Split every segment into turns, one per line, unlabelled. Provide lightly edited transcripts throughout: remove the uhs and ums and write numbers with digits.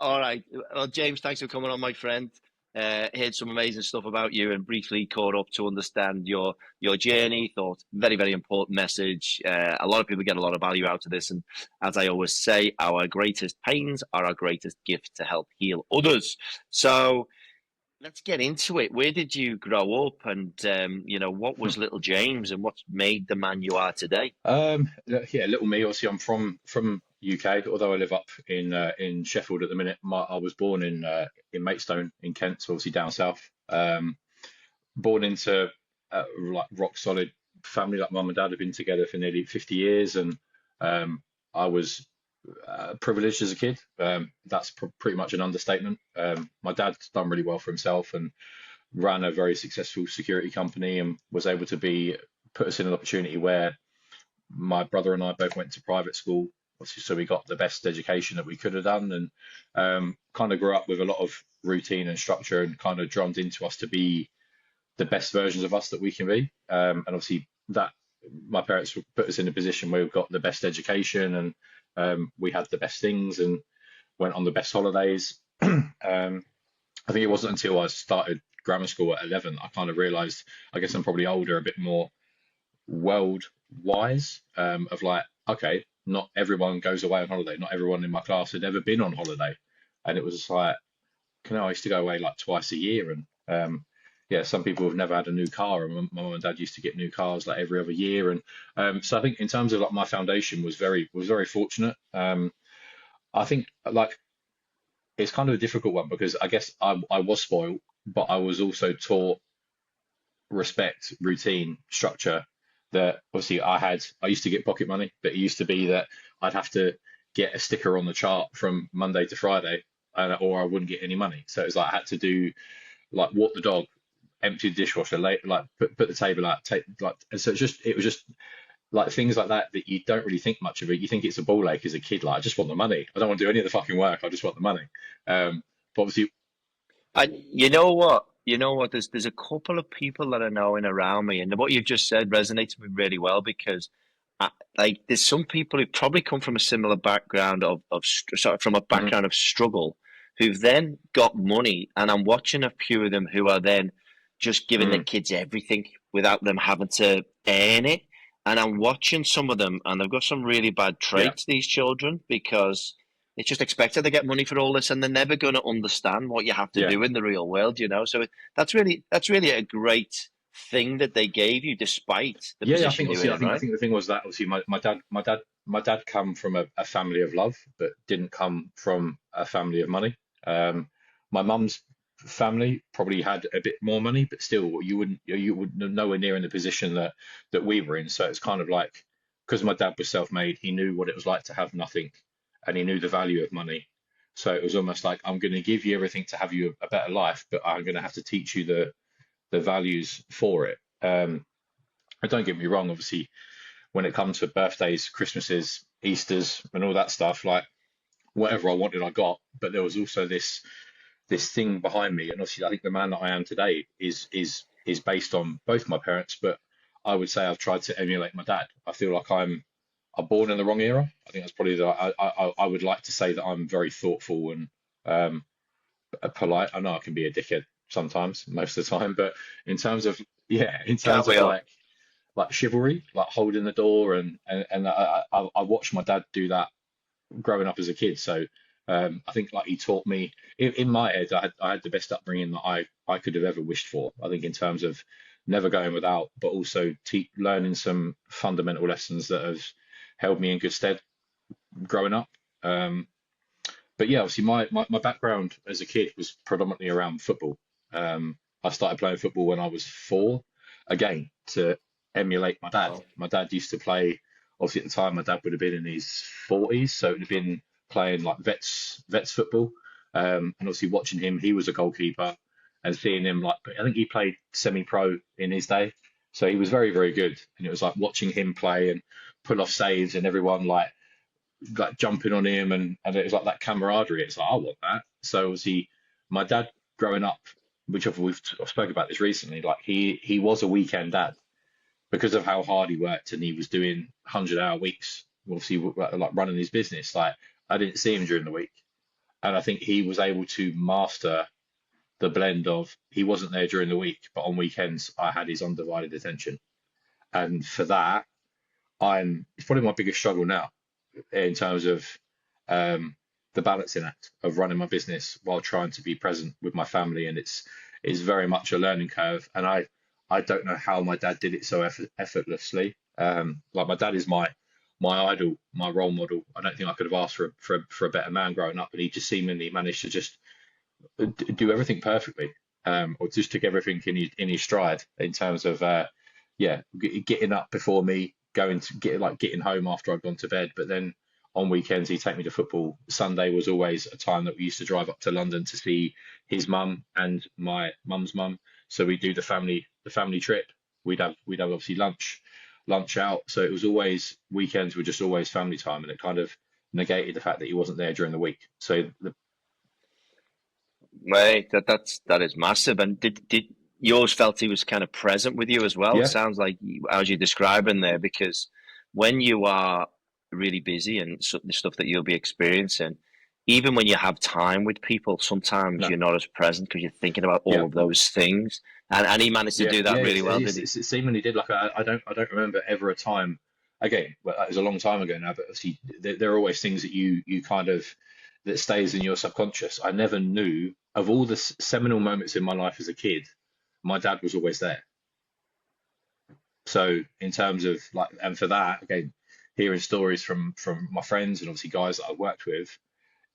All right. Well, James, thanks for coming on, my friend. Heard some amazing stuff about you and briefly caught up to understand your journey. Thought very, very important message. A lot of people get a lot of value out of this, and as I always say, our greatest pains are our greatest gift to help heal others. So let's get into it. Where did you grow up, and what was little James, and what's made the man you are today?
Yeah, little me. Obviously, I'm from UK, although I live up in Sheffield at the minute. I was born in Maidstone in Kent, so obviously down south. Born into like rock solid family. Like mum and dad have been together for nearly 50 years, and I was privileged as a kid. That's pretty much an understatement. My dad's done really well for himself and ran a very successful security company and was able to be put us in an opportunity where my brother and I both went to private school, obviously, so we got the best education that we could have done, and kind of grew up with a lot of routine and structure, and kind of drummed into us to be the best versions of us that we can be. And obviously, that my parents put us in a position where we've got the best education, and we had the best things, and went on the best holidays. I think it wasn't until I started grammar school at 11 I kind of realised, I guess I'm probably older, a bit more world wise, of like, okay, not everyone goes away on holiday. Not everyone in my class had ever been on holiday. And it was just like, I used to go away like twice a year. And yeah, some people have never had a new car. And my mum and dad used to get new cars like every other year. And so I think in terms of like my foundation was very fortunate. I think like it's kind of a difficult one because I guess I was spoiled, but I was also taught respect, routine, structure. That obviously I used to get pocket money, but it used to be that I'd have to get a sticker on the chart from Monday to Friday, or I wouldn't get any money. So it was like I had to do like walk the dog, empty the dishwasher, like put the table out, take like, and so it was just like things like that that you don't really think much of it. You think it's a ball ache as a kid, like I just want the money. I don't want to do any of the fucking work. I just want the money. But obviously,
And you know what? You know what? There's a couple of people that I know in around me, and what you've just said resonates with me really well because, like, there's some people who probably come from a similar background sorry, from a
mhm,
background of struggle, who've then got money, and I'm watching a few of them who are then just giving their
mhm,
kids everything without them having to earn it, and I'm watching some of them, and they've got some really bad
yeah,
traits, these children, because it's just expected to get money for all this, and they're never going to understand what you have to
yeah.
do in the real world. So that's really a great thing that they gave you, despite the
Yeah, I think
position you were
obviously, I
in,
think I
right?
think the thing was that obviously my dad come from a family of love, but didn't come from a family of money. My mum's family probably had a bit more money, but still, you would nowhere near in the position that we were in. So it's kind of like because my dad was self-made, he knew what it was like to have nothing, and he knew the value of money. So it was almost like I'm going to give you everything to have you a better life, but I'm going to have to teach you the values for it. But don't get me wrong, obviously, when it comes to birthdays, Christmases, Easters, and all that stuff, like whatever I wanted, I got. But there was also this thing behind me, and obviously, I think the man that I am today is based on both my parents. But I would say I've tried to emulate my dad. I feel like I'm born in the wrong era. I think that's probably I would like to say that I'm very thoughtful and um, polite. I know I can be a dickhead sometimes, most of the time, but in terms of yeah, in
Can't
terms
we
of
all?
like chivalry, like holding the door, and I watched my dad do that growing up as a kid. So I think like he taught me in my head, I had the best upbringing that I could have ever wished for. I think in terms of never going without, but also learning some fundamental lessons that have held me in good stead growing up. Um, but yeah, obviously my background as a kid was predominantly around football. I started playing football when I was 4, again to emulate my dad.
Well,
My dad used to play. Obviously, at the time, my dad would have been in his 40s, so it would have been playing like vets football. And obviously, watching him, he was a goalkeeper, and seeing him like I think he played semi-pro in his day, so he was very very good. And it was like watching him play and pull off saves, and everyone like jumping on him, and it was like that camaraderie. It's like I want that. So obviously, my dad growing up, which I've spoke about this recently, like he was a weekend dad because of how hard he worked and he was doing 100-hour weeks. Obviously, like running his business. Like I didn't see him during the week, And I think he was able to master the blend of he wasn't there during the week, but on weekends I had his undivided attention. And for that, it's probably my biggest struggle now in terms of um, the balancing act of running my business while trying to be present with my family. And it's very much a learning curve. And I don't know how my dad did it so effortlessly. Like my dad is my idol, my role model. I don't think I could have asked for a better man growing up, but he just seemingly managed to just do everything perfectly, or just took everything in his stride in terms of yeah, getting up before me, going to getting home after I'd gone to bed. But then on weekends he'd take me to football. Sunday was always a time that we used to drive up to London to see his mum and my mum's mum. So we do the family trip. We'd have obviously lunch out. So it was always weekends were just always family time, and it kind of negated the fact that he wasn't there during the week. So
Right, that is massive. And did yours felt he was kind of present with you as well?
yeah,
Sounds like as you're describing there, because when you are really busy and the stuff that you'll be experiencing, even when you have time with people, sometimes
no,
you're not as present because you're thinking about all
yeah.
of those things. And he managed to
Yeah,
do that
yeah,
really well, did he?
it seemingly did. Like I don't remember ever a time. Again, well, it was a long time ago now, but obviously there are always things that you kind of that stays in your subconscious. I never knew of all the seminal moments in my life as a kid. My dad was always there. So in terms of like, and for that, again, hearing stories from my friends and obviously guys that I worked with,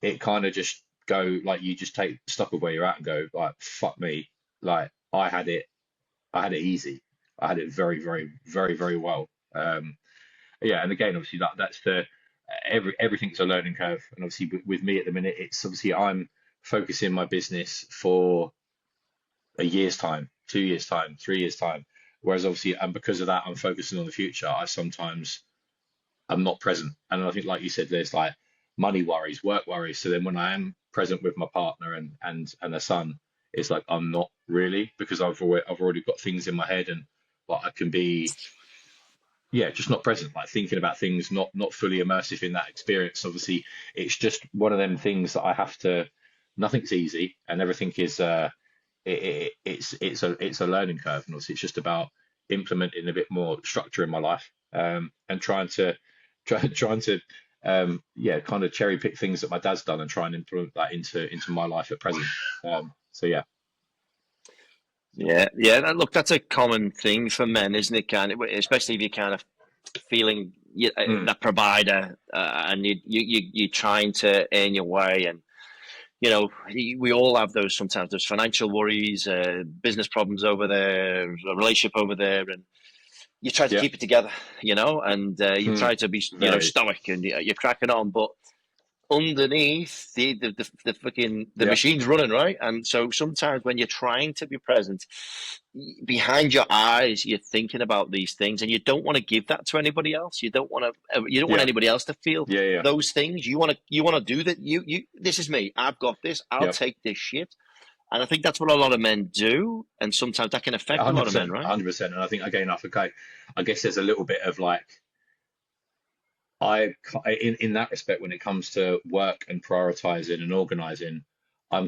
it kind of just go like you just take stock of where you're at and go like, fuck me, like I had it easy. I had it very, very, very, very well. Yeah, and again, obviously that's the everything's a learning curve, and obviously with me at the minute, it's obviously I'm focusing my business for a year's time, 2 years time, 3 years time. Whereas obviously, and because of that, I'm focusing on the future. I sometimes I'm not present, and I think like you said, there's like money worries, work worries. So then when I am present with my partner and a son, it's like I'm not really because I've already got things in my head and like I can be yeah just not present, like thinking about things, not fully immersive in that experience. Obviously, it's just one of them things that I have to. Nothing's easy, and everything is it's a learning curve, and obviously it's just about implementing a bit more structure in my life, and trying to yeah kind of cherry pick things that my dad's done and try and implement that into my life at present. So yeah,
Yeah, yeah. Look, that's a common thing for men, isn't it? Especially if you're kind of feeling
mm,
that provider, and you're trying to earn your way, and we all have those sometimes. There's financial worries, business problems over there, a relationship over there, and you try to
yeah,
keep it together, and you
mm,
try to be,
very,
stoic, and you're cracking on, but underneath the fucking the
yeah,
machine's running, right? And so sometimes when you're trying to be present, behind your eyes you're thinking about these things, and you don't want to give that to anybody else. You don't want
yeah,
anybody else to feel
yeah, yeah,
those things. You want to do that. You This is me, I've got this, I'll
yeah,
take this shit. And I think that's what a lot of men do, and sometimes that can affect a lot of men,
100%,
right?
100%. And I think again, I guess there's a little bit of like in that respect when it comes to work and prioritizing and organizing, I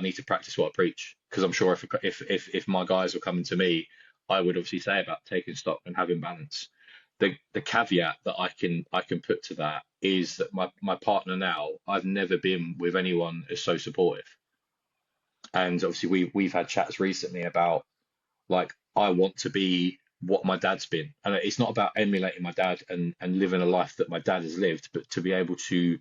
need to practice what I preach because I'm sure if my guys were coming to me, I would obviously say about taking stock and having balance. The caveat that I can put to that is that my partner now, I've never been with anyone as so supportive. And obviously we've had chats recently about like I want to be what my dad's been, and it's not about emulating my dad and living a life that my dad has lived, but to be able to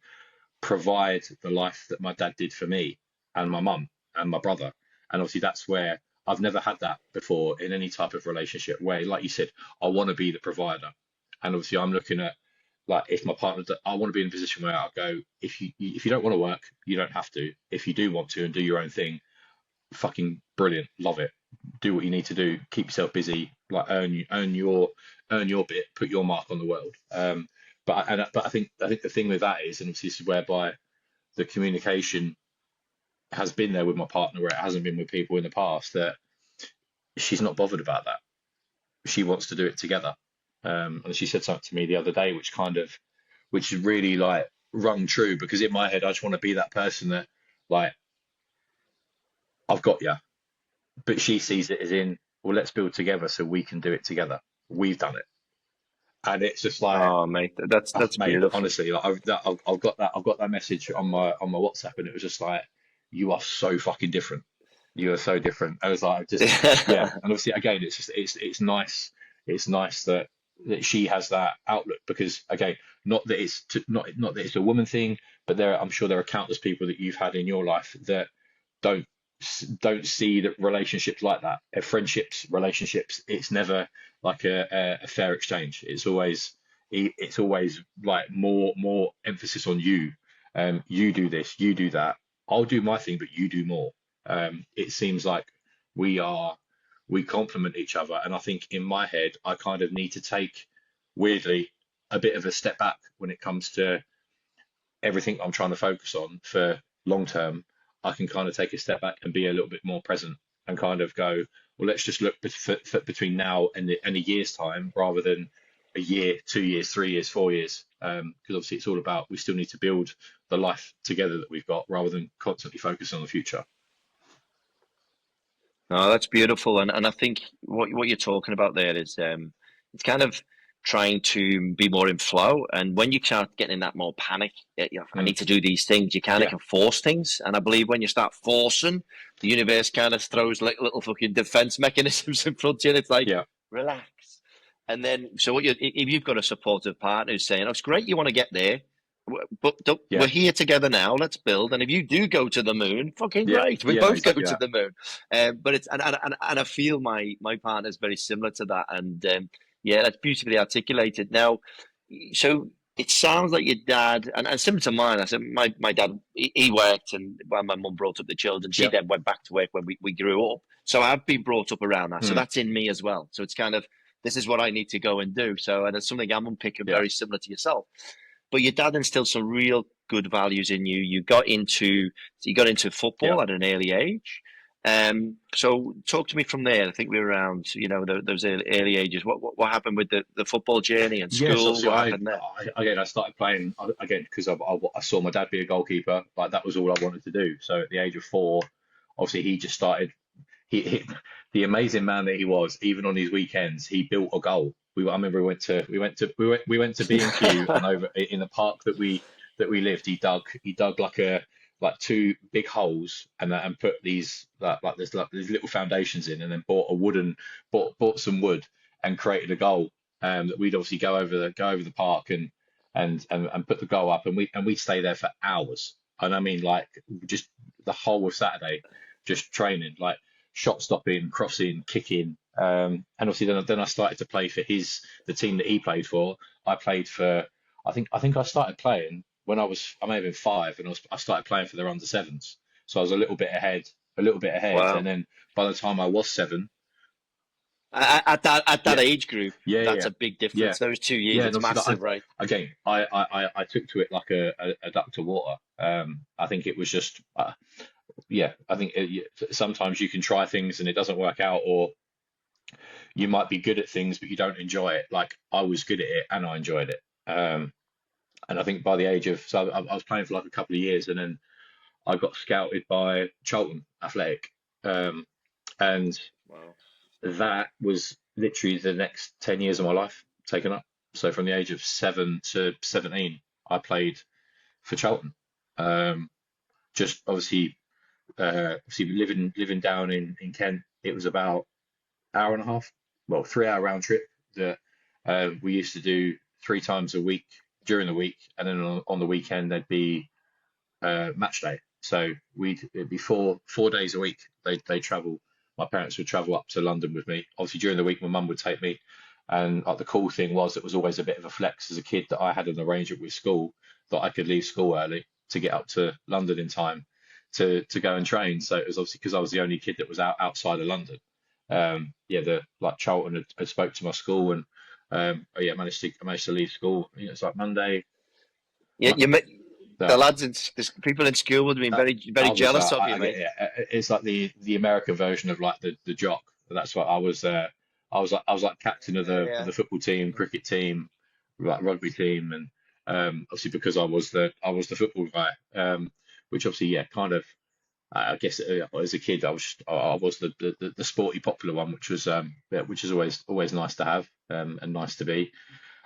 provide the life that my dad did for me and my mum and my brother. And obviously that's where I've never had that before in any type of relationship where, like you said, I want to be the provider. And obviously I'm looking at like if my partner, I want to be in a position where I go, if you don't want to work, you don't have to. If you do want to and do your own thing, fucking brilliant, love it. Do what you need to do, keep yourself busy, like earn your bit, put your mark on the world. But I think the thing with that is, and obviously this is whereby the communication has been there with my partner where it hasn't been with people in the past, that she's not bothered about that. She wants to do it together. And she said something to me the other day, which is really like rung true, because in my head I just want to be that person that, like, I've got you, but she sees it as in, well, let's build together so we can do it together. We've done it, and it's just like,
Oh, mate, that's
mate,
beautiful.
honestly, like I've got that message on my WhatsApp, and it was just like, you are so fucking different. You are so different. I was like, just, yeah, and obviously, again, it's just it's nice. It's nice that she has that outlook, because, again, not that it's a woman thing, but I'm sure there are countless people that you've had in your life that don't don't see that relationships like that, friendships, relationships. It's never like a fair exchange. It's always like more emphasis on you. You do this, you do that. I'll do my thing, but you do more. It seems like we are we complement each other, and I think in my head I kind of need to take, weirdly, a bit of a step back when it comes to everything I'm trying to focus on for long term. I can kind of take a step back and be a little bit more present, and kind of go, well, let's just look for between now and a year's time, rather than a year, 2 years, 3 years, 4 years. Because obviously it's all about, we still need to build the life together that we've got, rather than constantly focusing on the future.
No, that's beautiful, and I think what you're talking about there is it's kind of trying to be more in flow, and when you start getting in that more panic, I
Mm.
need to do these things. You kind of
Yeah,
can force things, and I believe when you start forcing, the universe kind of throws like little fucking defense mechanisms in front of you, and it's like,
yeah,
relax. And then, so if you've got a supportive partner who's saying, "Oh, it's great you want to get there, but
yeah,
we're here together now. Let's build. And if you do go to the moon, fucking
yeah,
great. We
yeah, no,
both go
exactly
to
that.
the moon." But it's and I feel my partner's very similar to that. And yeah, that's beautifully articulated. Now, so it sounds like your dad, and similar to mine. I said my dad, he worked, and while my mum brought up the children, she
Yeah.
then went back to work when we grew up. So I've been brought up around that. So
Mm.
that's in me as well. So it's kind of, this is what I need to go and do. So, and it's something I'm unpicking
Yeah.
very similar to yourself. But your dad instilled some real good values in you. You got into
Yeah.
football at an early age. So talk to me from there. I think we were around, those early ages. What happened with the football journey and
Yes,
school?
obviously,
What happened there?
again, I started playing, again, because I saw my dad be a goalkeeper. Like, that was all I wanted to do. So at the age of 4, obviously, he just started. He the amazing man that he was. Even on his weekends, he built a goal. I remember we went to B&Q, and over in the park that we lived, he dug like two big holes, and put these, these little foundations in, and then bought some wood, and created a goal. That we'd obviously go over the park, and put the goal up, and we'd stay there for hours. And I mean, like, just the whole of Saturday, just training, like, shot stopping, crossing, kicking. And obviously then I started to play for the team that he played for. I played for, I think I started playing when I may have been 5, and I started playing for their under sevens. So I was a little bit ahead, and
Wow.
then by the time I was 7,
At that
yeah,
age group,
yeah,
that's
yeah,
a big
yeah,
difference. Those 2 years,
yeah. And
it's
obviously,
massive, right?
again, I took to it like a duck to water. I think it was just, yeah, I think sometimes you can try things and it doesn't work out, or you might be good at things but you don't enjoy it. Like, I was good at it and I enjoyed it. And I think by the age of, so I was playing for like a couple of years, and then I got scouted by Charlton Athletic, um, and
Wow.
that was literally the next 10 years of my life taken up. So from the age of 7 to 17, I played for Charlton. Um, just obviously living down in Kent, it was about hour and a half, well, 3 hour round trip that we used to do 3 times a week during the week, and then on the weekend there'd be match day. So it'd be four days a week. They travel. My parents would travel up to London with me. Obviously during the week my mum would take me, and like, the cool thing was, it was always a bit of a flex as a kid that I had an arrangement with school that I could leave school early to get up to London in time to go and train. So it was obviously because I was the only kid that was outside of London. Yeah, the like Charlton had spoke to my school, and oh yeah, I managed to leave school. It's like Monday.
Yeah, the
Uh,
lads and the people in school would have been very
I
very
was
jealous of you,
I get,
mate.
yeah, it's like the American version of, like, the jock. That's what I was. I was like captain of
Yeah,
the
yeah.
football team, cricket team, like rugby team, Obviously because I was the football guy, which obviously yeah, kind of I guess as a kid I was the sporty popular one, which was yeah, which is always nice to have, and nice to be.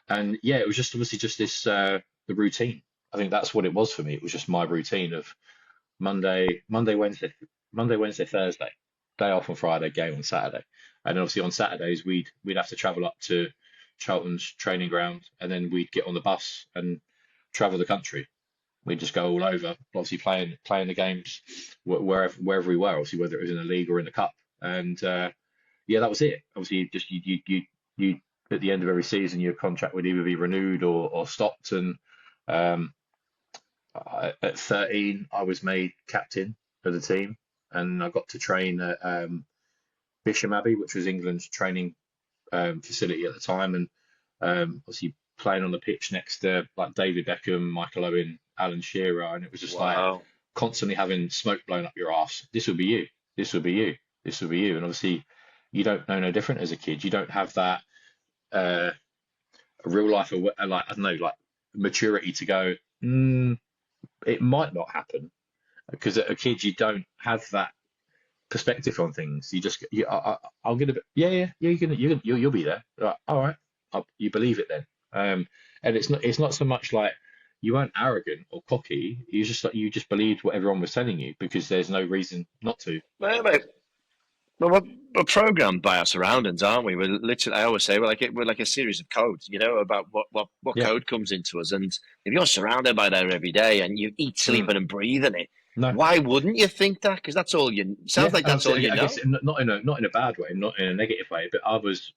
And yeah, it was just obviously just this the routine. I think that's what it was for me. It was just my routine of Monday, Wednesday, Thursday, day off on Friday, game on Saturday. And then obviously on Saturdays we'd have to travel up to Charlton's training ground, and then we'd get on the bus and travel the country. We'd just go all over, obviously playing the games wherever we were, obviously whether it was in the league or in the cup. And yeah, that was it. Obviously, just you at the end of every season, your contract would either be renewed or stopped. And um, at 13, I was made captain of the team, and I got to train at Bisham Abbey, which was England's training facility at the time, and obviously playing on the pitch next to like David Beckham, Michael Owen, Alan Shearer, and it was just like
Wow.
constantly having smoke blown up your ass. This will be you. This will be you. This will be you. And obviously, you don't know no different as a kid. You don't have that uh, real life, like I don't know, like maturity to go. It might not happen because at a kid you don't have that perspective on things. You just I'm gonna be, yeah, you'll be there. Like, all right, you believe it then. And it's not so much like you weren't arrogant or cocky. You just believed what everyone was telling you because there's no reason not to.
Well, mate, well, we're programmed by our surroundings, aren't we? We're literally, I always say, we're like a series of codes, about what
Yeah,
code comes into us. And if you're surrounded by that every day and you eat,
mm,
sleeping, and breathing it,
no,
why wouldn't you think that? Because that's all you, sounds
yeah,
like
and
that's all
obviously,
you
I guess
know.
not in a bad way, not in a negative way, but I was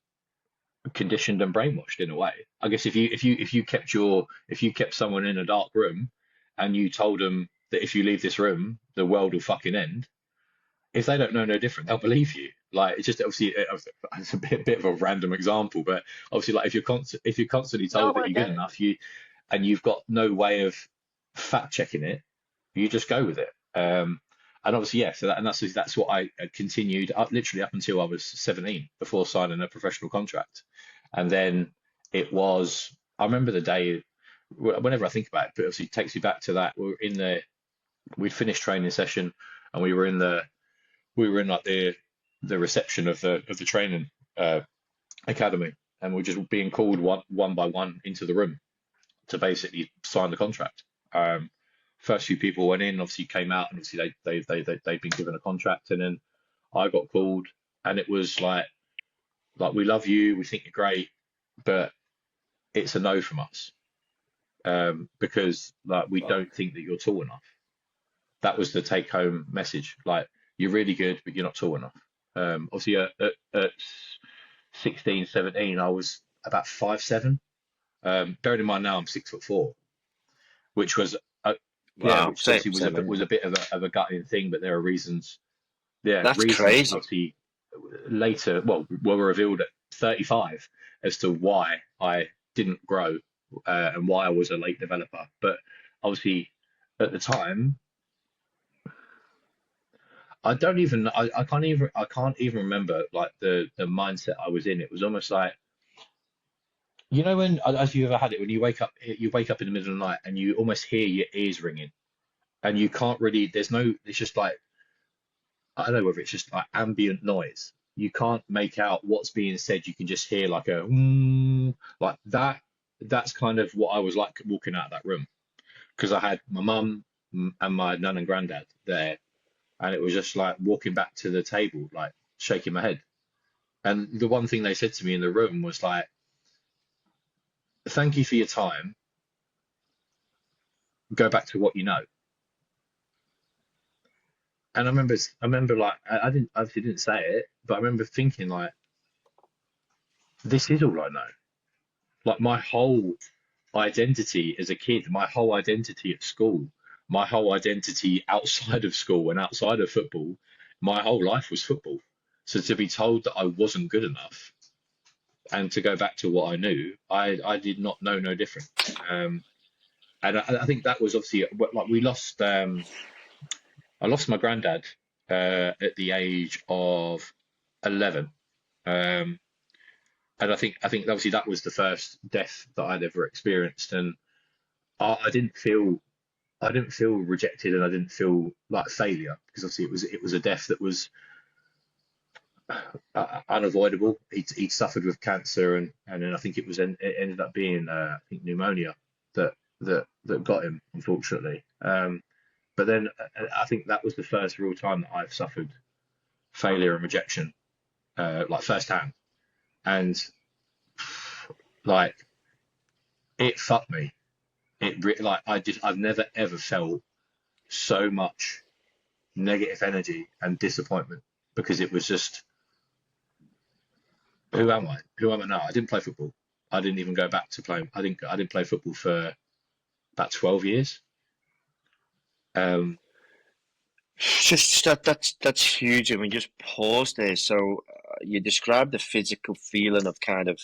conditioned and brainwashed in a way. I guess if you kept someone in a dark room and you told them that if you leave this room, the world will fucking end, if they don't know no different, they'll believe you. Like it's just obviously it's a bit of a random example, but obviously like if you're constantly
No,
told that
I
you're good
get it.
enough, you've got no way of fact checking it, you just go with it. And obviously yeah, so that's what I continued up literally up until I was 17 before signing a professional contract. And then I remember the day whenever I think about it, but obviously it takes you back to that. We'd finished training session and we were in like the reception of the training uh, academy, and we're just being called one by one into the room to basically sign the contract. Um, First few people went in, obviously came out, and obviously they'd been given a contract, and then I got called, and it was like we love you, we think you're great, but it's a no from us, because like we
Fuck.
don't think that you're tall enough. That was the take home message. Like you're really good, but you're not tall enough. Obviously at 16, 17, I was about 5'7". Bearing in mind now I'm 6'4", which was yeah,
Wow.
which
Same,
obviously was a
same.
bit was a bit of a gutting thing, but there are reasons. Yeah,
That's
reasons
crazy.
obviously later. Well, were revealed at 35 as to why I didn't grow, and why I was a late developer. But obviously at the time I can't even remember like the mindset I was in. It was almost like when as you ever had it when you wake up in the middle of the night and you almost hear your ears ringing and you can't really it's just like I don't know whether it's just like ambient noise. You can't make out what's being said. You can just hear like a like that. That's kind of what I was like walking out of that room because I had my mum and my nan and granddad there, and it was just like walking back to the table, like shaking my head. And the one thing they said to me in the room was like, "Thank you for your time. Go back to what you know." And I remember like I didn't obviously didn't say it, but I remember thinking like, this is all I know. Like my whole identity as a kid, my whole identity at school, my whole identity outside of school and outside of football, my whole life was football. So to be told that I wasn't good enough and to go back to what I knew, I did not know no different. Um, and I think that was obviously like I lost my granddad at the age of 11. Um, and I think obviously that was the first death that I'd ever experienced. And I didn't feel rejected, and I didn't feel like failure, because obviously it was a death that was unavoidable. He'd suffered with cancer, and then I think it ended up being I think pneumonia that that got him, unfortunately. But then I think that was the first real time that I've suffered failure and rejection, like firsthand, and like it fucked me. Like I've never ever felt so much negative energy and disappointment, because it was just, who am I? Who am I now? I didn't play football. I didn't even go back to playing. I didn't play football for about 12 years. Um,
Just that's huge. I mean, just pause there. So you described the physical feeling of kind of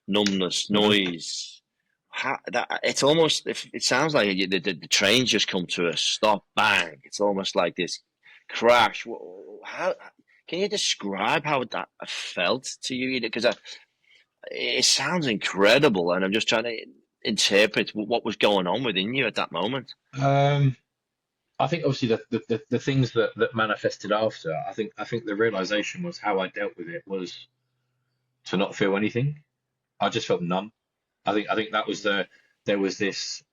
numbness,
mhm.
noise. How, that it's almost it sounds like the train's just come to a stop, bang. It's almost like this crash. How can you describe how that felt to you? Because it sounds incredible, and I'm just trying to interpret what was going on within you at that moment.
Um, I think obviously the things that manifested after, I think the realization was how I dealt with it was to not feel anything. I just felt numb. I think that was there was this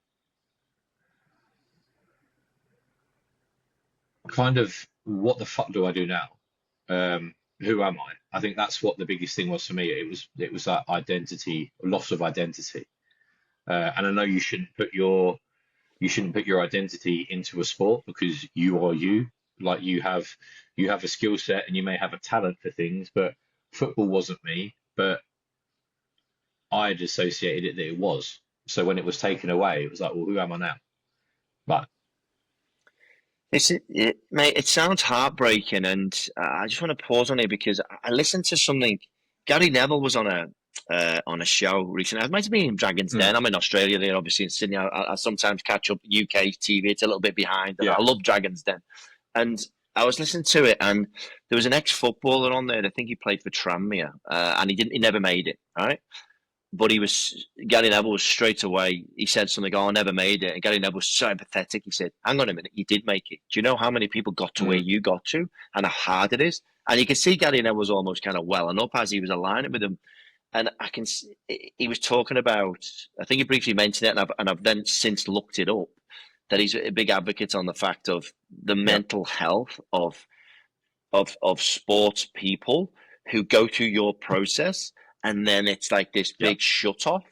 kind of, what the fuck do I do now? Who am I? I think that's what the biggest thing was for me. It was that identity, loss of identity. And I know you shouldn't put your identity into a sport, because you are you. Like you have a skill set, and you may have a talent for things, but football wasn't me. But I had associated it that it was. So when it was taken away, it was like, well, who am I now? But
Mate, it sounds heartbreaking, and I just want to pause on it because I listened to something. Gary Neville was on a show recently. It might have been in Dragon's
mm,
Den. I'm in Australia, there, obviously in Sydney. I sometimes catch up UK TV. It's a little bit behind, and
yeah,
I love Dragon's Den. And I was listening to it, and there was an ex-footballer on there. I think he played for Tranmere, and he never made it. Right, but Gary Neville was straight away. He said something, "Oh, I never made it." And Gary Neville was so empathetic. He said, "Hang on a minute, you did make it. Do you know how many people got to where
mm,
you got to, and how hard it is?" And you can see Gary Neville was almost kind of welling up as he was aligning with him. And I can see, he was talking about. I think he briefly mentioned it, and I've then since looked it up. That he's a big advocate on the fact of the
yeah,
mental health of sports people who go through your process, and then it's like this
yeah,
big shut off,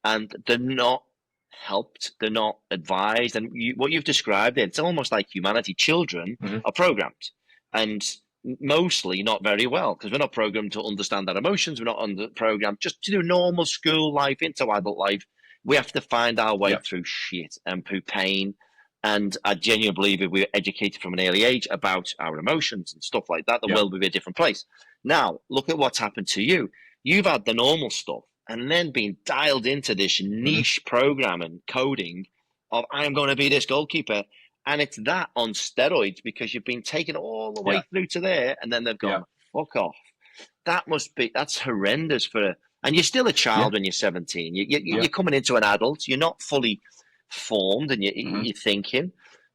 and they're not helped, they're not advised, and what you've described, it's almost like humanity. Children
hmm,
are programmed, and mostly not very well, because we're not programmed to understand our emotions. We're not programmed just to do normal school life into adult life. We have to find our way
yeah,
through shit and through pain, and I genuinely believe if we're educated from an early age about our emotions and stuff like that, the
yeah,
world will be a different place. Now, look at what's happened to you. You've had the normal stuff and then been dialed into this
hmm,
niche programming coding of I am going to be this goalkeeper. And it's that on steroids because you've been taken all the
yeah,
way through to there and then they've
yeah,
gone, fuck off. That's horrendous and you're still a
yeah,
child when you're 17.
yeah,
You're coming into an adult. You're not fully formed and
hmm,
you're thinking.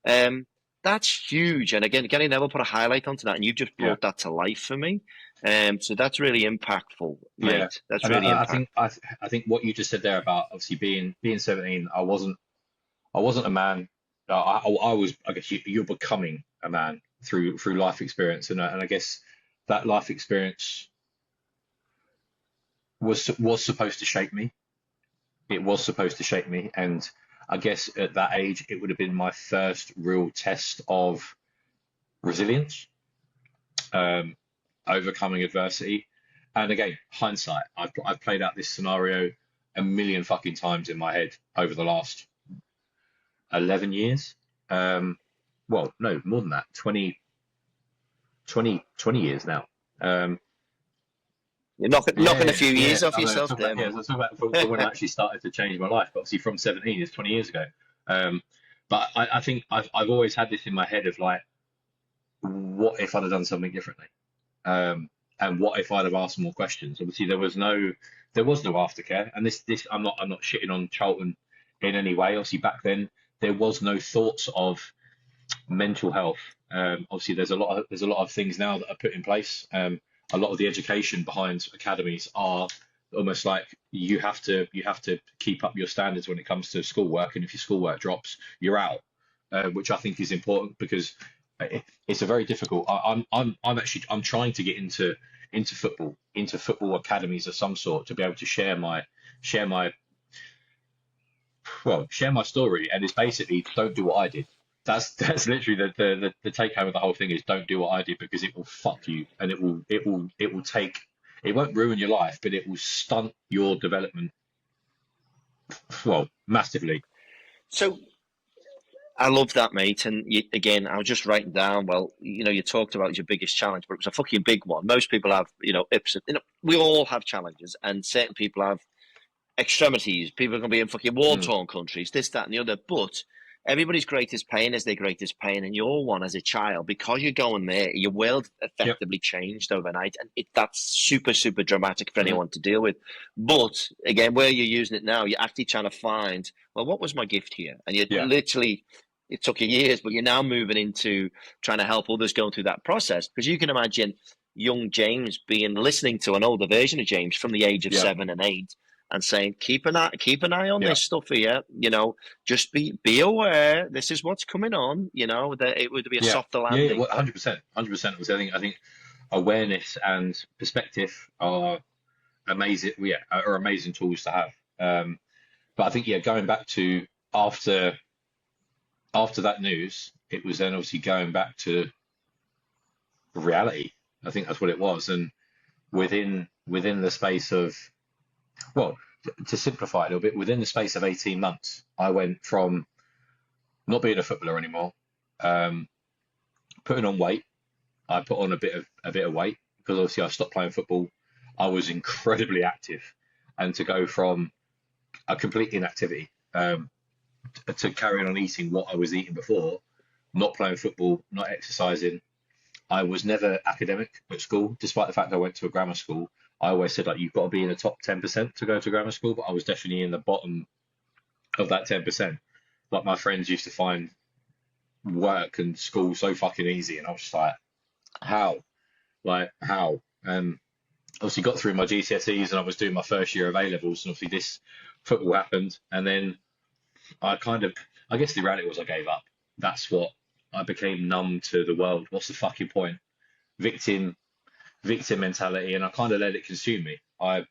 Um, that's huge. And again, Gary Neville put a highlight onto that, and you've just
yeah,
brought that to life for me. So that's really impactful,
yeah.
mate. That's
And
really
I think
impactful.
I think what you just said there about obviously being 17, I wasn't a man. I was, I guess you're becoming a man through life experience, and I guess that life experience was supposed to shape me. It was supposed to shape me, and I guess at that age it would have been my first real test of resilience, um, overcoming adversity. And again, hindsight. I've played out this scenario a million fucking times in my head over the last 11 years. Um, well, no, more than that, 20 years now. Um,
You're knocking a
yeah,
few
yeah.
years off
I mean,
yourself there,
so
man.
talk about from when I actually started to change my life. But obviously, from 17 is 20 years ago. Um, but I think I've always had this in my head of like, what if I'd have done something differently? And what if I'd have asked more questions? Obviously, there was no aftercare. And this I'm not shitting on Charlton in any way. Obviously, back then there was no thoughts of mental health. Obviously, there's a lot of things now that are put in place. A lot of the education behind academies are almost like you have to keep up your standards when it comes to schoolwork, and if your schoolwork drops, you're out, which I think is important because it's a very difficult. I'm trying to get into football academies of some sort to be able to share my share my story, and it's basically don't do what I did. That's literally the take home of the whole thing is don't do what I did because it will fuck you, and it will take it won't ruin your life, but it will stunt your development massively.
So I love that, mate. And again, I was just writing down. Well, you talked about your biggest challenge, but it was a fucking big one. Most people have, we all have challenges, and certain people have extremities. People are going to be in fucking war
Mm,
torn countries, this, that, and the other. But everybody's greatest pain is their greatest pain, and your one as a child, because you're going there, your world
yep.
effectively changed overnight, and that's super, super dramatic for
Hmm.
anyone to deal with. But again, where you're using it now, you're actually trying to find, well, what was my gift here? And you
Yeah.
literally. It took you years, but you're now moving into trying to help others going through that process. Because you can imagine young James being listening to an older version of James from the age of
Yeah.
7 and 8 and saying, keep an eye on
Yeah.
this stuff here, just be aware, this is what's coming on, that it would be a
Yeah.
softer
Yeah. Yeah.
landing.
100%. 100%. I think awareness and perspective are amazing. Yeah, are amazing tools to have. But I think going back to after after that news, it was then obviously going back to reality. I think that's what it was. And within the space of well, to simplify it a little bit, within the space of 18 months, I went from not being a footballer anymore, um, putting on weight. I put on a bit of weight because obviously I stopped playing football. I was incredibly active, and to go from a complete inactivity to carrying on eating what I was eating before, not playing football, not exercising. I was never academic at school, despite the fact I went to a grammar school. I always said like you've got to be in the top 10% to go to grammar school, but I was definitely in the bottom of that 10%. Like my friends used to find work and school so fucking easy, and I was just like, how? Like how? Obviously got through my GCSEs and I was doing my first year of A levels, and obviously this football happened, and then I kind of, I guess the reality was I gave up. That's what I became numb to the world. What's the fucking point? Victim, victim mentality, and I kind of let it consume me. I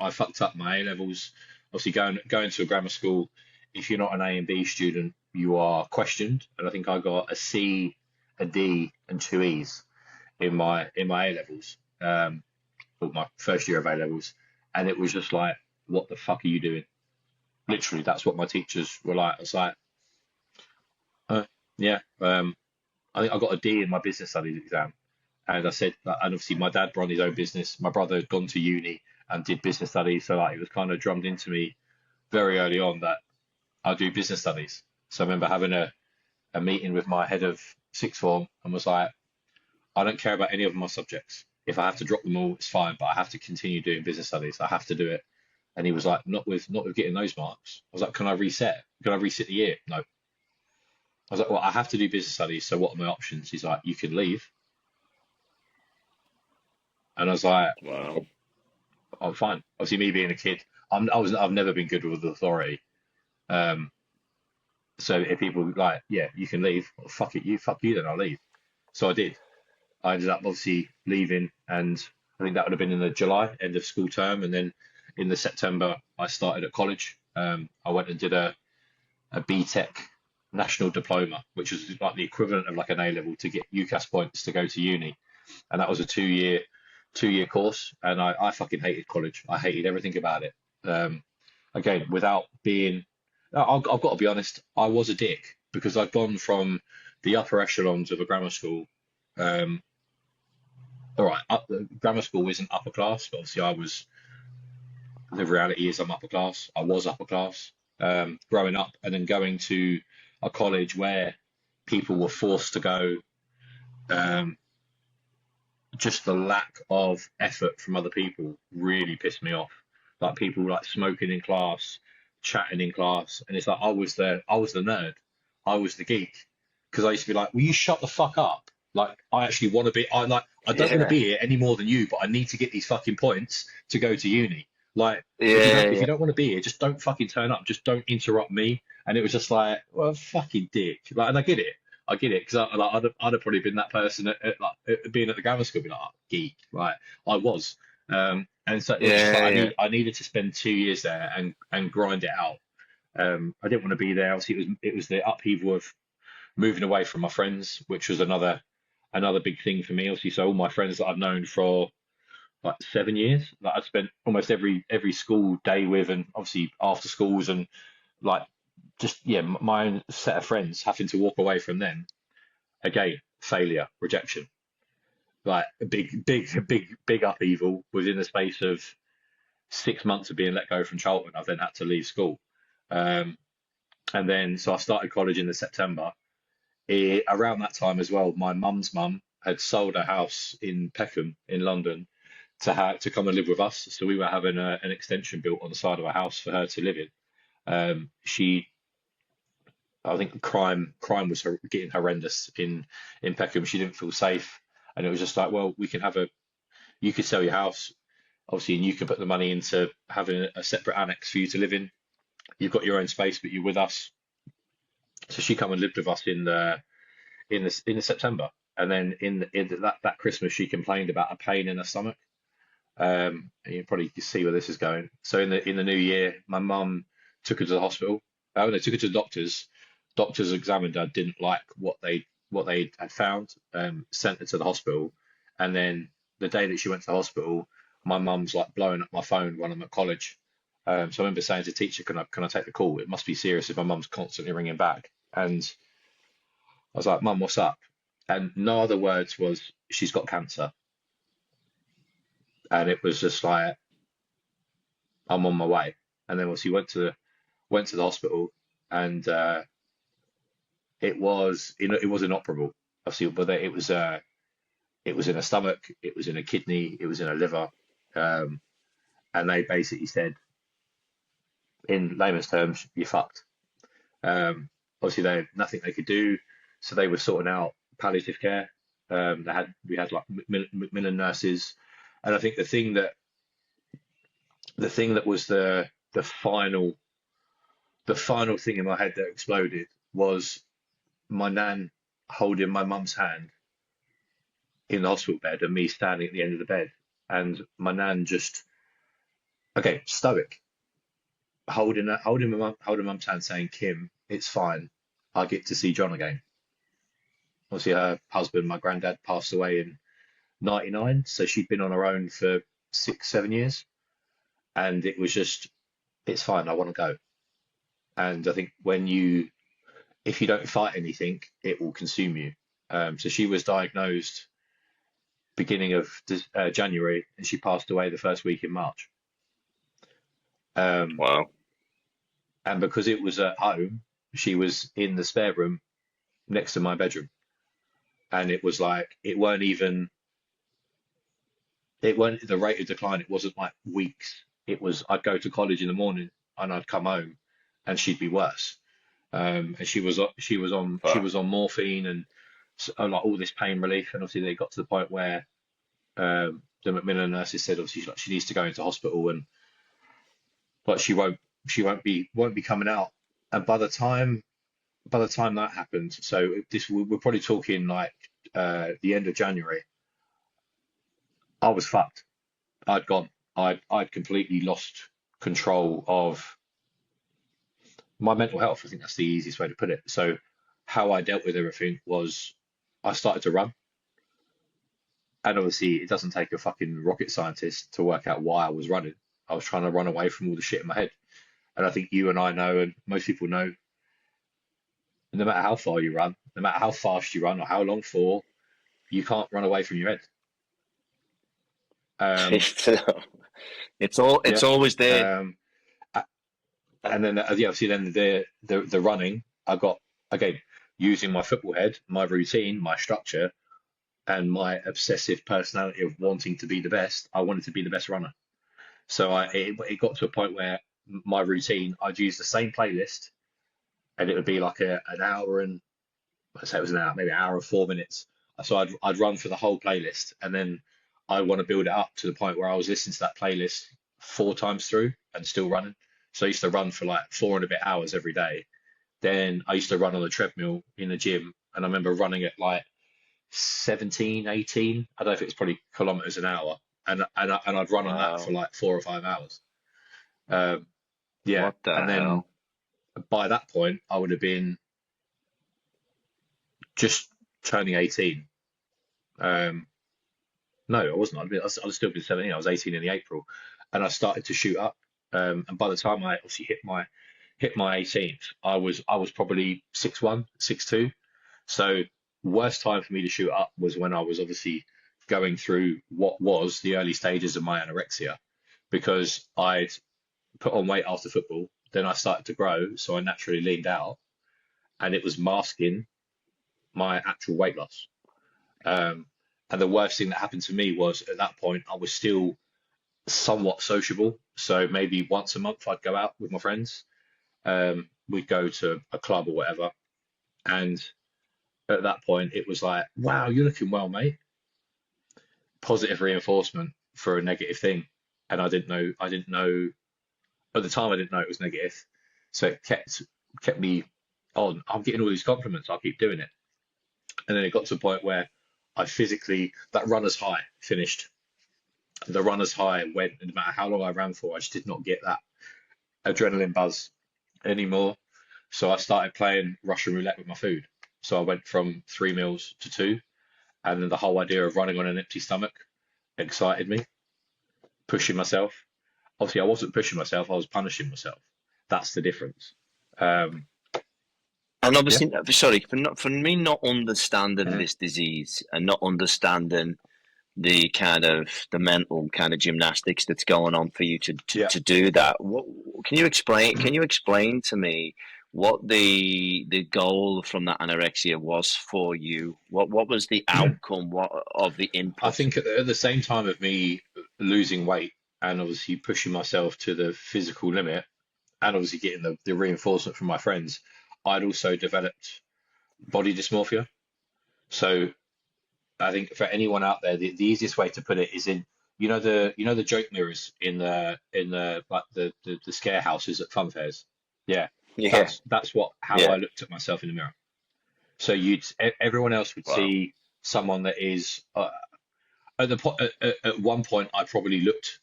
fucked up my A levels. Obviously, going to a grammar school, if you're not an A and B student, you are questioned. And I think I got a C, a D, and two E's in my A levels, or my first year of A levels, and it was just like, what the fuck are you doing? Literally, that's what my teachers were like. I was like, yeah. I think I got a D in my business studies exam. And I said, and obviously my dad run his own business. My brother had gone to uni and did business studies. So like it was kind of drummed into me very early on that I do business studies. So I remember having a meeting with my head of sixth form and was like, I don't care about any of my subjects. If I have to drop them all, it's fine, but I have to continue doing business studies. I have to do it. And he was like, not with getting those marks. I was like, can I reset? Can I reset the year? No. I was like, well, I have to do business studies. So what are my options? He's like, you can leave. And I was like,
Wow.
I'm fine. Obviously, me being a kid, I've never been good with authority. Um, so if people were like, yeah, you can leave, well, fuck you, then I'll leave. So I did. I ended up obviously leaving, and I think that would have been in the July end of school term, and then in the September I started at college. I went and did a BTEC national diploma, which was like the equivalent of like an A level to get UCAS points to go to uni, and that was a two year course, and I fucking hated college. I hated everything about it. Um, again, without being, I've got to be honest, I was a dick because I'd gone from the upper echelons of a grammar school. Um, all right, grammar school isn't upper class, but obviously I was. The reality is I'm upper class. I was upper class growing up, and then going to a college where people were forced to go. Um, just the lack of effort from other people really pissed me off. Like people like smoking in class, chatting in class, and it's like I was the nerd, I was the geek, because I used to be like, will you shut the fuck up? Like, I actually want to be, I don't want to
Yeah.
be here any more than you, but I need to get these fucking points to go to uni. Like, if
Yeah.
you don't want to be here, just don't fucking turn up. Just don't interrupt me. And it was just like, well, fucking dick. Like, and I get it, because I'd have probably been that person being at the grammar school, be like, oh, geek, right? I was, and so it was just like
Yeah. Yeah.
I needed to spend 2 years there and grind it out. I didn't want to be there. Obviously, it was the upheaval of moving away from my friends, which was another big thing for me. Obviously, so all my friends that I've known for like 7 years, like I spent almost every school day with, and obviously after schools, and like just yeah, my own set of friends, having to walk away from them again, failure, rejection, like a big upheaval within the space of 6 months of being let go from Charlton. I've then had to leave school, um, and then so I started college in the September. Around that time as well, my mum's mum had sold a house in Peckham in London to come and live with us. So we were having an extension built on the side of a house for her to live in. She, I think, crime was getting horrendous in Peckham. She didn't feel safe, and it was just like, well, we can have a, you could sell your house, obviously, and you can put the money into having a separate annex for you to live in. You've got your own space, but you're with us. So she come and lived with us in the September, and then that Christmas she complained about a pain in her stomach. And you probably can see where this is going. So in the new year, my mum took her to the hospital. Oh, they took her to the doctors. Doctors examined her, didn't like what they had found, sent her to the hospital. And then the day that she went to the hospital, my mum's like blowing up my phone when I'm at college. So I remember saying to the teacher, can I take the call? It must be serious if my mum's constantly ringing back. And I was like, Mum, what's up? And no other words was, she's got cancer. And it was just like, I'm on my way. And then once he went to the hospital, and it was inoperable, obviously, but it was in a stomach, it was in a kidney, it was in a liver, um, and they basically said, in layman's terms, you're fucked. Obviously, they had nothing they could do, so they were sorting out palliative care. We had like Macmillan nurses, and I think the thing that was the final thing in my head that exploded was my nan holding my mum's hand in the hospital bed and me standing at the end of the bed, and my nan just, okay, stoic, holding mum's hand, saying, Kim, it's fine, I get to see John again. Obviously, her husband, my granddad, passed away in '99, so she'd been on her own for 6, 7 years, and it was just, it's fine, I want to go. And I think if you don't fight anything, it will consume you. So she was diagnosed beginning of January, and she passed away the first week in March. Um,
Wow.
and because it was at home, she was in the spare room next to my bedroom, and it was like, it weren't the rate of decline. It wasn't like weeks. It was, I'd go to college in the morning and I'd come home, and she'd be worse. And she
Fuck.
was on morphine and like all this pain relief. And obviously they got to the point where the Macmillan nurses said obviously she needs to go into hospital, and but she won't be coming out. And by the time that happened, so we're probably talking like the end of January, I was fucked. I'd gone. I'd completely lost control of my mental health. I think that's the easiest way to put it. So how I dealt with everything was, I started to run. And obviously, it doesn't take a fucking rocket scientist to work out why I was running. I was trying to run away from all the shit in my head. And I think you and I know, and most people know, no matter how far you run, no matter how fast you run or how long for, you can't run away from your head. Um,
It's
yeah.
always there.
Um, a- and
And
then, yeah, obviously, then the running, I got, again, using my football head, my routine, my structure, and my obsessive personality of wanting to be the best. I wanted to be the best runner. So it got to a point where my routine, I'd use the same playlist, and it would be like an hour and, let's say it was an hour, maybe an hour and 4 minutes. So I'd run for the whole playlist, and then I want to build it up to the point where I was listening to that playlist 4 times through and still running. So I used to run for like 4 and a bit hours every day. Then I used to run on the treadmill in the gym, and I remember running at like 17, 18. I don't know if it's probably kilometers an hour, and I'd run on that for
Wow.
like 4 or 5 hours. Um, yeah,
What the
and then
hell?
by that point, I would have been just turning 18. Um, no, I wasn't. I'd still been 17. I was 18 in the April, and I started to shoot up. And by the time I obviously hit my 18th, I was probably 6'1", 6'2". So worst time for me to shoot up was when I was obviously going through what was the early stages of my anorexia, because I'd put on weight after football, then I started to grow, so I naturally leaned out, and it was masking my actual weight loss. Um, and the worst thing that happened to me was at that point I was still somewhat sociable, so maybe once a month I'd go out with my friends. We'd go to a club or whatever, and at that point it was like, "Wow, you're looking well, mate." Positive reinforcement for a negative thing, and I didn't know at the time. I didn't know it was negative, so it kept me on. I'm getting all these compliments. I'll keep doing it, and then it got to a point where I physically, that runner's high finished. The runner's high went, and no matter how long I ran for, I just did not get that adrenaline buzz anymore. So I started playing Russian roulette with my food. So I went from 3 meals to two, and then the whole idea of running on an empty stomach excited me, pushing myself. Obviously, I wasn't pushing myself, I was punishing myself. That's the difference. Um,
And
yeah.
obviously, sorry for me not understanding
Mhm.
this disease and not understanding the kind of the mental kind of gymnastics that's going on for you
Yeah.
to do that. What can you explain? Can you explain to me what the goal from that anorexia was for you? What was the outcome? What of the
I
input?
think at the same time of me losing weight and obviously pushing myself to the physical limit, and obviously getting the reinforcement from my friends, I'd also developed body dysmorphia. So I think for anyone out there, the easiest way to put it is in, the joke mirrors in the like the scare houses at fun fairs. Yeah,
Yeah,
that's how
yeah.
I looked at myself in the mirror. So everyone else would
Wow.
see someone that is at one point I probably looked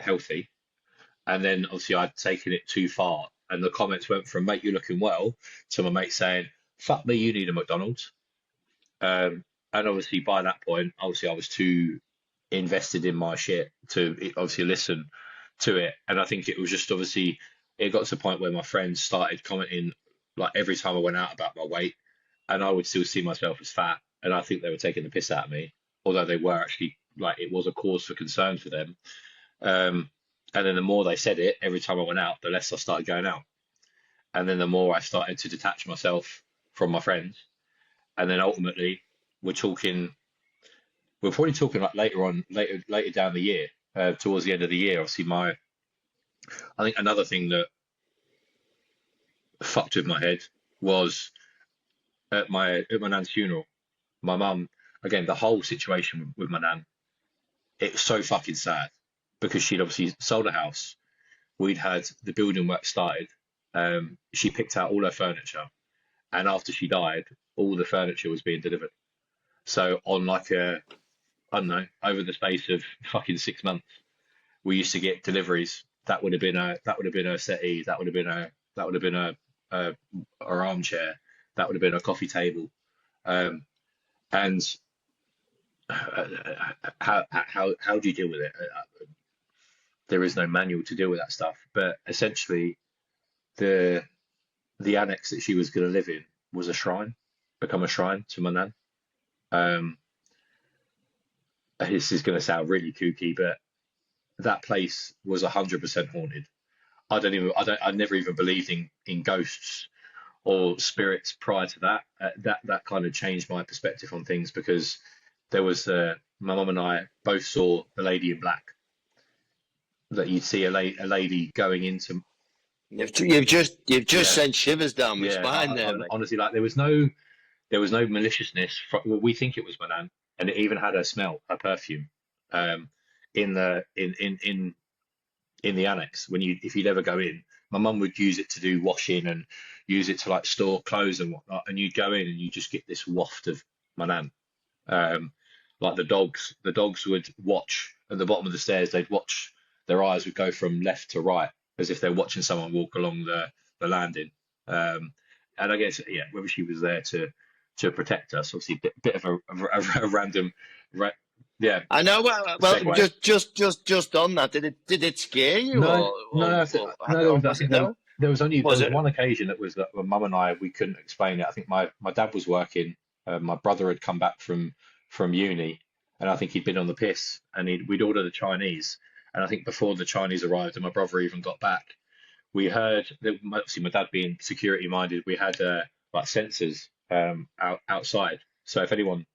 healthy, and then obviously I'd taken it too far, and the comments went from "mate, you're looking well" to my mate saying "fuck me, you need a McDonald's." Um, and obviously by that point, obviously I was too invested in my shit to obviously listen to it. And I think it was just obviously it got to the point where my friends started commenting like every time I went out about my weight, and I would still see myself as fat, and I think they were taking the piss out of me, although they were actually like it was a cause for concern for them. Um, and then the more they said it, every time I went out, the less I started going out, and then the more I started to detach myself from my friends, and then ultimately we're talking we're probably talking like later down the year, towards the end of the year. Obviously, I think another thing that fucked with my head was at my nan's funeral. My mum, again, the whole situation with my nan, it was so fucking sad because she'd obviously sold a house. We'd had the building work started. She picked out all her furniture, and after she died, all the furniture was being delivered. So on like I don't know, over the space of fucking 6 months, we used to get deliveries. That would have been a settee. That would have been a our armchair. That would have been a coffee table. Um, and how do you deal with it? There is no manual to deal with that stuff. But essentially, the the annex that she was going to live in was a shrine, become a shrine to my nan. Um, this is going to sound really kooky, but that place was 100% haunted. I never even believed in ghosts or spirits prior to that. That kind of changed my perspective on things because there was my mum and I both saw the lady in black, that you'd see a lady going into,
You've just
yeah,
sent shivers down my
yeah.
spine there, mate.
Honestly, like there was no maliciousness. Well, we think it was my nan, and it even had her smell, her perfume, um, in the in the annex. When you if you'd ever go in, my mum would use it to do washing and use it to like store clothes and whatnot. And you'd go in and you just get this waft of my nan. Um, like the dogs would watch at the bottom of the stairs. They'd watch. Their eyes would go from left to right as if they're watching someone walk along the landing. Um, and I guess yeah, whether she was there to protect us, obviously, bit of a random, ra yeah,
I know. Well,
segue.
just on that, did it scare you,
No, no, no.
or
I
was
think
it no?
there
Was
was
it?
one occasion that was that when Mum and I we couldn't explain it. I think my dad was working. My brother had come back from uni, and I think he'd been on the piss, and we'd ordered a Chinese. And I think before the Chinese arrived, and my brother even got back, we heard that obviously my dad being security minded, we had like sensors outside. So if anyone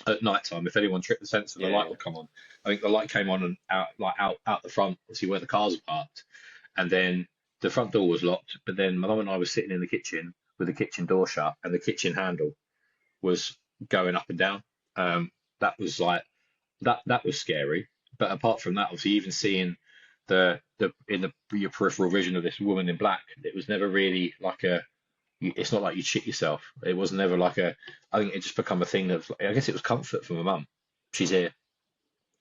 at night time, if anyone tripped the sensor, the light
Yeah.
would come on. I think the light came on and out the front, obviously where the cars are parked, and then the front door was locked. But then my mum and I were sitting in the kitchen with the kitchen door shut, and the kitchen handle was going up and down. That was like that was scary. But apart from that, obviously, even seeing the in the your peripheral vision of this woman in black, it was never really like a. It's not like you shit yourself. It was never like a. I think it just become a thing of. I guess it was comfort for my mum. She's here.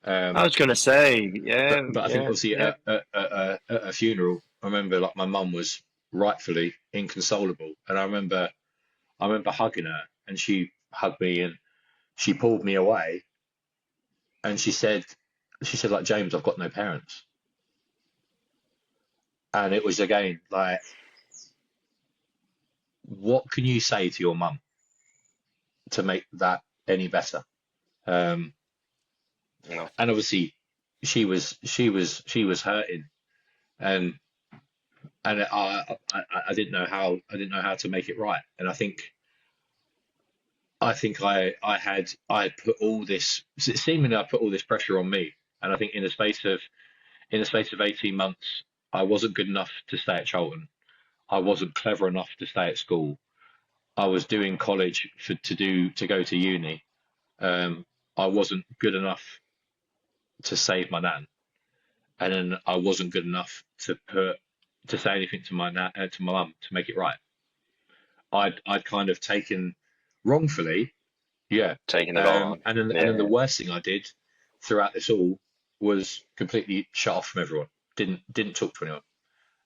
I
Um,
was gonna say, yeah,
but I think
yeah,
obviously
yeah.
at a funeral, I remember like my mum was rightfully inconsolable, and I remember hugging her, and she hugged me, and she pulled me away, and she said like James, I've got no parents, and it was again like, what can you say to your mum to make that any better? Um,
No.
and obviously, she was hurting, and I didn't know how to make it right, and I think I put all this seemingly I put all this pressure on me, and I think in the space of 18 months I wasn't good enough to stay at Charlton. I wasn't clever enough to stay at school. I was doing college to go to uni. Um, I wasn't good enough to save my nan, and then I wasn't good enough to say anything to to my mum to make it right. I'd kind of taken wrongfully. Yeah.
Taking it all on.
And then the
Yeah.
worst thing I did throughout this all was completely shut off from everyone. Didn't talk to anyone.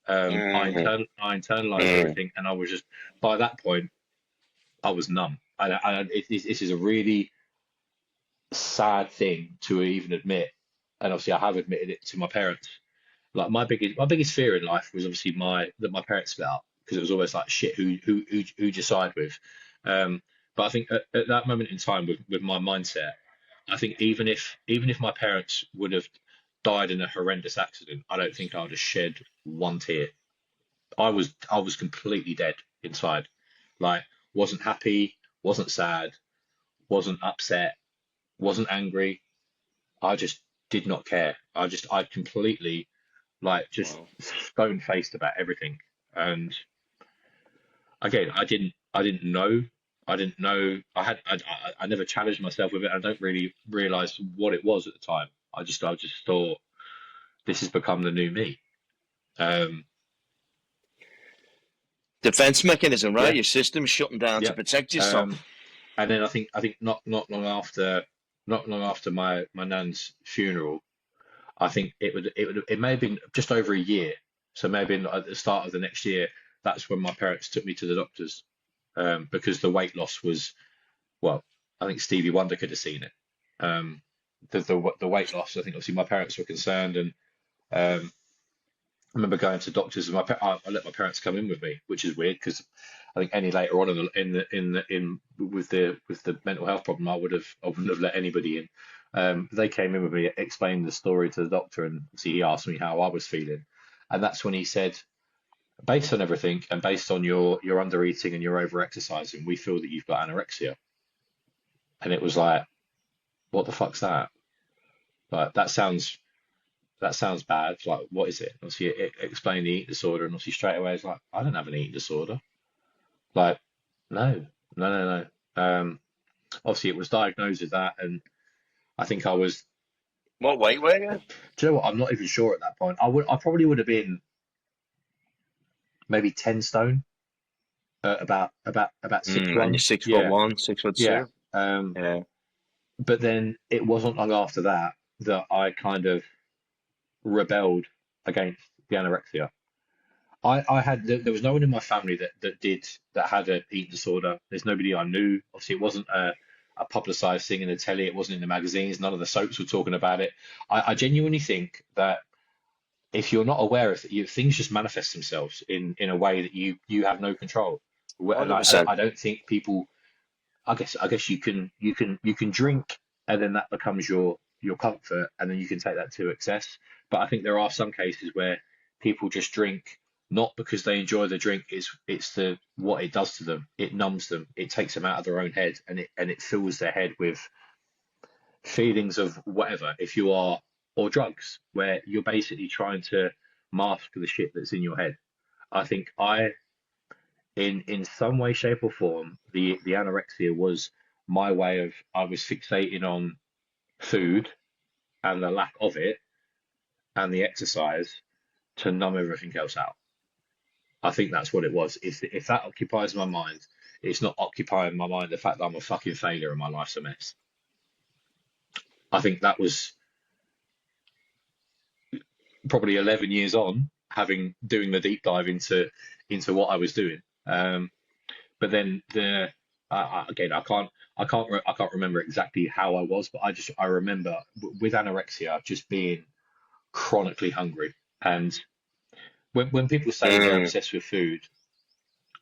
Hmm.
I internalized
Hmm.
everything, and I was just by that point I was numb. This is a really sad thing to even admit, and obviously I have admitted it to my parents. Like my biggest fear in life was obviously my that my parents split up because it was always like shit who'd you side with. Um, but I think at that moment in time with my mindset, I think even if my parents would have died in a horrendous accident, I don't think I would have shed one tear. I was completely dead inside. Like wasn't happy, wasn't sad, wasn't upset, wasn't angry. I just did not care. I completely like just
Wow.
stone faced about everything. And again, I didn't know. I didn't know. I never challenged myself with it. I don't really realize what it was at the time. I just thought this has become the new me. Um,
Defense mechanism, right?
yeah,
Your system's shutting down to
yeah.
protect yourself.
Um, and then I think not long after my nan's funeral, I think it may have been just over a year. So maybe at the start of the next year, that's when my parents took me to the doctors, because the weight loss was, well, I think Stevie Wonder could have seen it. Um, the weight loss. I think obviously my parents were concerned, and um, I remember going to doctors, and I let my parents come in with me, which is weird because I think any later on in with the mental health problem, I wouldn't have let anybody in. They came in with me, explained the story to the doctor, and see he asked me how I was feeling, and that's when he said, based on everything and based on your under eating and your over exercising, we feel that you've got anorexia. And it was like, what the fuck's that? Like that sounds that sounds bad. Like, what is it? Obviously, it explained the eating disorder, and obviously straight away it's like, I don't have an eating disorder. Like, no, no. Obviously, it was diagnosed with that, and I think I was.
What weight were you?
Do you know what? I'm not even sure at that point. I probably would have been maybe 10 stone, about six
And you're
one.
6 foot
Yeah,
one, 6 foot
yeah.
two.
Um,
Yeah.
but then it wasn't long after that that I kind of rebelled against the anorexia. I had there was no one in my family that had an eating disorder. There's nobody I knew. Obviously, it wasn't a publicized thing in the telly. It wasn't in the magazines. None of the soaps were talking about it. I genuinely think that if you're not aware of it, things just manifest themselves in a way that you have no control. And I
100%.
don't think people. I guess you can drink, and then that becomes your comfort, and then you can take that to excess. But I think there are some cases where people just drink not because they enjoy the drink. It's the what it does to them. It numbs them. It takes them out of their own head, and it fills their head with feelings of whatever. If you are or drugs, where you're basically trying to mask the shit that's in your head. I think in some way, shape, or form, the anorexia was my way of I was fixating on food and the lack of it and the exercise to numb everything else out. I think that's what it was. If that occupies my mind, it's not occupying my mind the fact that I'm a fucking failure and my life's a mess. I think that was probably 11 years on, having doing the deep dive into what I was doing. But then again, I can't remember exactly how I was, but I remember with anorexia just being chronically hungry. And when people say they're
Mm.
obsessed with food,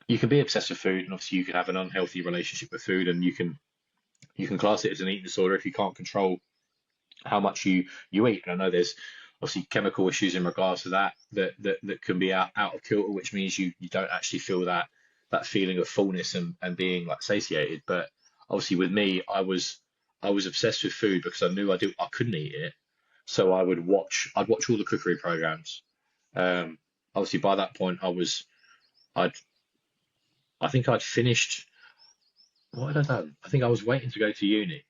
you can be obsessed with food, and obviously you can have an unhealthy relationship with food, and you can class it as an eating disorder if you can't control how much you eat. And I know there's obviously chemical issues in regards to that can be out of kilter, which means you don't actually feel that feeling of fullness and being like satiated. But obviously with me, I was obsessed with food because I knew I couldn't eat it. So I'd watch all the cookery programs. Um, Obviously by that point I'd I think I'd finished what had I done? I think I was waiting to go to uni.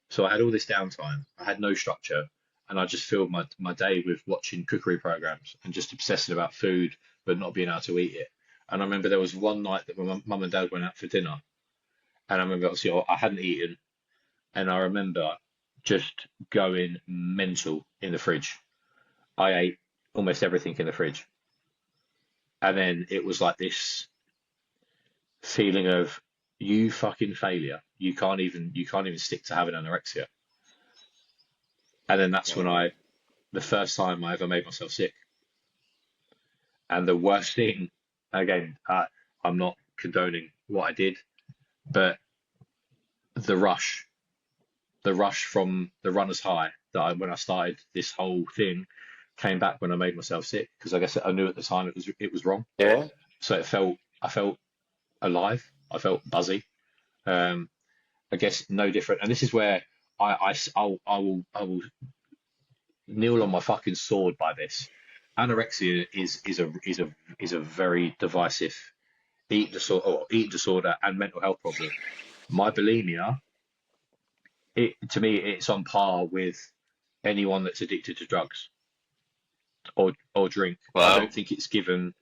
So I had all this downtime. I had no structure, and I just filled my day with watching cookery programs and just obsessing about food, but not being able to eat it. And I remember there was one night that my mum and dad went out for dinner, and I remember obviously I hadn't eaten, and I remember just going mental in the fridge. I ate almost everything in the fridge, and then it was like this feeling of you fucking failure. You can't even stick to having anorexia. And then that's when the first time I ever made myself sick. And the worst thing, again, I'm not condoning what I did, but the rush, the rush from the runner's high when I started this whole thing came back when I made myself sick because I guess I knew at the time it was wrong.
Yeah.
So I felt alive. I felt buzzy. Um, I guess no different. And this is where I will kneel on my fucking sword by this. Anorexia is a very divisive eating disorder and mental health problem. My bulimia, to me, it's on par with anyone that's addicted to drugs or drink. I
Wow.
don't think it's given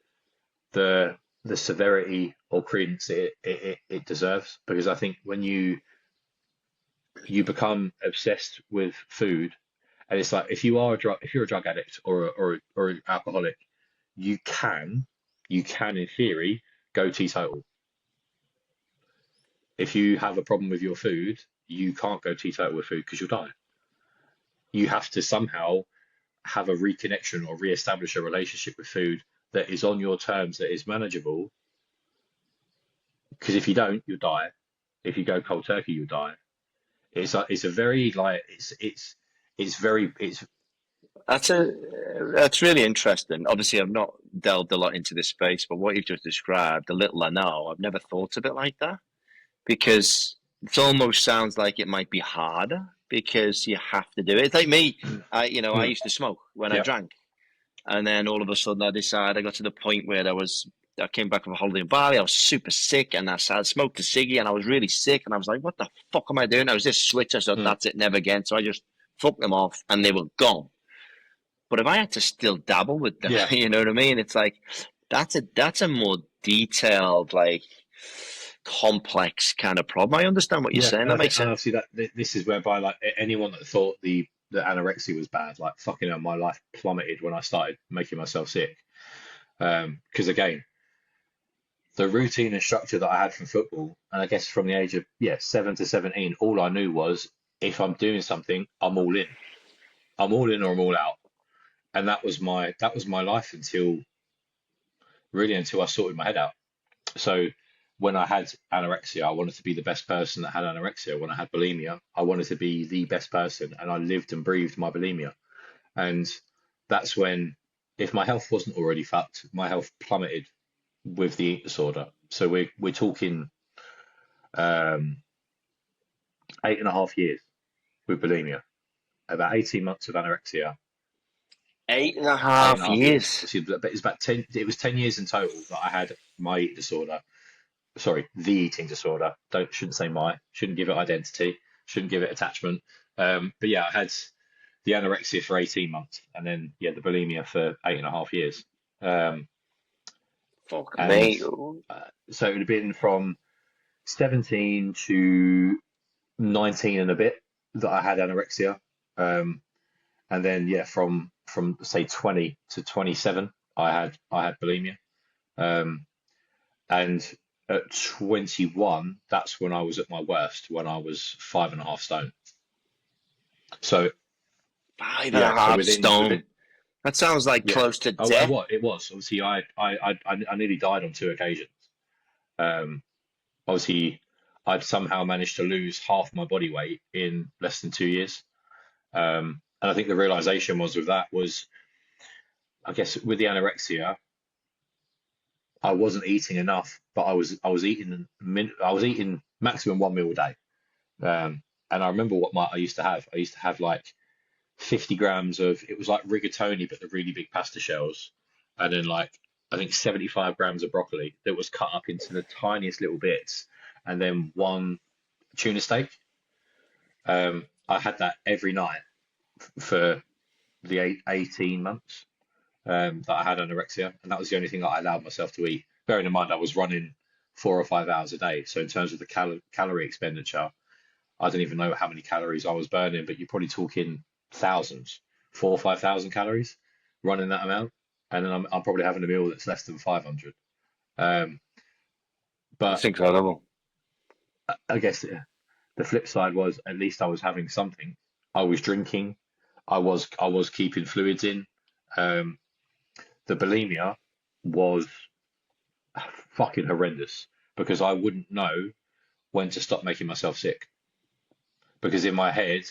the severity or credence it deserves because I think when you become obsessed with food, and it's like if you're a drug addict or an alcoholic, you can in theory go teetotal. If you have a problem with your food, you can't go teetotal with food because you'll die. You have to somehow have a reconnection or re-establish a relationship with food that is on your terms, that is manageable. Because if you don't, you'll die. If you go cold turkey, you'll die. It's a very like it's very it's
That's a that's really interesting. Obviously, I've not delved a lot into this space, but what you've just described, the little I know, I've never thought of it like that because it almost sounds like it might be harder. because you have to do it. It's like me. I
Mm.
used to smoke when I
Yep.
drank, and then all of a sudden I got to the point where I came back from a holiday in Bali. I was super sick, and I smoked a ciggy, and I was really sick, and I was like, "What the fuck am I doing?" I was this switch. I said,
Mm.
"That's it, never again." So I just fucked them off, and they were gone. But if I had to still dabble with them,
Yeah.
you know what I mean? It's like that's a more detailed, like complex kind of problem. I understand what you're
Yeah.
saying.
And I
That
think,
makes
and
sense.
obviously this is whereby like anyone that thought the anorexia was bad, like fucking hell, my life plummeted when I started making myself sick. Because again, the routine and structure that I had from football, and I guess from the age of 7 to 17, all I knew was if I'm doing something, I'm all in. I'm all in or I'm all out. And that was my life until I sorted my head out. So when I had anorexia, I wanted to be the best person that had anorexia. When I had bulimia, I wanted to be the best person, and I lived and breathed my bulimia. And that's when, if my health wasn't already fucked, my health plummeted with the eat disorder. So we're talking um, 8.5 years with bulimia, about 18 months of anorexia,
Eight and a
eight and a
half
half years.
years.
Obviously, but it's about 10. It was 10 years in total that I had my eating disorder. Sorry, the eating disorder. Shouldn't say my. Shouldn't give it identity. Shouldn't give it attachment. But yeah, I had the anorexia for 18 months, and then the bulimia for 8.5 years. Um,
Fuck
and
me.
so it would have been from 17 to 19 and a bit that I had anorexia. And then from say 20 to 27, I had bulimia. Um, and at 21, that's when I was at my worst, when I was 5.5 stone. So
Five and a
yeah, so
half
within
stone. That sounds like
yeah,
close to
oh,
death.
it was obviously I nearly died on 2 occasions. Um, Obviously I'd somehow managed to lose half my body weight in less than 2 years. And I think the realization was with that was, I guess, with the anorexia, I wasn't eating enough, but I was eating maximum 1 meal a day. And I remember what I used to have. I used to have like 50 grams of, it was like rigatoni, but the really big pasta shells, and then like I think 75 grams of broccoli that was cut up into the tiniest little bits, and then one tuna steak. I had that every night for the 18 months that I had anorexia, and that was the only thing that I allowed myself to eat. Bearing in mind, I was running 4 or 5 hours a day, so in terms of the calorie expenditure, I don't even know how many calories I was burning, but you're probably talking thousands, 4 or 5 thousand calories running that amount, and then I'm probably having a meal that's less than 500. Um,
It's
but
incredible.
I guess the flip side was at least I was having something. I was drinking. I was keeping fluids in. Um, the bulimia was fucking horrendous because I wouldn't know when to stop making myself sick. Because in my head,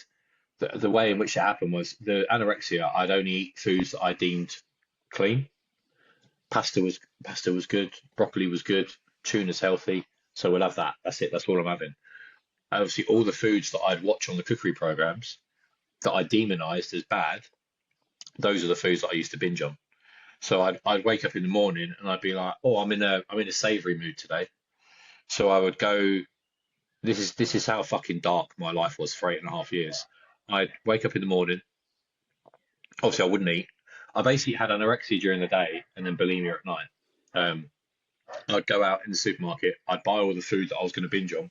the way in which it happened was the anorexia, I'd only eat foods that I deemed clean. Pasta was good, broccoli was good, tuna's healthy, so we'll have that. That's it. That's all I'm having. And obviously, all the foods that I'd watch on the cookery programs that I demonized as bad, those are the foods that I used to binge on. So I'd wake up in the morning and I'd be like, oh, I'm in a savory mood today. So I would go. This is how fucking dark my life was for 8.5 years. I'd wake up in the morning. Obviously, I wouldn't eat. I basically had anorexia during the day and then bulimia at night. Um, I'd go out in the supermarket. I'd buy all the food that I was going to binge on,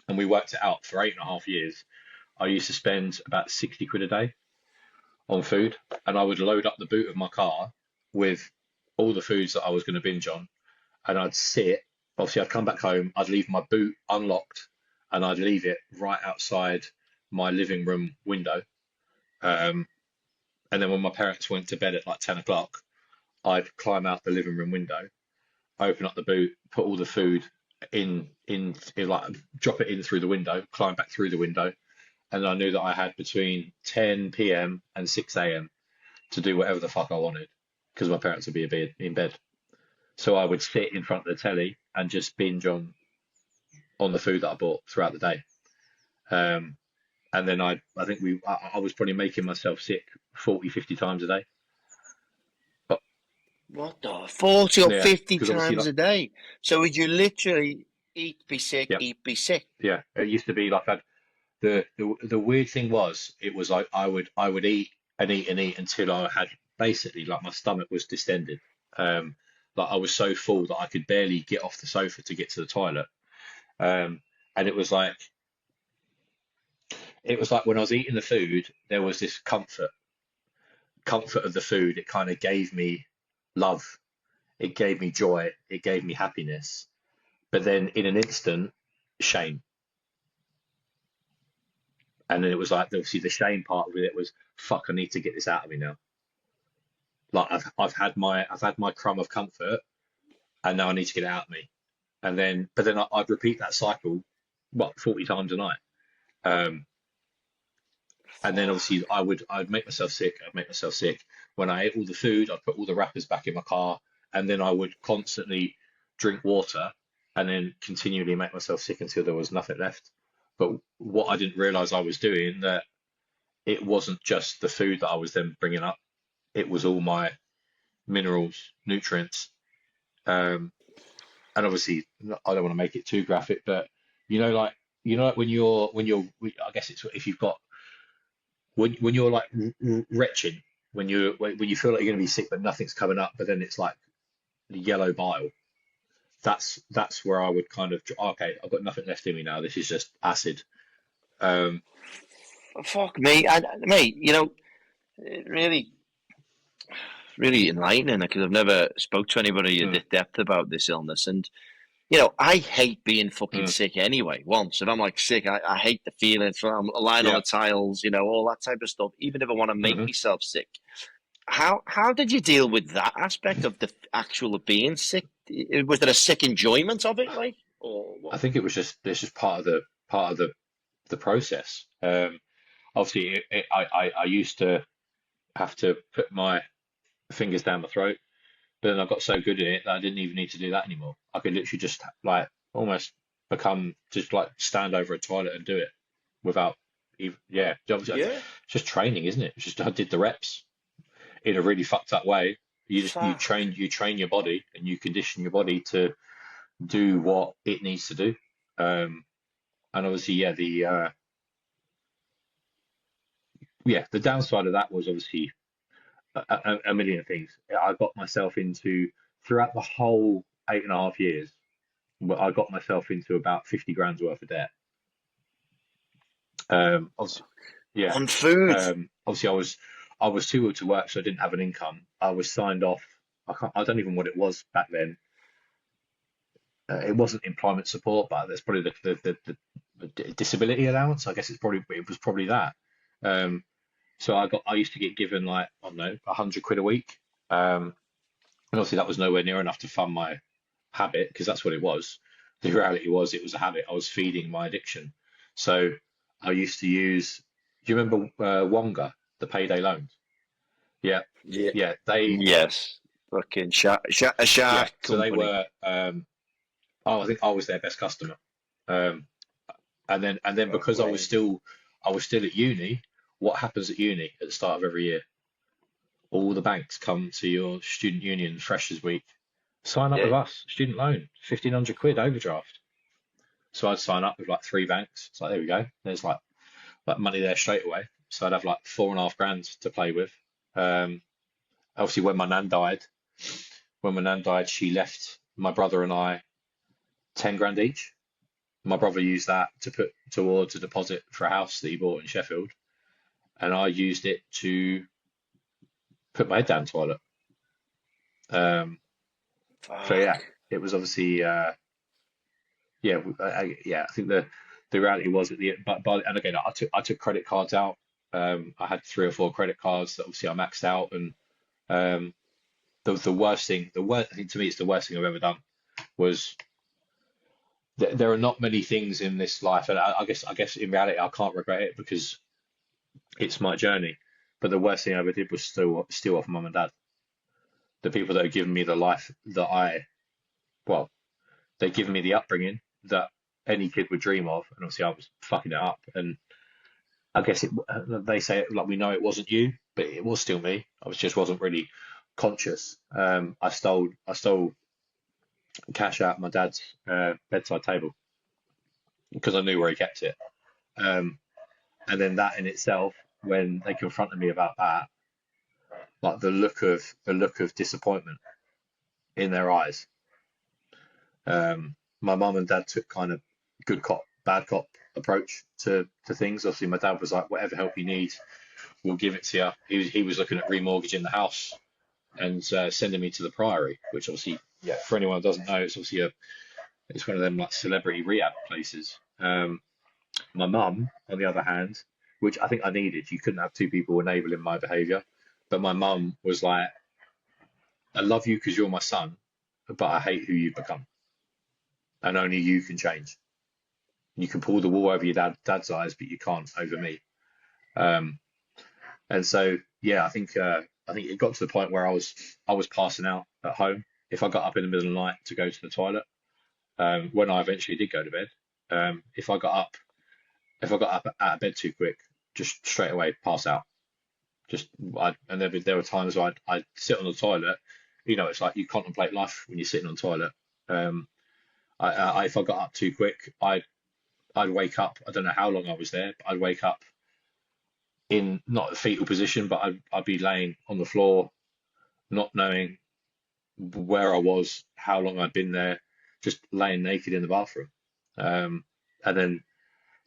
and we worked it out for 8.5 years. I used to spend about 60 quid a day on food, and I would load up the boot of my car with all the foods that I was going to binge on, and I'd sit. Obviously, I'd come back home. I'd leave my boot unlocked, and I'd leave it right outside my living room window. Um, and then when my parents went to bed at like 10 o'clock, I'd climb out the living room window, open up the boot, put all the food in like drop it in through the window, climb back through the window, and I knew that I had between 10 p.m. and 6 a.m. to do whatever the fuck I wanted because my parents would be in bed. So I would sit in front of the telly and just binge on the food that I bought throughout the day. Um, And then I think I was probably making myself sick 40, 50 times a day. But
What the 40 or
yeah,
50
because obviously
times
like
a day? So would you literally eat, be sick,
yeah,
eat, be sick?
yeah. It used to be like the weird thing was it was like I would eat and eat and eat until I had basically like my stomach was distended. Um, like I was so full that I could barely get off the sofa to get to the toilet. Um, and it was like when I was eating the food, there was this comfort of the food. It kind of gave me love. It gave me joy. It gave me happiness. But then in an instant, shame. And then it was like obviously the shame part of it was fuck. I need to get this out of me now. Like I've had my crumb of comfort, and now I need to get it out of me. And then but then I'd repeat that cycle, what 40 times a night. Um, and then
Fuck.
obviously I'd make myself sick. I'd make myself sick. When I ate all the food, I'd put all the wrappers back in my car, and then I would constantly drink water, and then continually make myself sick until there was nothing left. But what I didn't realize I was doing that it wasn't just the food that I was then bringing up. It was all my minerals, nutrients, um, and obviously I don't want to make it too graphic, but like like when you're I guess it's if you've got when you're like retching, when you feel like you're going to be sick but nothing's coming up, but then it's like the yellow bile. That's where I would kind of okay, I've got nothing left in me now. This is just acid. Um,
Fuck me. Mate, it really, really enlightening because I've never spoke to anybody at
mm,
this depth about this illness. And, I hate being fucking
mm,
sick anyway. Once, if I'm like sick, I hate the feeling. So I'm lying on
yeah.
the tiles, all that type of stuff, even if I want to make
hmm
myself sick. How did you deal with that aspect of the actual being sick? Was there a sick enjoyment of it, like, or what?
I think it's just part of the process. Obviously, I used to have to put my fingers down my throat. But then I got so good at it that I didn't even need to do that anymore. I could literally just like almost become just like stand over a toilet and do it without even, yeah. Obviously, it's
Yeah.
just training, isn't it? It's just I did the reps in a really fucked up way. You
Fuck.
train your body and you condition your body to do what it needs to do. Um, and obviously, the downside of that was obviously a million things. I got myself into throughout the whole 8.5 years. Well, I got myself into about 50 grand's worth of debt. Obviously, yeah.
On food.
Obviously, I was too ill to work, so I didn't have an income. I was signed off. I don't even know what it was back then. It wasn't employment support, but that's probably the disability allowance. I guess it was probably that. Um, so I used to get given like I don't know 100 quid a week. And obviously that was nowhere near enough to fund my habit because that's what it was. The reality was it was a habit. I was feeding my addiction. So I used to use, do you remember Wonga, the payday loans? Yeah,
Yeah.
yeah, they,
Yes. Fucking a
yeah.
shark
So they
company.
were. I think I was their best customer. Um, and then
Fuck
because I was
me.
still at uni. What happens at uni at the start of every year? All the banks come to your student union freshers week. Sign up with
Yeah.
us, student loan, 1,500 quid overdraft. So I'd sign up with like three banks. So there we go. There's like money there straight away. So I'd have like 4.5 grand to play with. Um, Obviously when my nan died, she left my brother and I 10 grand each. My brother used that to put towards a deposit for a house that he bought in Sheffield, and I used it to put my head down the toilet. Um, so yeah,
Fuck.
it was obviously yeah, I think the reality was at the but and again I took credit cards out. I had 3 or 4 credit cards that obviously I maxed out, and um, the worst thing, the worst I think to me it's the worst thing I've ever done was there are not many things in this life, and I guess in reality I can't regret it because it's my journey. But the worst thing I ever did was steal off mum and dad, the people that have given me the life that well, they've given me the upbringing that any kid would dream of, and obviously I was fucking it up, and I guess they say it like we know it wasn't you, but it was still me. I was just wasn't really conscious. I stole cash out of my dad's bedside table because I knew where he kept it. Um, and then that in itself, when they confronted me about that, like the look of disappointment in their eyes. My mum and dad took kind of good cop, bad cop approach to things. Obviously, my dad was like, whatever help you need, we'll give it to you. He was looking at remortgaging the house and sending me to the Priory, which obviously, yeah, for anyone who doesn't know, it's obviously it's one of them like celebrity rehab places. My mum, on the other hand, which I think I needed, you couldn't have two people enabling my behaviour, but my mum was like, I love you because you're my son, but I hate who you've become, and only you can change. You can pull the wool over your dad's eyes, but you can't over me. Um, and so, yeah, I think it got to the point where I was passing out at home if I got up in the middle of the night to go to the toilet. When I eventually did go to bed, if I got up out of bed too quick, just straight away pass out. And there were times where I'd sit on the toilet. It's like you contemplate life when you're sitting on the toilet. Um, if I got up too quick, I'd wake up. I don't know how long I was there, but I'd wake up in not a fetal position, but I'd be laying on the floor, not knowing where I was, how long I'd been there, just laying naked in the bathroom. Um, and then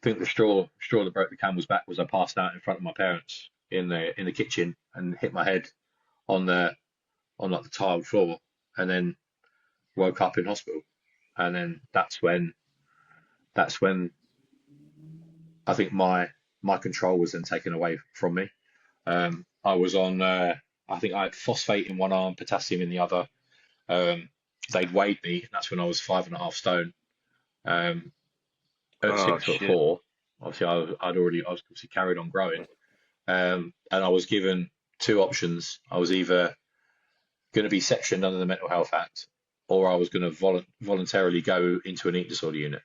I think the straw that broke the camel's back was I passed out in front of my parents in the kitchen and hit my head on the on like the tiled floor, and then woke up in hospital. And then that's when I think my control was then taken away from me. I was on I think I had phosphate in one arm, potassium in the other. Um, they'd weighed me, and that's when I was 5.5 stone. Um, at
Oh,
six foot
shit.
four, obviously I was obviously carried on growing. And I was given two options. I was either going to be sectioned under the Mental Health Act, or I was going to voluntarily go into an eating disorder unit.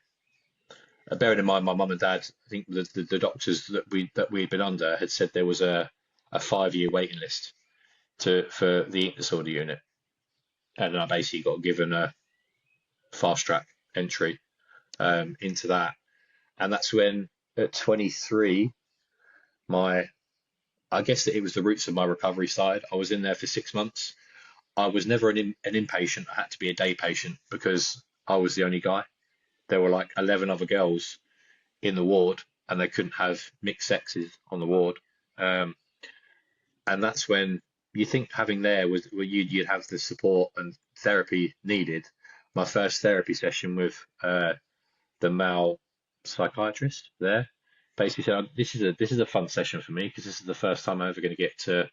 Bearing in mind, my mum and dad, I think the doctors that we had been under had said there was a 5-year waiting list for the eating disorder unit, and I basically got given a fast track entry into that. And that's when at 23, my I guess that it was the roots of my recovery side. I was in there for 6 months. I was never an inpatient. I had to be a day patient because I was the only guy. There were like 11 other girls in the ward, and they couldn't have mixed sexes on the ward. Um, and that's when you think having there was where you'd have the support and therapy needed. My first therapy session with the male psychiatrist there basically said, this is a fun session for me because this is the first time I'm ever going to get to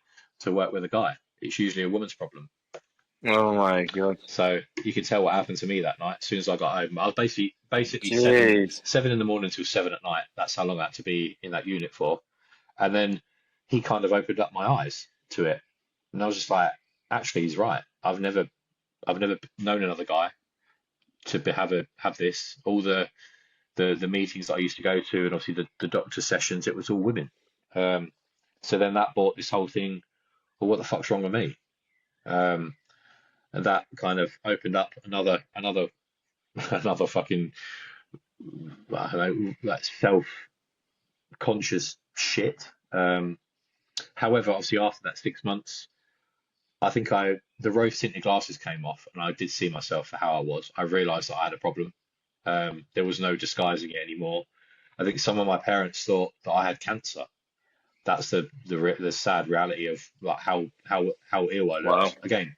work with a guy. It's usually a woman's problem.
Oh my God.
So you can tell what happened to me that night. As soon as I got home, I was basically seven
Jeez.
seven in the morning till 7 at night. That's how long I had to be in that unit for. And then he kind of opened up my eyes to it, and I was just like, actually, he's right. I've never known another guy to have this. All the meetings that I used to go to, and obviously the doctor sessions, it was all women. Um, so then that brought this whole thing. Well, what the fuck's wrong with me? Um, and that kind of opened up another another fucking I don't know, like self-conscious shit. However, obviously after that 6 months, I think the rose tinted glasses came off, and I did see myself for how I was. I realised that I had a problem. There was no disguising it anymore. I think some of my parents thought that I had cancer. That's the sad reality of like how ill I
Wow.
looked. Again,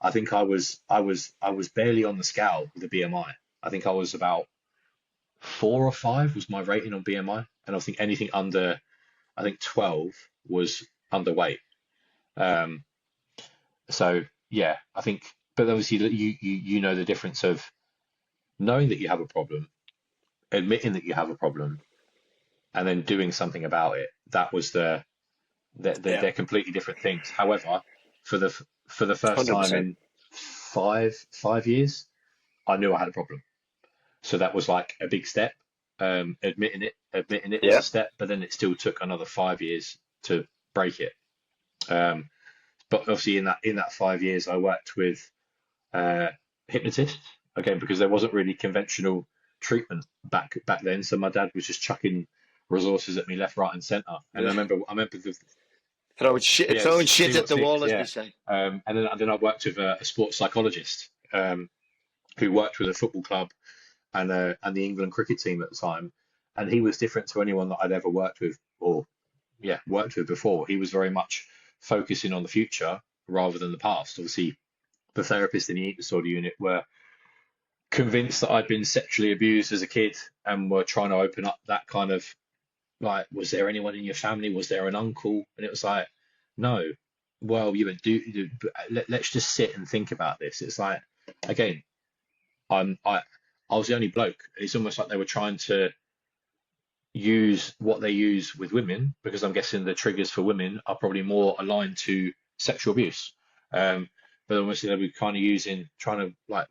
I think I was barely on the scale with the BMI. I think I was about 4 or 5 was my rating on BMI, and I think anything under I think 12 was underweight. Um, so yeah, I think, but obviously you know the difference of knowing that you have a problem, admitting that you have a problem, and then doing something about it. That was
Yeah.
they're completely different things. However, for the for the first time
100%.
in five years, I knew I had a problem. So that was like a big step. admitting it was
Yeah.
a step, but then it still took another 5 years to break it. Um, but obviously in that 5 years, I worked with uh, hypnotists again because there wasn't really conventional treatment back then. So my dad was just chucking resources at me left, right, and centre. And
Yeah.
I remember yeah,
Throwing
see
shit at
what
the wall,
sticks,
as they
yeah.
say.
And then I worked with a sports psychologist who worked with a football club and the England cricket team at the time, and he was different to anyone that I'd ever worked with or worked with before. He was very much focusing on the future rather than the past. Obviously, the therapists in the eating disorder unit were convinced that I'd been sexually abused as a kid and were trying to open up that kind of like, was there anyone in your family? Was there an uncle? And it was like, no. Well, let's just sit and think about this. It's like, again, I'm I was the only bloke. It's almost like they were trying to use what they use with women because I'm guessing the triggers for women are probably more aligned to sexual abuse. Um, but obviously they were kind of trying to like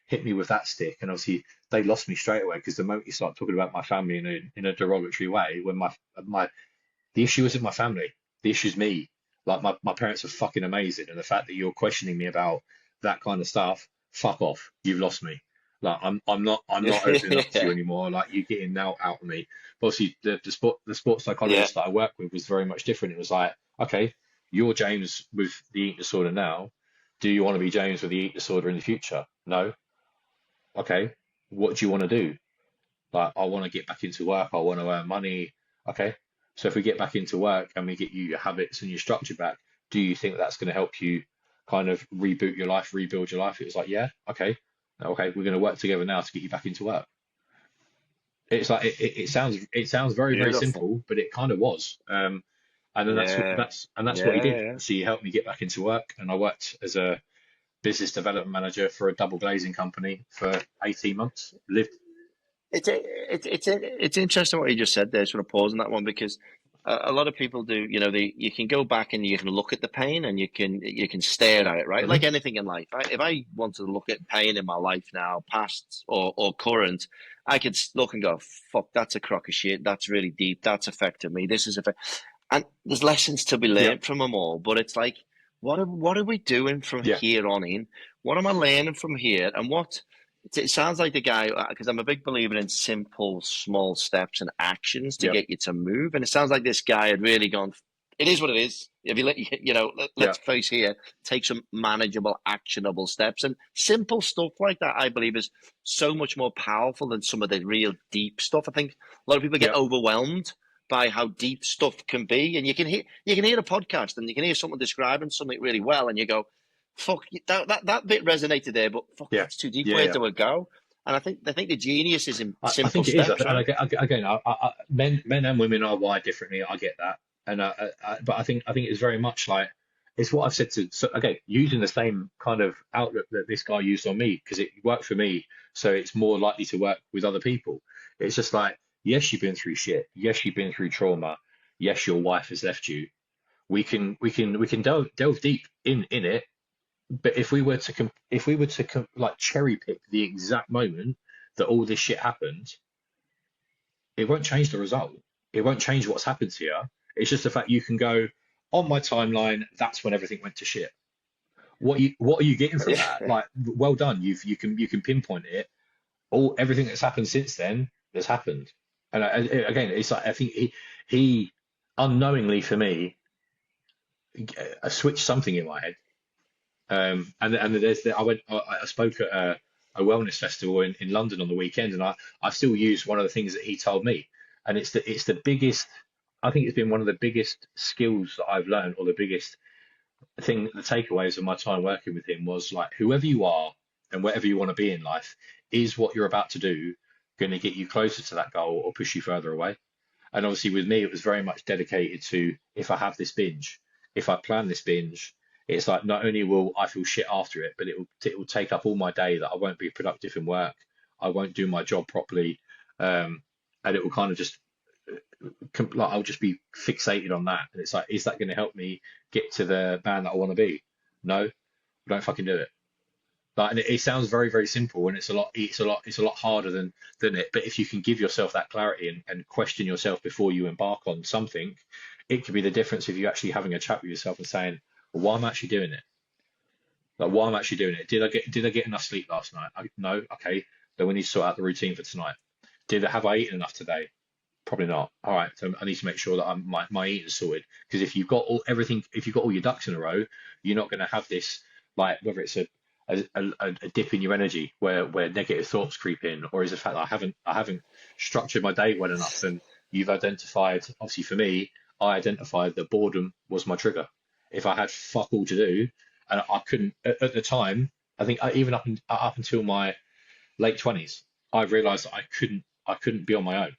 hit me with that stick, and obviously they lost me straight away because the moment you start talking about my family in a derogatory way, when my the issue isn't my family, the issue is me. Like my parents are fucking amazing, and the fact that you're questioning me about that kind of stuff, fuck off. You've lost me. Like I'm not opening up to you
Yeah.
anymore. Like you're getting now out of me. But obviously the sports
Yeah.
psychologist that I work with was very much different. It was like, okay, you're James with the eating disorder now. Do you want to be James with the eating disorder in the future? No. Okay. What do you want to do? Like, I want to get back into work. I want to earn money. Okay. So if we get back into work and we get you your habits and your structure back, do you think that's going to help you kind of reboot your life, rebuild your life? It was like, yeah, okay. Okay, we're going to work together now to get you back into work. It's like it sounds very, very
Beautiful.
simple, but it kind of was. And then that's
Yeah.
that's and that's what he
Yeah.
did.
Yeah.
So he helped me get back into work, and I worked as a business development manager for a double glazing company for 18 months. Lived,
It's interesting what you just said there. Sort of pausing that one because a lot of people do. You know, you can go back and you can look at the pain and you can stare at it, right? Like
Mhm.
anything in life. If I want to look at pain in my life now, past or current, I could look and go, "Fuck, that's a crock of shit. That's really deep. That's affected me. This is affect." And there's lessons to be
Yeah,
learned from them all. But it's like, what are we doing from
yeah,
here on in? What am I learning from here? And it sounds like the guy, because I'm a big believer in simple, small steps and actions to
yeah,
get you to move. And it sounds like this guy had really gone, it is what it is. If you let,
yeah,
let's face here, take some manageable, actionable steps. And simple stuff like that, I believe, is so much more powerful than some of the real deep stuff. I think a lot of people get
yeah,
overwhelmed by how deep stuff can be. And you can hear a podcast and you can hear someone describing something really well, and you go, fuck, that bit resonated there, but fuck,
yeah,
that's too deep.
yeah,
Where
yeah.
do I go? And I think the genius is in
I
simple
think it is.
steps,
And
right?
again, men and women are wired differently. I get that, and but I think it's very much like it's what I've said to. So again, using the same kind of outlook that this guy used on me because it worked for me, so it's more likely to work with other people. It's just like, yes, you've been through shit. Yes, you've been through trauma. Yes, your wife has left you. We can delve deep in it. But if we were to like cherry pick the exact moment that all this shit happened, it won't change the result. It won't change what's happened to you. It's just the fact you can go on my timeline. That's when everything went to shit. What are you getting from that?
Yeah.
Like, well done. You can pinpoint it. All everything that's happened since then has happened. And again, it's like I think he unknowingly for me switched something in my head. And I spoke at a wellness festival in London on the weekend, and I still use one of the things that he told me, and it's the biggest. I think it's been one of the biggest skills that I've learned, or the biggest thing. The takeaways of my time working with him was like, whoever you are and whatever you want to be in life, is what you're about to do going to get you closer to that goal or push you further away? And obviously, with me, it was very much dedicated to if I have this binge, if I plan this binge, it's like not only will I feel shit after it, but it will take up all my day that I won't be productive in work. I won't do my job properly, um, and it will kind of just like I'll just be fixated on that. And it's like, is that going to help me get to the man that I want to be? No, don't fucking do it. Like, and it sounds very, very simple, and it's a lot harder than it. But if you can give yourself that clarity and question yourself before you embark on something, it could be the difference of you actually having a chat with yourself and saying, well, why am I actually doing it? Like, why am I actually doing it? Did I get enough sleep last night? No. Okay, then we need to sort out the routine for tonight. Have I eaten enough today? Probably not. All right, so I need to make sure that my eating's sorted. Because if you've got if you've got all your ducks in a row, you're not going to have this, like, whether it's a dip in your energy where negative thoughts creep in, or is the fact that I haven't structured my day well enough. And you've identified, obviously for me, I identified that boredom was my trigger. If I had fuck all to do, and I couldn't at the time, I think even up until my late 20s, I realized that I couldn't be on my own,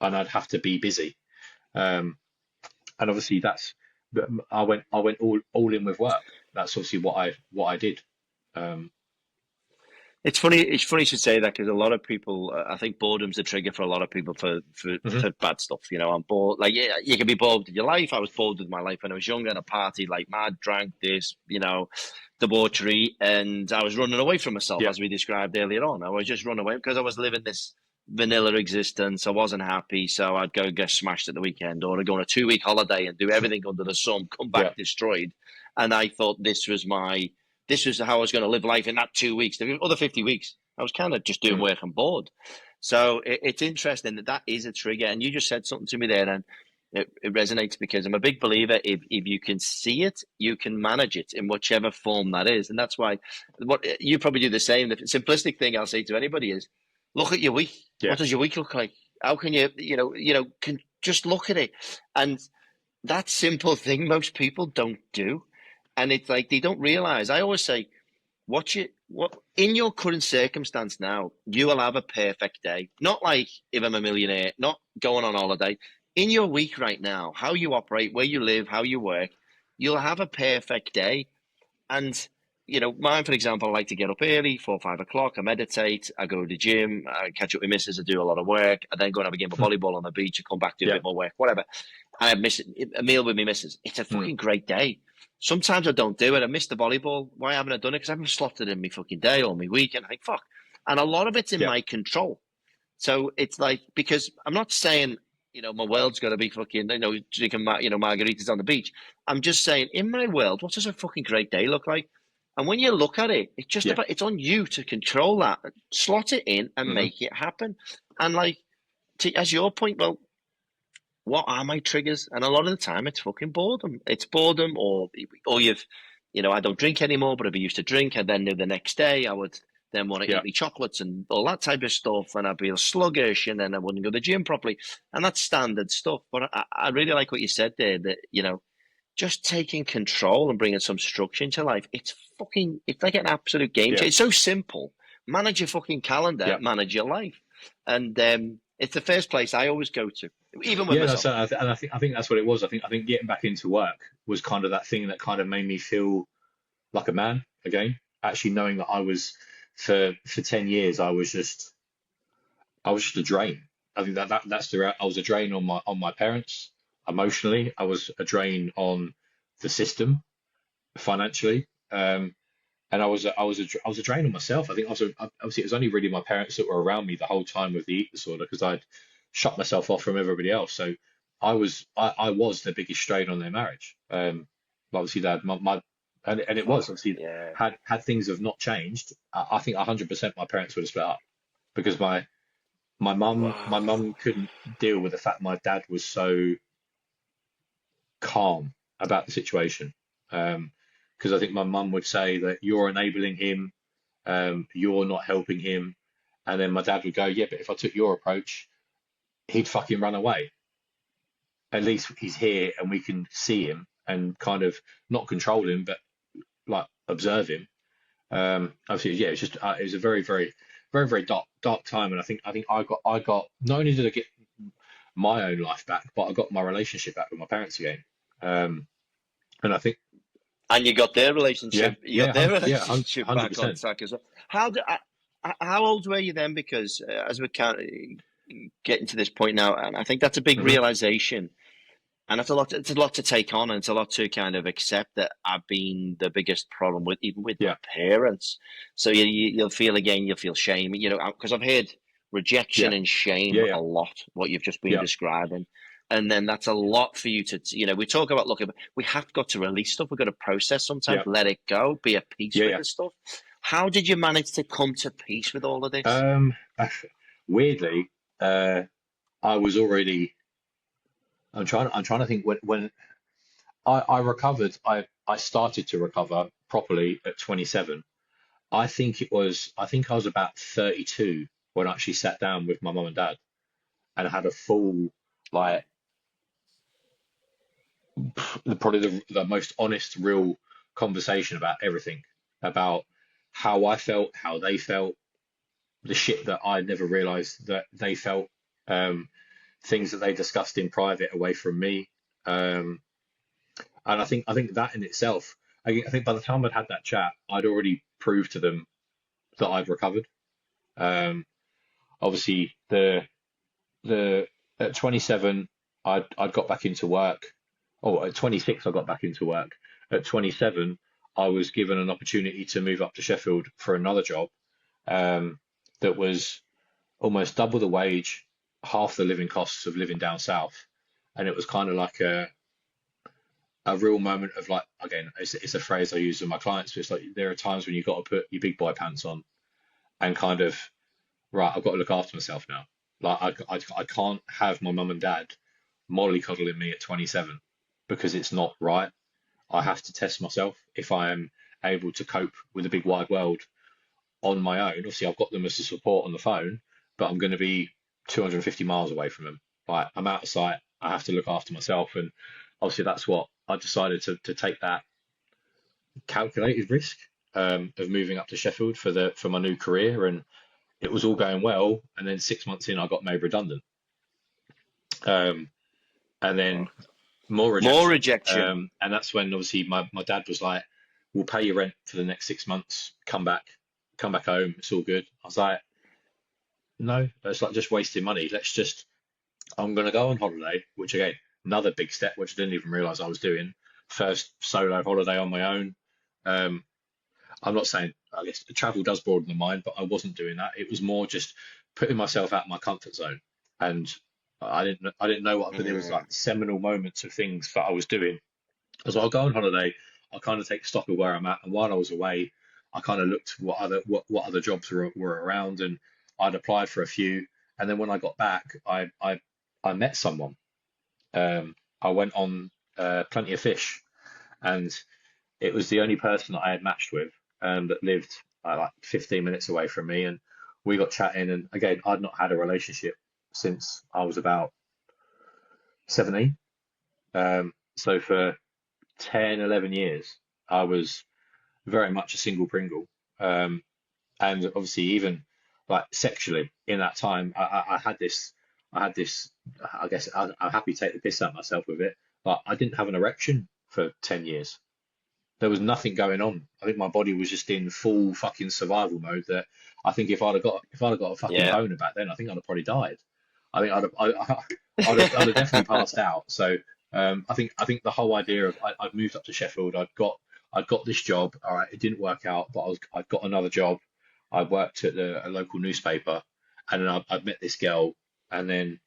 and I'd have to be busy. Um, and obviously I went all in with work. That's obviously what I did. Um,
It's funny. It's funny you should say that because a lot of people, I think boredom's a trigger for a lot of people
mhm.
for bad stuff. You know, I'm bored. Like, yeah, you can be bored with your life. I was bored with my life when I was younger, and I partied like mad, drank this, debauchery, and I was running away from myself,
Yeah,
as we described earlier on. I was just running away because I was living this vanilla existence. I wasn't happy, so I'd go get smashed at the weekend, or I'd go on a 2 week holiday and do everything under the sun, come
yeah,
back destroyed. And I thought this was how I was going to live life in that 2 weeks. The other 50 weeks, I was kind of just doing
mm,
work and bored. So it's interesting that that is a trigger. And you just said something to me there, and it resonates because I'm a big believer if you can see it, you can manage it in whichever form that is. And that's why what you probably do the same. The simplistic thing I'll say to anybody is look at your week.
yeah,
What does your week look like? How can can just look at it. And that simple thing most people don't do. And it's like they don't realize. I always say, watch it. What in your current circumstance now, you will have a perfect day. Not like if I'm a millionaire, not going on holiday. In your week right now, how you operate, where you live, how you work, you'll have a perfect day. And mine, for example, I like to get up early, 4 or 5 o'clock. I meditate. I go to the gym. I catch up with missus. I do a lot of work. I then go and have a game of
mm,
volleyball on the beach. I come back, do a
yeah,
bit more work, whatever. I miss a meal with my missus. It's a
mm,
fucking great day. Sometimes I don't do it. I miss the volleyball. Why haven't I done it? Because I haven't slotted in my fucking day or my weekend. I think, fuck. And a lot of it's in
yeah,
my control. So it's like, because I'm not saying, my world's got to be fucking, drinking, margaritas on the beach. I'm just saying, in my world, what does a fucking great day look like? And when you look at it,
yeah,
it's on you to control that, slot it in and
hmm
make it happen. And like, as your point, well, what are my triggers? And a lot of the time, it's fucking boredom. It's boredom, or I don't drink anymore, but if I used to drink, and then the next day I would then want to
yeah,
eat me chocolates and all that type of stuff, and I'd be sluggish, and then I wouldn't go to the gym properly, and that's standard stuff. But I really like what you said there, that just taking control and bringing some structure into life. It's like an absolute game
yeah,
changer. It's so simple. Manage your fucking calendar,
yeah.
manage your life, and it's the first place I always go to, even with
Yeah, no,
myself.
so I think that's what it was. I think getting back into work was kind of that thing that kind of made me feel like a man again. Actually knowing that I was for 10 years I was just a drain. I think I was a drain on my parents emotionally. I was a drain on the system financially. And I was a drain on myself. I think obviously it was only really my parents that were around me the whole time with the eat disorder because I'd shut myself off from everybody else. So I was the biggest strain on their marriage. Obviously that my and it was
Fuck
obviously
yeah.
had things have not changed. I think 100% my parents would have split up because my mum
Wow.
couldn't deal with the fact my dad was so calm about the situation. Because I think my mum would say that you're enabling him, you're not helping him. And then my dad would go, yeah, but if I took your approach, he'd fucking run away. At least he's here and we can see him and kind of not control him, but like observe him. Obviously, yeah, it's just it was a very, very, very, very dark time. And I think I got not only did I get my own life back, but I got my relationship back with my parents again. Um, and I think,
And you got their
yeah,
relationship, you got
yeah,
their
yeah,
relationship
hundred
back on
percent.
track as well. How old were you then? Because as we're getting to this point now, and I think that's a big
Mm-hmm.
realization. And it's a lot. It's a lot to take on, and it's a lot to kind of accept that I've been the biggest problem with even with my
Yeah,
parents. So you'll feel again, you'll feel shame, because I've heard rejection
yeah,
and
yeah,
shame
yeah,
a lot. What you've just been
yeah,
describing, and then that's a lot for you to. We talk about look, we have got to release stuff. We've got to process sometimes,
yeah,
let it go, be at peace
yeah,
with
yeah.
this stuff. How did you manage to come to peace with all of this?
Um, weirdly, uh, I was already. I'm trying to think when I recovered. I started to recover properly at 27. I think I was about 32 when I actually sat down with my mum and dad and had a full,
Wow.
like, probably the most honest, real conversation about everything, about how I felt, how they felt, the shit that I never realized that they felt, um, things that they discussed in private away from me. Um, and I think that in itself, I think by the time I'd had that chat, I'd already proved to them that I'd recovered. Um, obviously, the at 27, I'd got back into work. Oh, at 26, I got back into work. At 27, I was given an opportunity to move up to Sheffield for another job, um, that was almost double the wage, half the living costs of living down south, and it was kind of like a real moment of, like, again, it's a phrase I use with my clients. But it's like there are times when you've got to put your big boy pants on and kind of, right, I've got to look after myself now. Like I can't have my mum and dad mollycoddling me at 27 because it's not right. I have to test myself if I am able to cope with the big wide world on my own. Obviously, I've got them as a support on the phone, but I'm going to be 250 miles away from them. Like, I'm out of sight. I have to look after myself, and obviously that's what I decided to take that calculated risk, of moving up to Sheffield for my new career, and it was all going well. And then 6 months in, I got made redundant, um, and
Wow.
then more
More
rejection.
rejection.
And that's when obviously my dad was like, "We'll pay your rent for the next 6 months. Come back home. It's all good." I was like, "No, it's like just wasting money. I'm gonna go on holiday," which again, another big step, which I didn't even realize I was doing. First solo holiday on my own. Um, I'm not saying, I guess travel does broaden the mind, but I wasn't doing that. It was more just putting myself out of my comfort zone. And I didn't know what, but there was like
Mm.
seminal moments of things that I was doing. As I'll go on holiday, I'll kind of take stock of where I'm at. And while I was away, I kind of looked what other jobs were around, and I'd applied for a few. And then when I got back, I met someone. I went on, Plenty of Fish, and it was the only person that I had matched with, that lived, like 15 minutes away from me, and we got chatting. And again, I'd not had a relationship since I was about 17. So for 10, 11 years, I was very much a single Pringle. Um, and obviously, even like sexually in that time, I had this, I guess I'm happy to take the piss out of myself with it, but I didn't have an erection for 10 years. There was nothing going on. I think my body was just in full fucking survival mode. That I think if I'd have got a fucking
Yeah.
boner back then, I think I'd have probably died. I think I'd have definitely passed out. So, I think the whole idea of, I'd moved up to Sheffield. I'd got this job. All right, it didn't work out, but I'd got another job. I worked at a local newspaper, and then I'd met this girl, and then,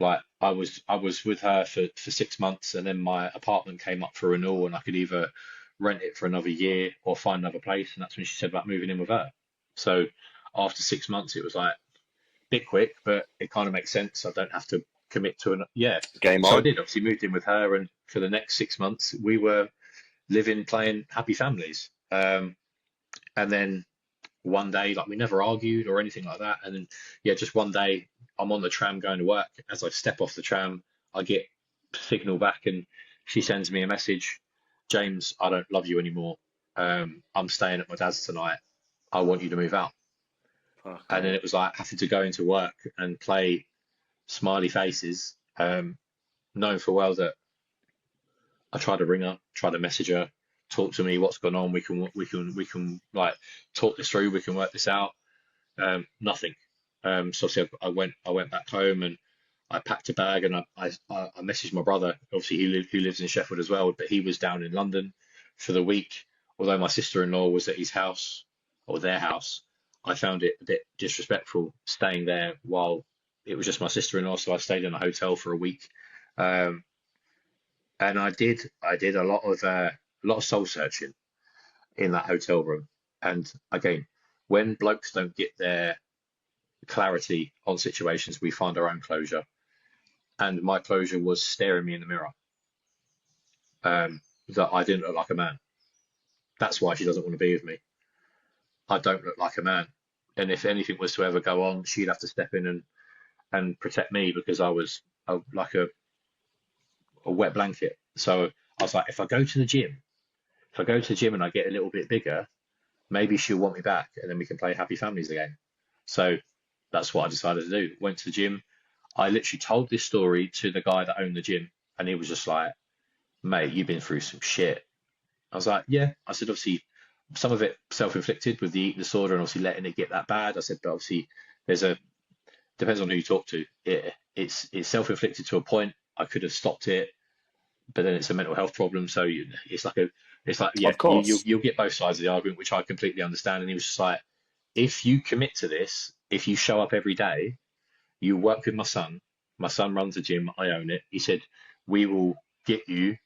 like, I was with her for 6 months, and then my apartment came up for renewal, and I could either rent it for another year or find another place, and that's when she said about moving in with her. So after 6 months, it was like bit quick, but it kind of makes sense. I don't have to commit to an, yeah.
Game
So I
on.
did, obviously moved in with her, and for the next 6 months we were living, playing happy families. And then one day, like, we never argued or anything like that. And then, yeah, just one day I'm on the tram going to work. As I step off the tram, I get signal back, and she sends me a message: "James, I don't love you anymore. I'm staying at my dad's tonight. I want you to move out."
Fucking
And then
hell.
it was like having to go into work and play smiley faces, knowing for well that I tried to ring her, tried to message her, talk to me, what's going on? We can like talk this through. We can work this out. Nothing. So obviously I went back home, and I packed a bag and I messaged my brother. Obviously, who lives in Sheffield as well, but he was down in London for the week. Although my sister-in-law was at his house or their house, I found it a bit disrespectful staying there while it was just my sister-in-law. So I stayed in a hotel for a week, um, and I did a lot of soul searching in that hotel room. And again, when blokes don't get their clarity on situations, we find our own closure. And my closure was staring me in the mirror, that I didn't look like a man. That's why she doesn't want to be with me. I don't look like a man. And if anything was to ever go on, she'd have to step in and protect me because I was like a wet blanket. So I was like, if I go to the gym and I get a little bit bigger, maybe she'll want me back and then we can play happy families again. So that's what I decided to do. Went to the gym. I literally told this story to the guy that owned the gym, and he was just like, mate, you've been through some shit. I was like, yeah. I said, obviously, some of it self-inflicted with the eating disorder and obviously letting it get that bad. I said, but obviously, there's a depends on who you talk to. It's self-inflicted to a point. I could have stopped it, but then it's a mental health problem. So it's like yeah,
Of
you
course.
you'll get both sides of the argument, which I completely understand. And he was just like, if you commit to this, if you show up every day, you work with my son. My son runs a gym. I own it. He said, we will get you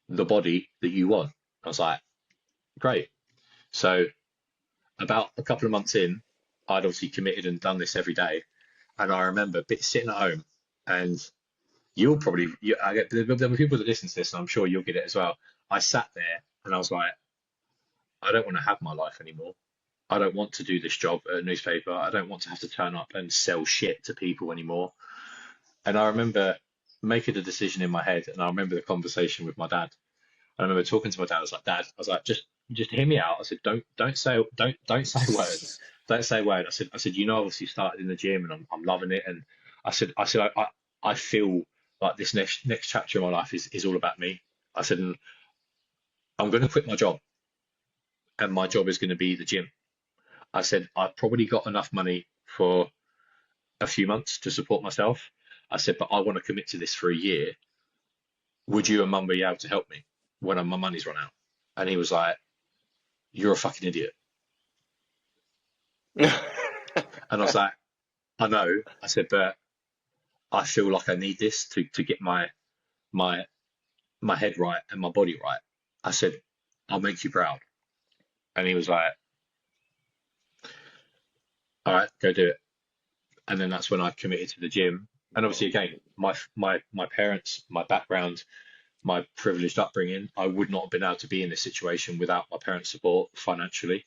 the body that you want. I was like, great. So about a couple of months in, I'd obviously committed and done this every day. And I remember sitting at home, and there were people that listen to this, and I'm sure you'll get it as well. I sat there and I was like, I don't want to have my life anymore. I don't want to do this job at a newspaper. I don't want to have to turn up and sell shit to people anymore. And I remember making a decision in my head, and I remember the conversation with my dad. I remember talking to my dad. I was like, Dad, I was like, just hear me out. I said, don't say a word. Don't say a word. I said, obviously started in the gym and I'm loving it. And I feel like this next chapter of my life is all about me. I said, and I'm going to quit my job, and my job is going to be the gym. I said, I've probably got enough money for a few months to support myself. I said, but I want to commit to this for a year. Would you and Mum be able to help me when my money's run out? And he was like, you're a fucking idiot. And I was like, I know. I said, but I feel like I need this to get my my head right and my body right. I said, I'll make you proud. And he was like, all right, go do it. And then that's when I committed to the gym. And obviously, again, my parents, my background, my privileged upbringing, I would not have been able to be in this situation without my parents' support financially.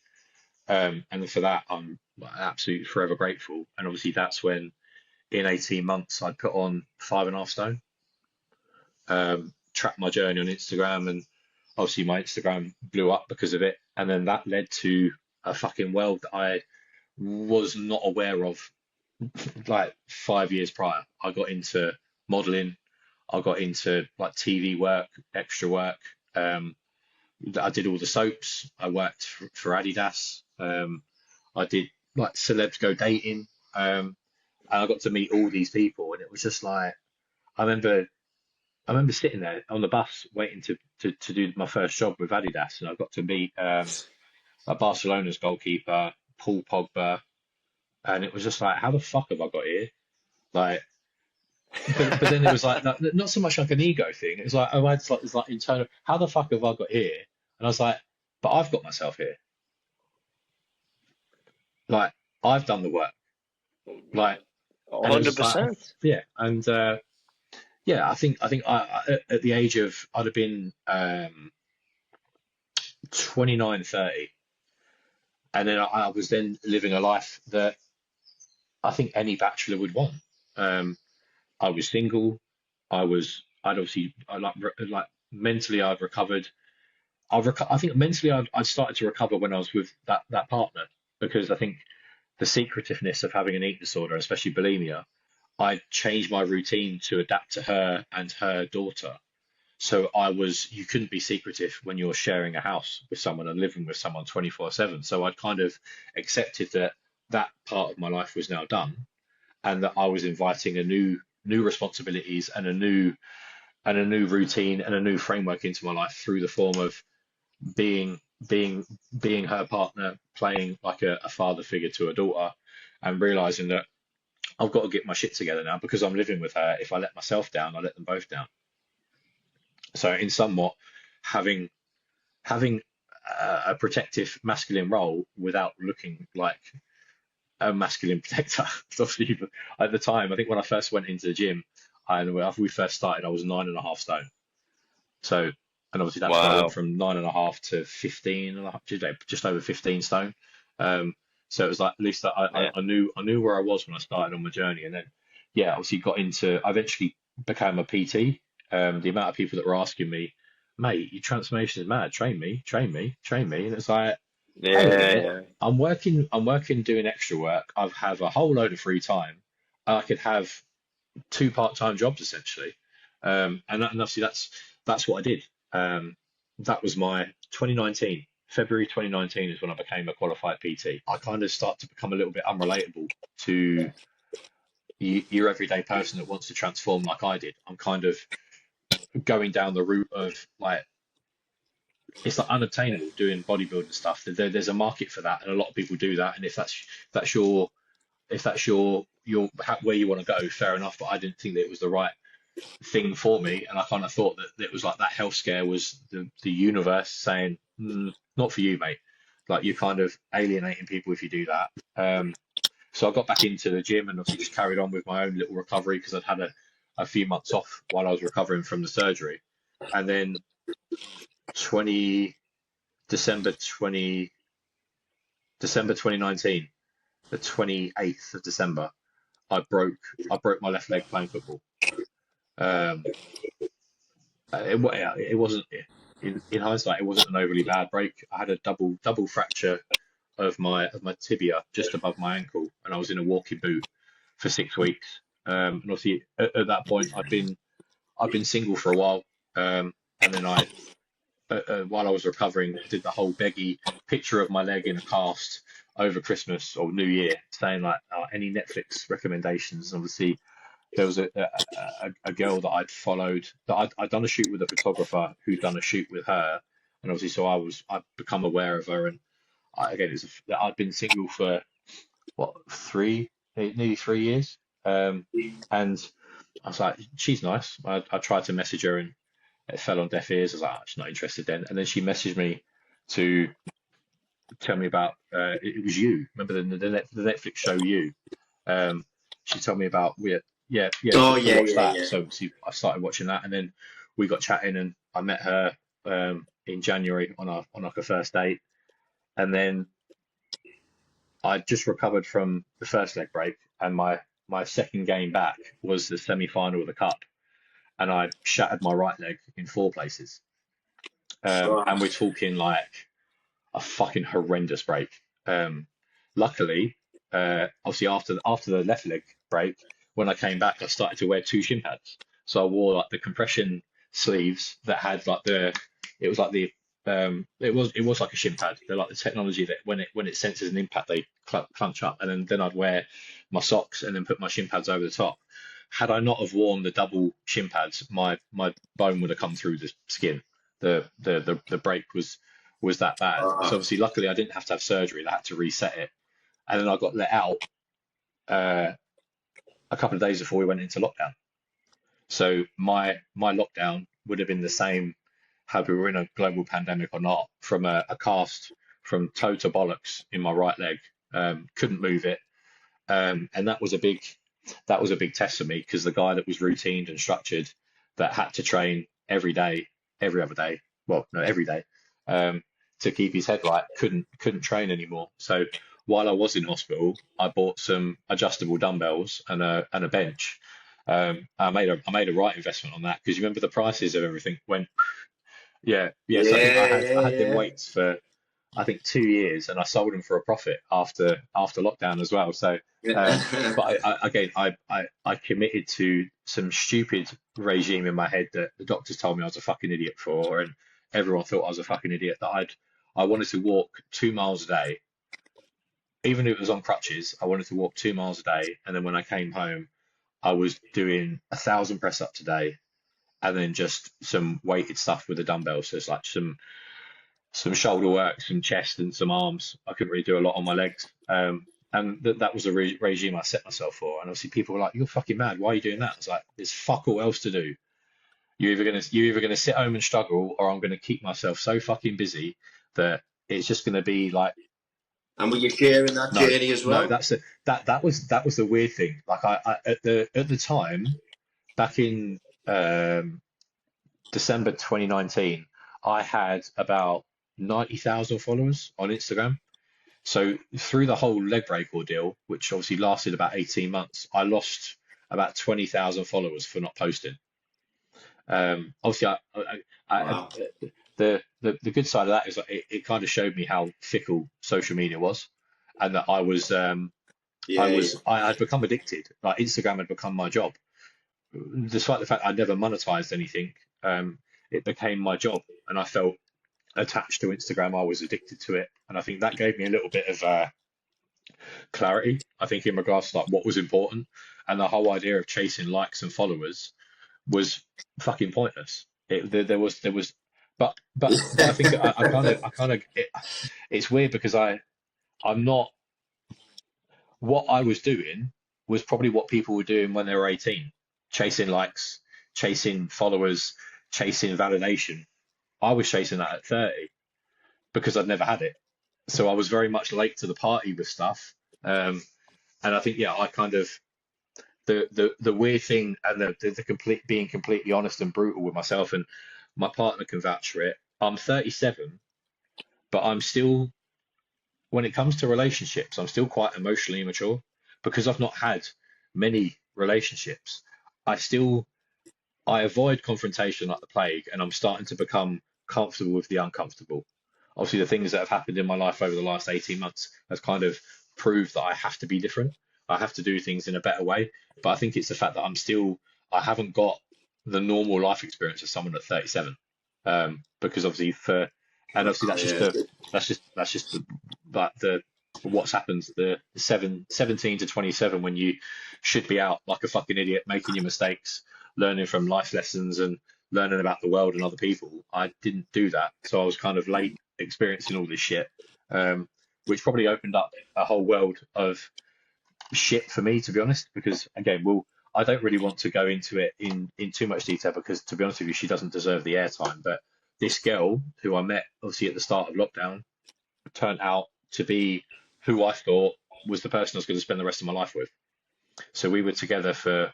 And for that, I'm absolutely forever grateful. And obviously, that's when in 18 months I put on 5.5 stone, tracked my journey on Instagram, and obviously my Instagram blew up because of it. And then that led to a fucking world that I was not aware of like 5 years prior. I got into modeling, I got into like TV work, extra work. Um, I did all the soaps. I worked for Adidas. I did like celebs go dating. And I got to meet all these people, and it was just like I remember I remember sitting there on the bus waiting to do my first job with Adidas, and I got to meet like Barcelona's goalkeeper, Paul Pogba, and it was just like, how the fuck have I got here? Like, but then it was like not so much like an ego thing. It was like, oh, it's like internal. How the fuck have I got here? And I was like, but I've got myself here. Like, I've done the work. Like, and it was just like,
100%.
yeah, and yeah, I think at the age of I'd have been 29, 30, and then I was then living a life that I think any bachelor would want. Um, I was single. I'd obviously, like mentally, I'd recovered. I think mentally, I'd started to recover when I was with that partner, because I think the secretiveness of having an eating disorder, especially bulimia, I changed my routine to adapt to her and her daughter. So you couldn't be secretive when you're sharing a house with someone and living with someone 24/7. So I kind of accepted that that part of my life was now done, and that I was inviting a new new responsibilities and a new routine and a new framework into my life through the form of being being being her partner, playing like a father figure to a daughter, and realizing that I've got to get my shit together now because I'm living with her. If I let myself down, I let them both down. So in somewhat having having a protective masculine role without looking like a masculine protector. Obviously, at the time, I think when I first went into the gym, and when we first started, I was 9.5 stone. So, and obviously that's grown
Wow.
from 9.5 to 15 and a half, just over 15 stone. Um, so it was like at least
Yeah.
I knew where I was when I started on my journey, and then yeah, obviously got into. I eventually became a PT. The amount of people that were asking me, mate, your transformation is mad. Train me, train me, train me, and it's like, hang on a
Yeah.
minute.
Yeah.
I'm working doing extra work. I have a whole load of free time. I could have two part-time jobs essentially. And obviously that's what I did. That was my 2019, February 2019 is when I became a qualified PT. I kind of start to become a little bit unrelatable to your everyday person that wants to transform like I did. I'm kind of going down the route of like it's like unobtainable doing bodybuilding stuff. There's a market for that, and a lot of people do that. And that's your if that's your where you want to go, fair enough. But I didn't think that it was the right thing for me, and I kind of thought that it was like that health scare was the universe saying, not for you, mate. Like you're kind of alienating people if you do that. So I got back into the gym and obviously just carried on with my own little recovery because I'd had a few months off while I was recovering from the surgery, and then 20 December 20 December 2019, the 28th of December, I broke my left leg playing football. Um, yeah, it wasn't in hindsight, it wasn't an overly bad break. I had a double fracture of my tibia just above my ankle, and I was in a walking boot for 6 weeks. And obviously at that point, I'd been single for a while, and then I while I was recovering, I did the whole beggy picture of my leg in a cast over Christmas or New Year, saying like any Netflix recommendations. Obviously, there was a girl that I'd followed that I'd done a shoot with a photographer who'd done a shoot with her, and obviously so I'd become aware of her, and again I'd been single for what nearly 3 years, and I was like she's nice. I tried to message her and it fell on deaf ears. I was like she's not interested then, and then she messaged me to tell me about it was you. Remember the Netflix show You? Um, she told me about yeah
Oh
to
yeah,
watch
yeah,
that.
yeah.
So obviously I started watching that, and then we got chatting, and I met her in January on like a first date, and then I just recovered from the first leg break, and my second game back was the semi-final of the cup, and I shattered my right leg in four places.
Oh,
And we're talking like a fucking horrendous break. Um, Luckily, obviously after the left leg break, when I came back, I started to wear two shin pads. So I wore like the compression sleeves that had like it was like it was like a shin pad. They're like the technology that when it senses an impact, they clench up, and then I'd wear my socks and then put my shin pads over the top. Had I not have worn the double shin pads, my bone would have come through the skin. The break was that bad. So
oh.
obviously, luckily, I didn't have to have surgery. I had to reset it, and then I got let out uh, a couple of days before we went into lockdown. So my lockdown would have been the same, had we were in a global pandemic or not. From a cast from toe to bollocks in my right leg, couldn't move it, and that was a big test for me because the guy that was routined and structured, that had to train every day, every other day, well, no, every day, um, to keep his head right, couldn't train anymore. So while I was in hospital, I bought some adjustable dumbbells and a bench. I made a right investment on that because you remember the prices of everything went yeah. So I think
Yeah,
I
yeah,
had them
yeah.
weights for I think 2 years, and I sold them for a profit after lockdown as well. So, but I committed to some stupid regime in my head that the doctors told me I was a fucking idiot for, and everyone thought I was a fucking idiot. That I wanted to walk 2 miles a day, even if it was on crutches. I wanted to walk 2 miles a day, and then when I came home, I was doing 1,000 press ups a day, and then just some weighted stuff with the dumbbells. So it's like some shoulder work, some chest, and some arms. I couldn't really do a lot on my legs. And that was the regime I set myself for. And obviously, people were like, "You're fucking mad. Why are you doing that?" It's like there's fuck all else to do. You're either gonna sit home and struggle, or I'm gonna keep myself so fucking busy that it's just gonna be like,
And were you sharing that
no,
journey as
no.
well?
That was the weird thing. Like I at the time, back in December 2019, I had about 90,000 followers on Instagram. So through the whole leg break ordeal, which obviously lasted about 18 months, I lost about 20,000 followers for not posting. Obviously,
Wow.
the good side of that is that it kind of showed me how fickle social media was, and that
Yeah, yeah.
I had become addicted. Like Instagram had become my job, despite the fact I never monetized anything. It became my job, and I felt attached to Instagram. I was addicted to it, and I think that gave me a little bit of clarity. I think in regards to like what was important, and the whole idea of chasing likes and followers was fucking pointless. There was, but I think it's weird because I'm not what I was doing was probably what people were doing when they were 18, chasing likes, chasing followers, chasing validation. I was chasing that at 30 because I'd never had it. So I was very much late to the party with stuff. And I think, yeah, I kind of the weird thing and the complete being completely honest and brutal with myself, and my partner can vouch for it. I'm 37, but I'm still, when it comes to relationships, I'm still quite emotionally immature because I've not had many relationships. I still I avoid confrontation like the plague, and I'm starting to become comfortable with the uncomfortable. Obviously, the things that have happened in my life over the last 18 months has kind of proved that I have to be different. I have to do things in a better way. But I think it's the fact that I haven't got the normal life experience of someone at 37. Because obviously and obviously
Yeah.
that's just the what's happened, the 17 to 27, when you should be out like a fucking idiot, making your mistakes, learning from life lessons and learning about the world and other people. I didn't do that. So I was kind of late experiencing all this shit, which probably opened up a whole world of shit for me, to be honest, because again, I don't really want to go into it in too much detail because, to be honest with you, she doesn't deserve the airtime. But this girl who I met obviously at the start of lockdown turned out to be who I thought was the person I was going to spend the rest of my life with. So we were together for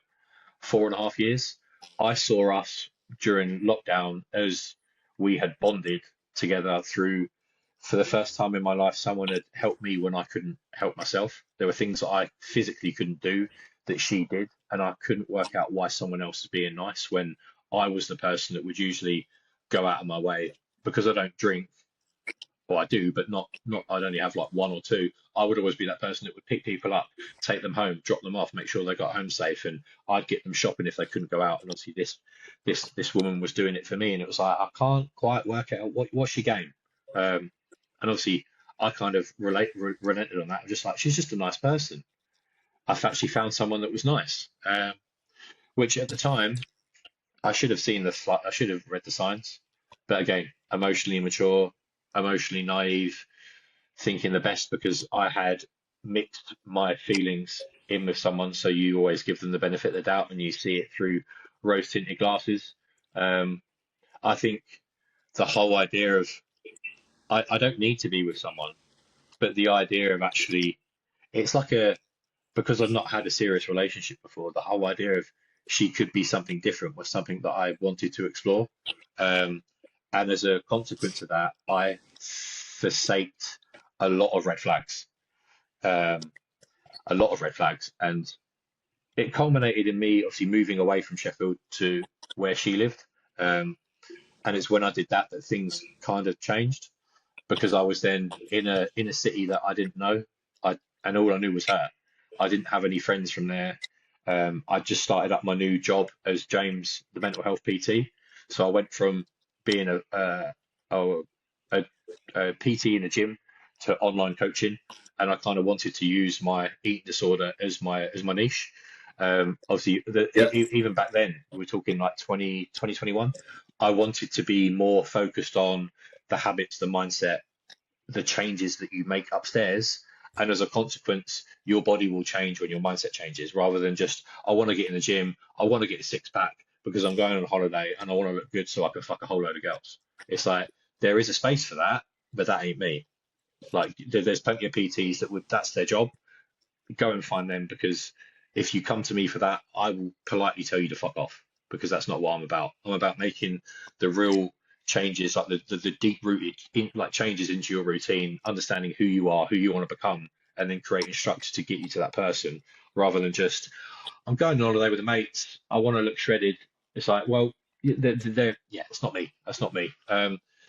4.5 years. I saw us during lockdown as we had bonded together through, for the first time in my life, someone had helped me when I couldn't help myself. There were things that I physically couldn't do that she did, and I couldn't work out why someone else was being nice when I was the person that would usually go out of my way. Because I don't drink, well, I do, but not. I'd only have like one or two. I would always be that person that would pick people up, take them home, drop them off, make sure they got home safe, and I'd get them shopping if they couldn't go out. And obviously, this woman was doing it for me, and it was like I can't quite work out what's she game. And obviously, I kind of relented on that. I'm just like, she's just a nice person. I've actually found someone that was nice, which at the time I should have seen I should have read the signs, but again, emotionally immature, emotionally naive, thinking the best because I had mixed my feelings in with someone. So you always give them the benefit of the doubt and you see it through rose tinted glasses. Um, I think the whole idea of I don't need to be with someone, but the idea of actually, it's like because I've not had a serious relationship before, the whole idea of she could be something different was something that I wanted to explore. Um, and as a consequence of that, I forsaked a lot of red flags, um, a lot of red flags. And it culminated in me obviously moving away from Sheffield to where she lived. Um, and it's when I did that that things kind of changed because I was then in a city that I didn't know. And all I knew was her. I didn't have any friends from there. I just started up my new job as James, the mental health PT. So I went from being a, PT in a gym to online coaching, and I kind of wanted to use my eating disorder as my niche. Obviously,
Yeah.
even back then, we were talking like 2021. I wanted to be more focused on the habits, the mindset, the changes that you make upstairs. And as a consequence, your body will change when your mindset changes, rather than just, I want to get in the gym, I want to get a six pack because I'm going on holiday and I want to look good so I can fuck a whole load of girls. It's like, there is a space for that, but that ain't me. Like, there's plenty of PTs that would, that's their job. Go and find them, because if you come to me for that, I will politely tell you to fuck off, because that's not what I'm about. I'm about making the real changes, like the deep rooted like changes into your routine, understanding who you are, who you want to become, and then creating structure to get you to that person, rather than just, I'm going on holiday with the mates, I want to look shredded. It's like, well, yeah, it's not me. That's not me.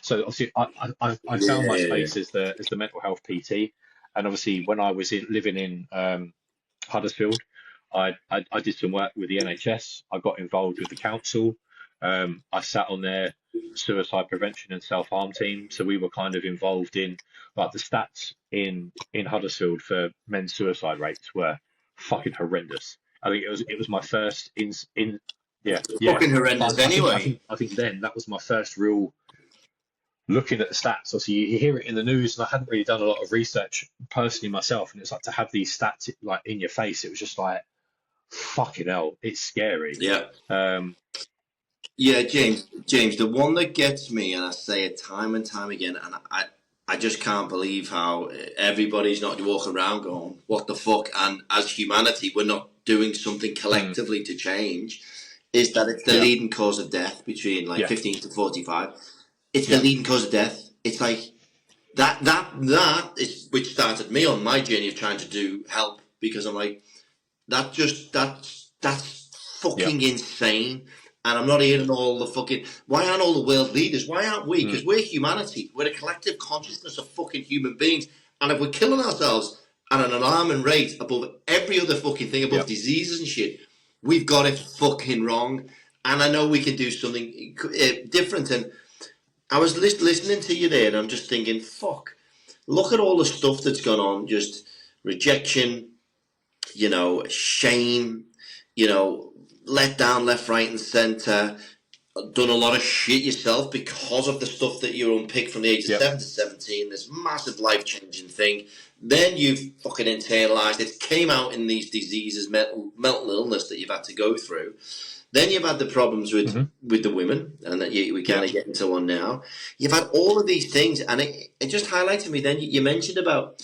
So obviously, I found my
Yeah.
space as the mental health PT, and obviously when I was living in Huddersfield, I did some work with the NHS. I got involved with the council. I sat on their suicide prevention and self-harm team, so we were kind of involved in, like, the stats in Huddersfield for men's suicide rates were fucking horrendous. I think it was my first in yeah.
Fucking horrendous
But
anyway.
I think then that was my first real looking at the stats. Obviously, you hear it in the news, and I hadn't really done a lot of research personally myself. And it's like, to have these stats like in your face, it was just like, fucking hell, it's scary.
Yeah.
Um,
Yeah, James, the one that gets me, and I say it time and time again, and I just can't believe how everybody's not walking around going, what the fuck? And as humanity, we're not doing something
mm,
collectively to change, is that it's the
yeah,
leading cause of death between like
yeah,
15 to 45. It's the
yeah,
leading cause of death. It's like that is which started me on my journey of trying to do help, because I'm like, that's
yeah,
fucking insane. And I'm not hearing all the fucking. Why aren't all the world leaders? Why aren't we?
mm,
Because we're humanity. We're a collective consciousness of fucking human beings. And if we're killing ourselves at an alarming rate above every other fucking thing,
yeah,
above diseases and shit, we've got it fucking wrong. And I know we can do something different. And I was listening to you there, and I'm just thinking, fuck. Look at all the stuff that's gone on. Just rejection, shame, let down left, right, and centre. Done a lot of shit yourself because of the stuff that you unpicked from the age of
yeah,
7 to 17. This massive life changing thing. Then you've fucking internalized it. Came out in these diseases, mental illness that you've had to go through. Then you've had the problems with
hmm
the women, and that we
yeah,
kind of get into one now. You've had all of these things, and it just highlighted me. Then you mentioned about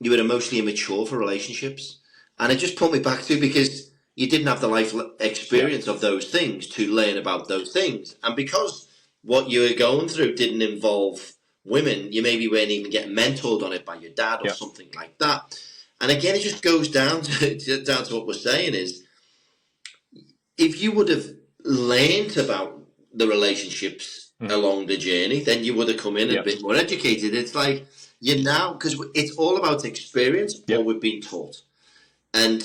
you were emotionally immature for relationships, and it just put me back to, because you didn't have the life
yeah,
experience of those things to learn about those things, and because what you were going through didn't involve women, you maybe weren't even getting mentored on it by your dad or
yeah,
something like that. And again, it just goes down to what we're saying is, if you would have learned about the relationships
hmm
along the journey, then you would have come in a
yeah,
bit more educated. It's like you now, because it's all about experience,
yeah,
or we've been taught. And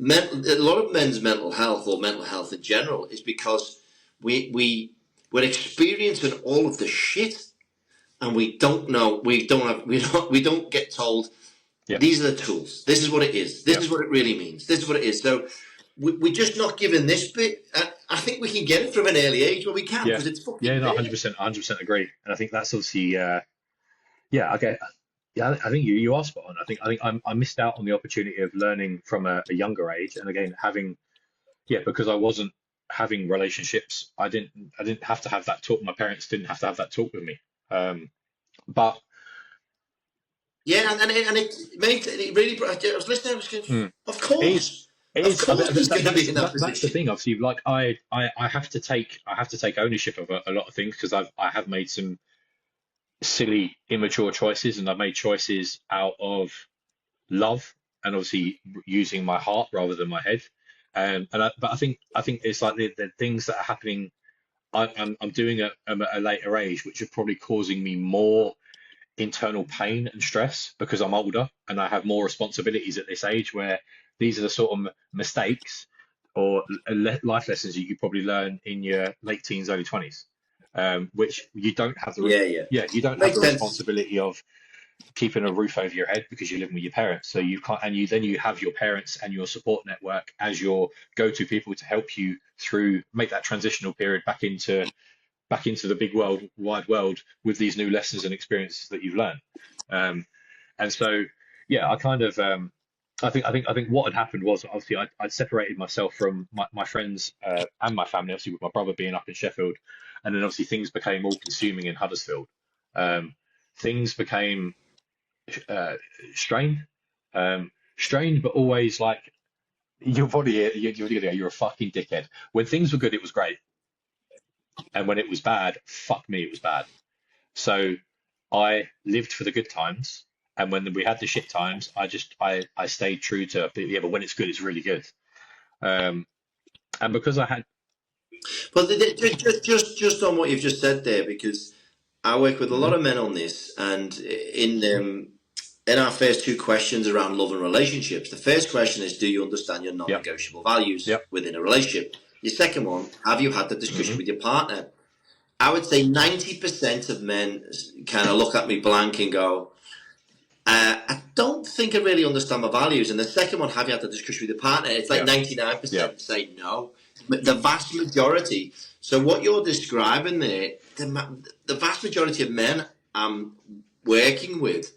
a lot of men's mental health, or mental health in general, is because we're experiencing all of the shit, and we don't know, we don't get told,
yeah,
these are the tools. This is what it is. This
yeah,
is what it really means. This is what it is. So we're just not given this bit. I think we can get it from an early age. Well, we can,
yeah,
because it's
yeah.
fucking
No,
there.
100% agree. And I think that's obviously, yeah, okay. Yeah, I think you are spot on. I missed out on the opportunity of learning from a younger age, and again, having, yeah, because I wasn't having relationships, I didn't have to have that talk. My parents didn't have to have that talk with me. But
Yeah, and it made it really. I was listening. I was going,
mm,
of
it is
course,
it
of
is I mean,
course, he's going to be in that
that's the
position.
thing. Obviously, like I have to take ownership of a lot of things, because I have made some silly, immature choices, and I've made choices out of love, and obviously using my heart rather than my head. But I think it's like the things that are happening. I'm doing at a later age, which are probably causing me more internal pain and stress, because I'm older and I have more responsibilities at this age, where these are the sort of mistakes or life lessons that you probably learn in your late teens, early 20s, which you don't have
Yeah, yeah,
yeah, you don't have
makes
the
sense.
responsibility of. keeping a roof over your head because you're living with your parents. So you can't, and you have your parents and your support network as your go-to people to help you through, make that transitional period back into the big world, wide world, with these new lessons and experiences that you've learned. And so, yeah, I think what had happened was, obviously I'd separated myself from my friends and my family, obviously with my brother being up in Sheffield, and then obviously things became all consuming in Huddersfield. Things became uh, strained, strained, but always like your body, you're a fucking dickhead. When things were good, it was great, and when it was bad, fuck me, it was bad. So I lived for the good times, and when we had the shit times, I stayed true to, yeah, but when it's good, it's really good. Um, and because I had,
Well, just on what you've just said there, because I work with a lot
Mhm.
of men on this, and in our first two questions around love and relationships, the first question is, do you understand your
Yep,
non-negotiable values
yep,
within a relationship? Your second one, have you had the discussion
hmm
with your partner? I would say 90% of men kind of look at me blank and go, I don't think I really understand my values. And the second one, have you had the discussion with your partner? It's like
yeah, yeah,
99% say no. The vast majority. So what you're describing there, the vast majority of men I'm working with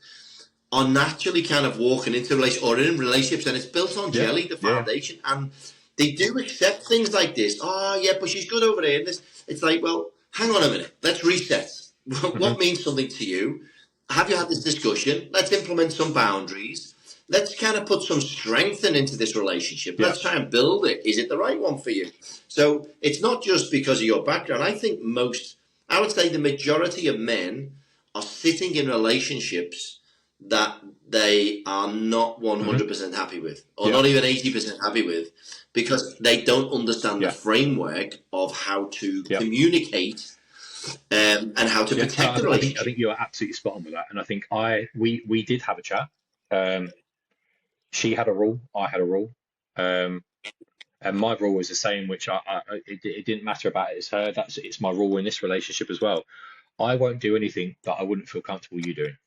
are naturally kind of walking into relationships or in relationships, and it's built on
yeah,
jelly, the
yeah,
foundation, and they do accept things like this. Oh yeah, but she's good over there. And this, it's like, well, hang on a minute, let's reset.
hmm
What means something to you? Have you had this discussion? Let's implement some boundaries. Let's kind of put some strength into this relationship.
yeah,
Let's try and build it. Is it the right one for you? So it's not just because of your background. I would say the majority of men are sitting in relationships that they are not
hmm
100% happy with, or
yeah,
not even 80% happy with, because they don't understand the
yeah,
framework of how to
yeah,
communicate and how to
yeah. No,
protect the
I
relationship.
think you are absolutely spot on with that. And I think we did have a chat. Um, she had a rule, I had a rule. Um, and my rule was the same, which it didn't matter about it as her. It's my rule in this relationship as well. I won't do anything that I wouldn't feel comfortable you doing.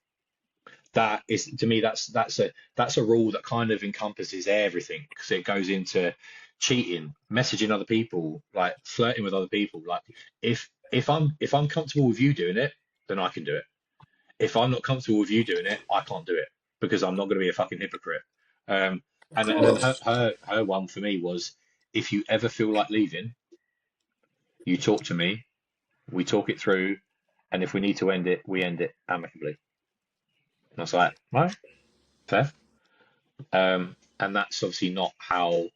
That is, to me, that's a rule that kind of encompasses everything, because it goes into cheating, messaging other people, like flirting with other people. Like if I'm comfortable with you doing it, then I can do it. If I'm not comfortable with you doing it, I can't do it, because I'm not going to be a fucking hypocrite. Um,
Of
and then her
course.
her her one for me was, if you ever feel like leaving, you talk to me, we talk it through, and if we need to end it, we end it amicably. And I was like, right, fair. And that's obviously not how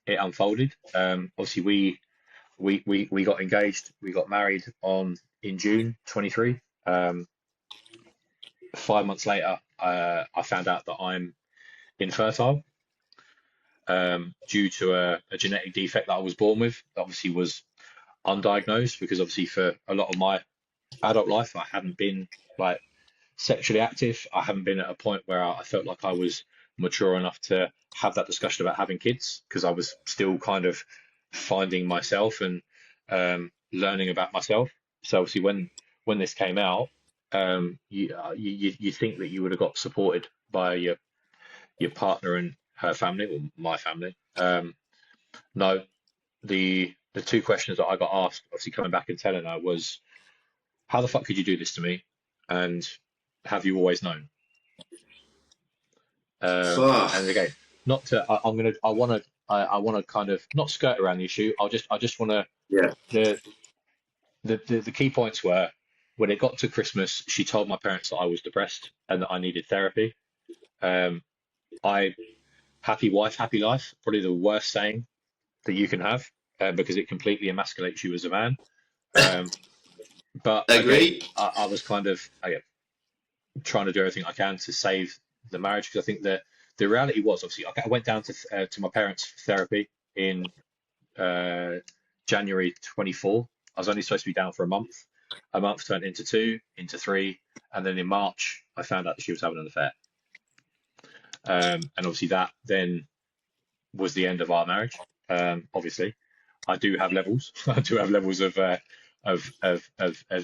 it unfolded. Obviously, we got engaged, we got married on in June 23. 5 months later, I found out that I'm infertile, due to a genetic defect that I was born with. That obviously was undiagnosed, because obviously for a lot of my adult life, I hadn't been like sexually active. I haven't been at a point where I felt like I was mature enough to have that discussion about having kids, because I was still kind of finding myself and learning about myself. So obviously, when this came out, you think that you would have got supported by your partner and her family, or my family. No, the two questions that I got asked, obviously coming back and telling her, was, how the fuck could you do this to me? And have you always known?
Fuck.
And again, not to, I want to kind of not skirt around the issue. I just want to,
Yeah.
the, the key points were, when it got to Christmas, she told my parents that I was depressed and that I needed therapy. Um, I, happy wife, happy life, probably the worst saying that you can have, because it completely emasculates you as a man. Um, but again,
Agreed.
I was kind of, again, trying to do everything I can to save the marriage, because I think that the reality was, obviously I went down to my parents' for therapy in uh, January 24. I was only supposed to be down for a month. A month turned into two, into three, and then in March I found out that she was having an affair. And obviously that then was the end of our marriage. Obviously, I do have levels. I do have levels of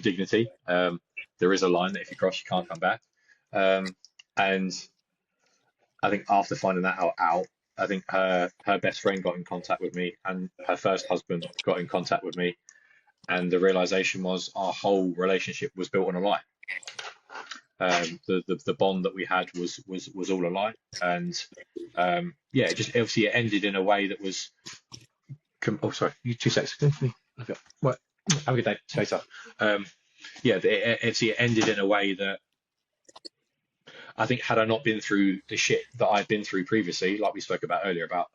dignity. There is a line that if you cross, you can't come back. And I think after finding that out, I think her best friend got in contact with me, and her first husband got in contact with me, and the realization was our whole relationship was built on a lie. The bond that we had was all a lie, and yeah, it just obviously it ended in a way that was. Oh, sorry, you 2 seconds. Okay. Well, have a good day. Stay safe. Yeah, it ended in a way that I think had I not been through the shit that I'd been through previously, like we spoke about earlier, about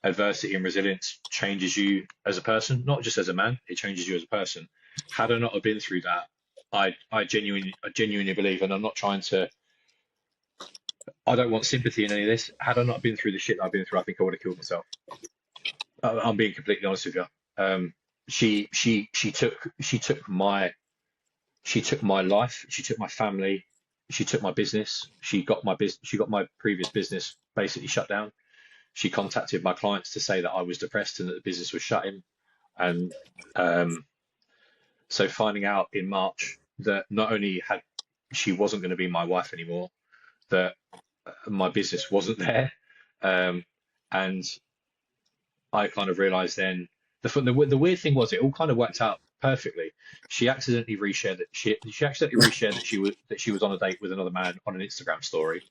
adversity and resilience changes you as a person, not just as a man, it changes you as a person. Had I not have been through that, I genuinely believe, and I'm not trying to, I don't want sympathy in any of this. Had I not been through the shit that I've been through, I think I would have killed myself. I'm being completely honest with you. She took my life, she took my family, she took my business, she got my previous business basically shut down. She contacted my clients to say that I was depressed and that the business was shutting. And so finding out in March that not only had she wasn't going to be my wife anymore, that my business wasn't there, and I kind of realized then the weird thing was it all kind of worked out perfectly. She accidentally reshared that she was on a date with another man on an Instagram story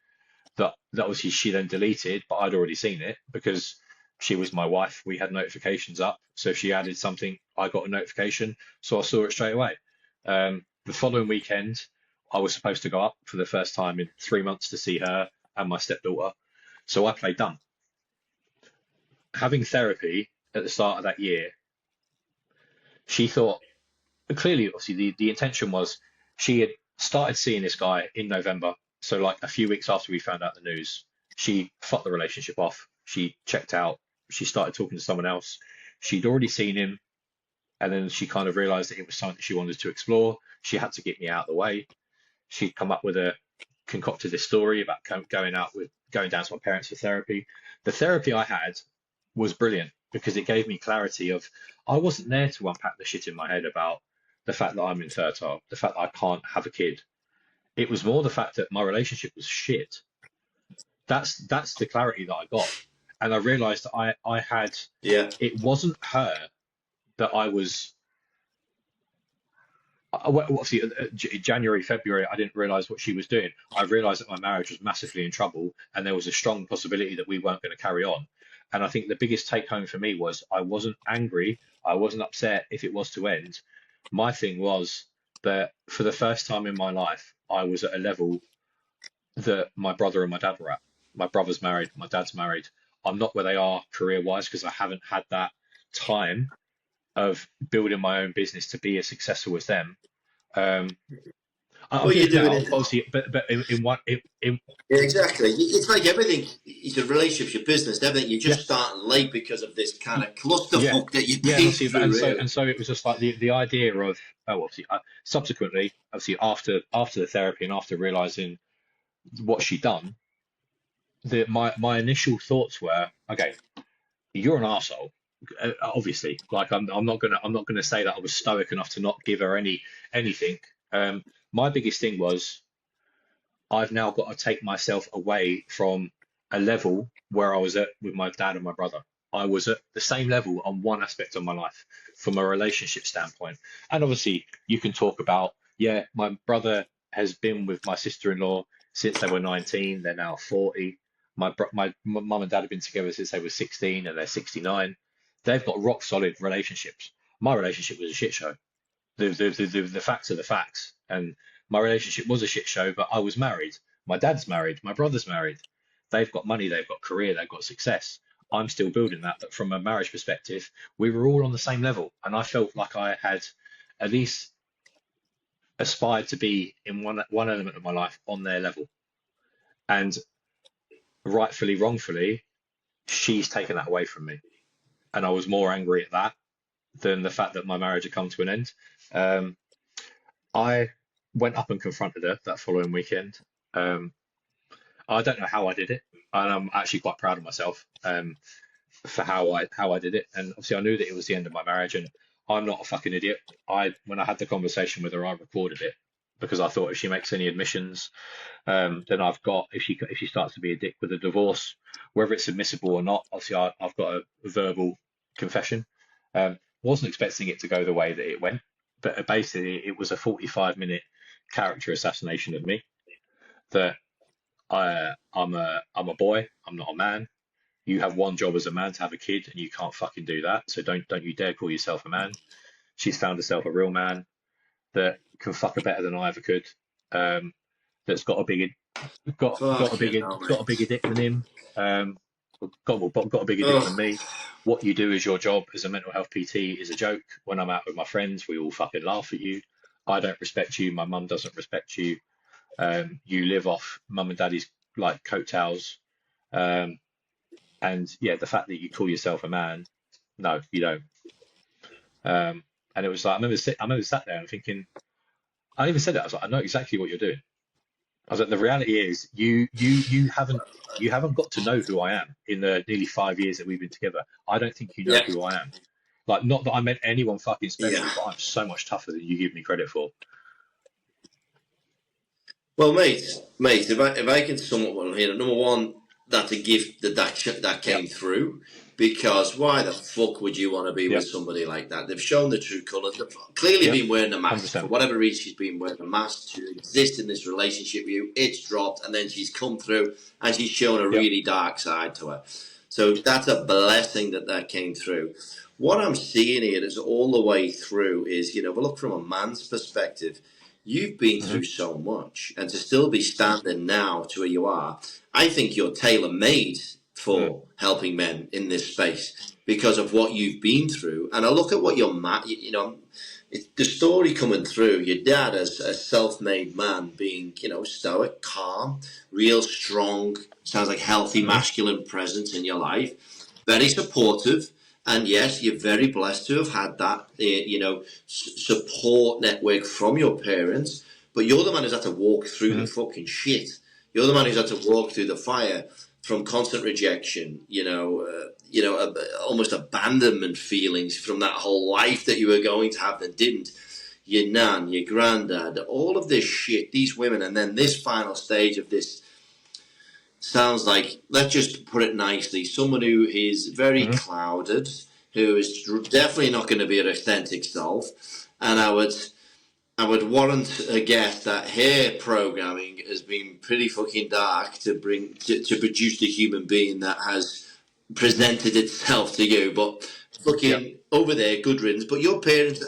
that obviously she then deleted, but I'd already seen it because she was my wife. We had notifications up, so if she added something, I got a notification, so I saw it straight away. The following weekend, I was supposed to go up for the first time in 3 months to see her and my stepdaughter, so I played dumb. Having therapy at the start of that year, she thought clearly, obviously, the intention was she had started seeing this guy in November. So, like a few weeks after we found out the news, she fucked the relationship off. She checked out. She started talking to someone else. She'd already seen him, and then she kind of realized that it was something she wanted to explore. She had to get me out of the way. She'd come up with concocted this story about going down to my parents for therapy. The therapy I had was brilliant because it gave me clarity of I wasn't there to unpack the shit in my head about the fact that I'm infertile, the fact that I can't have a kid. It was more the fact that my relationship was shit. That's the clarity that I got. And I realized that I had, it wasn't her that I was, obviously January, February, I didn't realize what she was doing. I realized that my marriage was massively in trouble and there was a strong possibility that we weren't going to carry on. And I think the biggest take home for me was I wasn't angry. I wasn't upset if it was to end. My thing was that for the first time in my life, I was at a level that my brother and my dad were at. My brother's married, my dad's married. I'm not where they are career-wise because I haven't had that time of building my own business to be as successful as them. I'm doing it now, obviously, but in what in
Yeah, exactly. It's like everything. It's a relationship, your business, everything. You're just starting late because of this kind of clusterfuck that you've been through.
And so it was just like the idea of obviously subsequently, obviously after the therapy and after realizing what she'd done, my initial thoughts were, okay, you're an arsehole. Obviously, like I'm not gonna say that I was stoic enough to not give her anything. My biggest thing was I've now got to take myself away from a level where I was at with my dad and my brother. I was at the same level on one aspect of my life from a relationship standpoint. And obviously, you can talk about, yeah, my brother has been with my sister-in-law since they were 19. They're now 40. My mum and dad have been together since they were 16 and they're 69. They've got rock solid relationships. My relationship was a shit show. The facts are the facts. And my relationship was a shit show, but I was married. My dad's married. My brother's married. They've got money. They've got career. They've got success. I'm still building that. But from a marriage perspective, we were all on the same level. And I felt like I had at least aspired to be in one element of my life on their level. And rightfully, wrongfully, she's taken that away from me. And I was more angry at that than the fact that my marriage had come to an end. I went up and confronted her that following weekend. I don't know how I did it, and I'm actually quite proud of myself for how I did it. And obviously, I knew that it was the end of my marriage, and I'm not a fucking idiot. When I had the conversation with her, I recorded it because I thought if she makes any admissions, then I've got, if she starts to be a dick with a divorce, whether it's admissible or not, obviously I've got a verbal confession. Wasn't expecting it to go the way that it went, but basically it was a 45-minute character assassination of me. That I'm a boy, I'm not a man. You have one job as a man to have a kid, and you can't fucking do that. So don't you dare call yourself a man. She's found herself a real man that can fuck her better than I ever could. That's got a bigger
Fucking hell,
got a bigger
mate.
dick than him. Got a bigger dick than
Ugh.
me. What you do as your job as a mental health PT is a joke. When I'm out with my friends, we all fucking laugh at you. I don't respect you. My mum doesn't respect you. You live off mum and daddy's like coattails. Um, and yeah, the fact that you call yourself a man, no, you don't. And it was like I remember sat there and thinking, I even said it. I was like, I know exactly what you're doing. I was like, the reality is, you haven't got to know who I am in the nearly 5 years that we've been together. I don't think you know
Yeah.
who I am. Like, not that I meant anyone fucking special,
Yeah.
but I'm so much tougher than you give me credit for.
Well, mate, if I can sum up what I'm hearing, number one, that's a gift that
Yeah,
came through, because why the fuck would you want to be
yeah,
with somebody like that? They've shown the true colours. They've clearly
yeah,
been wearing a mask for
100%.
whatever reason. She's been wearing a mask to exist in this relationship with you. It's dropped, and then she's come through and she's shown a
Yeah,
really dark side to her. So that's a blessing that came through. What I'm seeing here is all the way through is, but look, from a man's perspective, you've been
hmm
through so much, and to still be standing now to where you are, I think you're tailor made
mm
for helping men in this space because of what you've been through. And I look at what your the story coming through. Your dad, as a self-made man, being stoic, calm, real strong. Sounds like healthy
hmm
masculine presence in your life. Very supportive. And yes, you're very blessed to have had that, support network from your parents. But you're the man who's had to walk through
hmm
the fucking shit. You're the man who's had to walk through the fire from constant rejection. Almost abandonment feelings from that whole life that you were going to have that didn't. Your nan, your granddad, all of this shit, these women, and then this final stage of this. Sounds like, let's just put it nicely, someone who is very
hmm
clouded, who is definitely not going to be an authentic self, and I would warrant a guess that her programming has been pretty fucking dark to produce the human being that has presented itself to you. But
yeah,
fucking over there, good riddance. But your parents,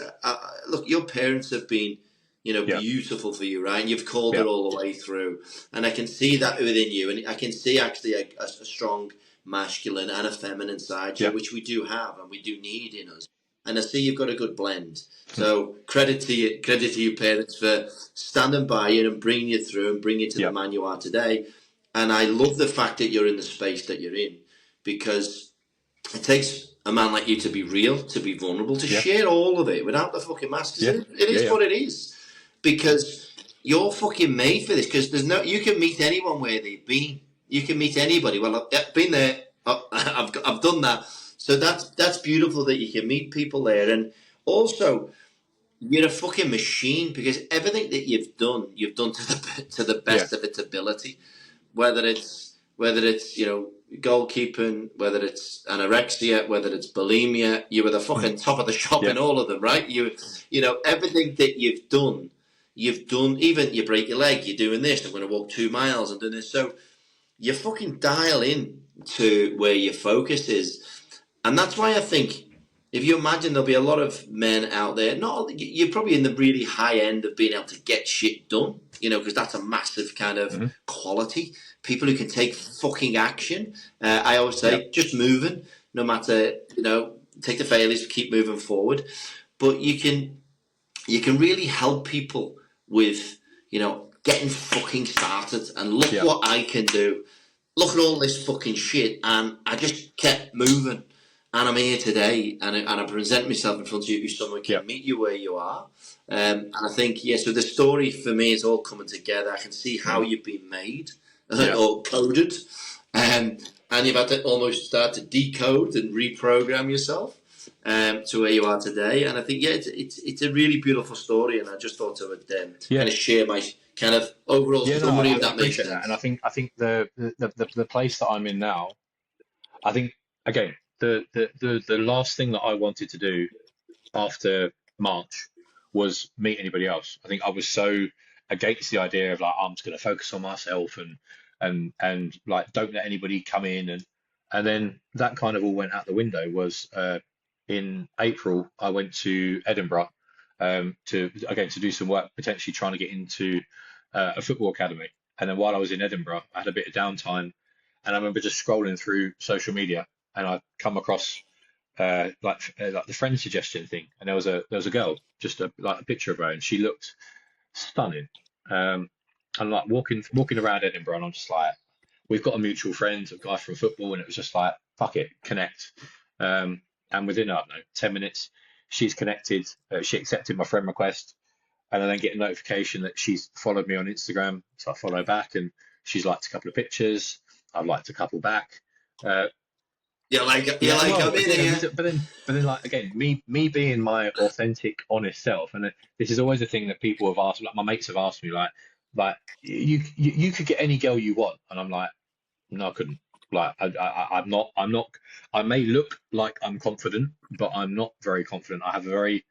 look, your parents have been,
yeah,
beautiful for you, right? And you've called
yeah,
it all the way through. And I can see that within you. And I can see actually a strong masculine and a feminine side to
yeah,
you, which we do have and we do need in us. And I see you've got a good blend. So credit to your parents for standing by you and bringing you through and bringing you to the
yeah,
man you are today. And I love the fact that you're in the space that you're in, because it takes a man like you to be real, to be vulnerable, to
yeah,
share all of it without the fucking mask.
yeah,
It
yeah,
is
yeah,
what it is, because you're fucking made for this. Because you can meet anyone where they've been. You can meet anybody. Well, I've been there. I've done that. So that's beautiful that you can meet people there, and also you're a fucking machine, because everything that you've done to the
yeah,
best of its ability, whether it's goalkeeping, whether it's anorexia, whether it's bulimia. You were the
mm
fucking top of the shop
yeah,
in all of them, right? Everything that you've done. Even you break your leg, you're doing this. I'm going to walk 2 miles and doing this. So you fucking dial in to where your focus is, and that's why I think, if you imagine, there'll be a lot of men out there. Not you're probably in the really high end of being able to get shit done, because that's a massive kind of
hmm
quality. People who can take fucking action. I always
yeah,
say, just moving, no matter, take the failures, keep moving forward. But you can really help people with, getting fucking started. And look
yeah,
what I can do. Look at all this fucking shit, and I just kept moving. And I'm here today, and I present myself in front of you, so someone
yeah,
can meet you where you are. And I think, so the story for me is all coming together. I can see how
mm
you've been made
yeah,
or coded, and you've had to almost start to decode and reprogram yourself. to where you are today. And I think, yeah, it's a really beautiful story. And I just thought I would kind
Yeah.
of share my kind of overall
Yeah, no,
summary,
I
if that makes
appreciate that.
sense.
And I think the place that I'm in now, I think again, the last thing that I wanted to do after March was meet anybody else. I think I was so against the idea of like, I'm just going to focus on myself and like don't let anybody come in, and then that kind of all went out the window. Was in April I went to Edinburgh to do some work, potentially trying to get into a football academy. And then while I was in Edinburgh, I had a bit of downtime, and I remember just scrolling through social media, and I come across like the friend suggestion thing, and there was a girl, just like a picture of her, and she looked stunning. And like walking around Edinburgh, and I'm just like, we've got a mutual friend, a guy from football, and it was just like, fuck it, connect. And within, I don't know, 10 minutes, she's connected. She accepted my friend request, and I then get a notification that she's followed me on Instagram, so I follow back, and she's liked a couple of pictures. I've liked a couple back.
You're like,
Well,
I'm in
again,
here.
but then, like again, me being my authentic, honest self, and this is always a thing that people have asked, like my mates have asked me, like you could get any girl you want, and I'm like, no, I couldn't. Like, I'm not. I may look like I'm confident, but I'm not very confident. I have a very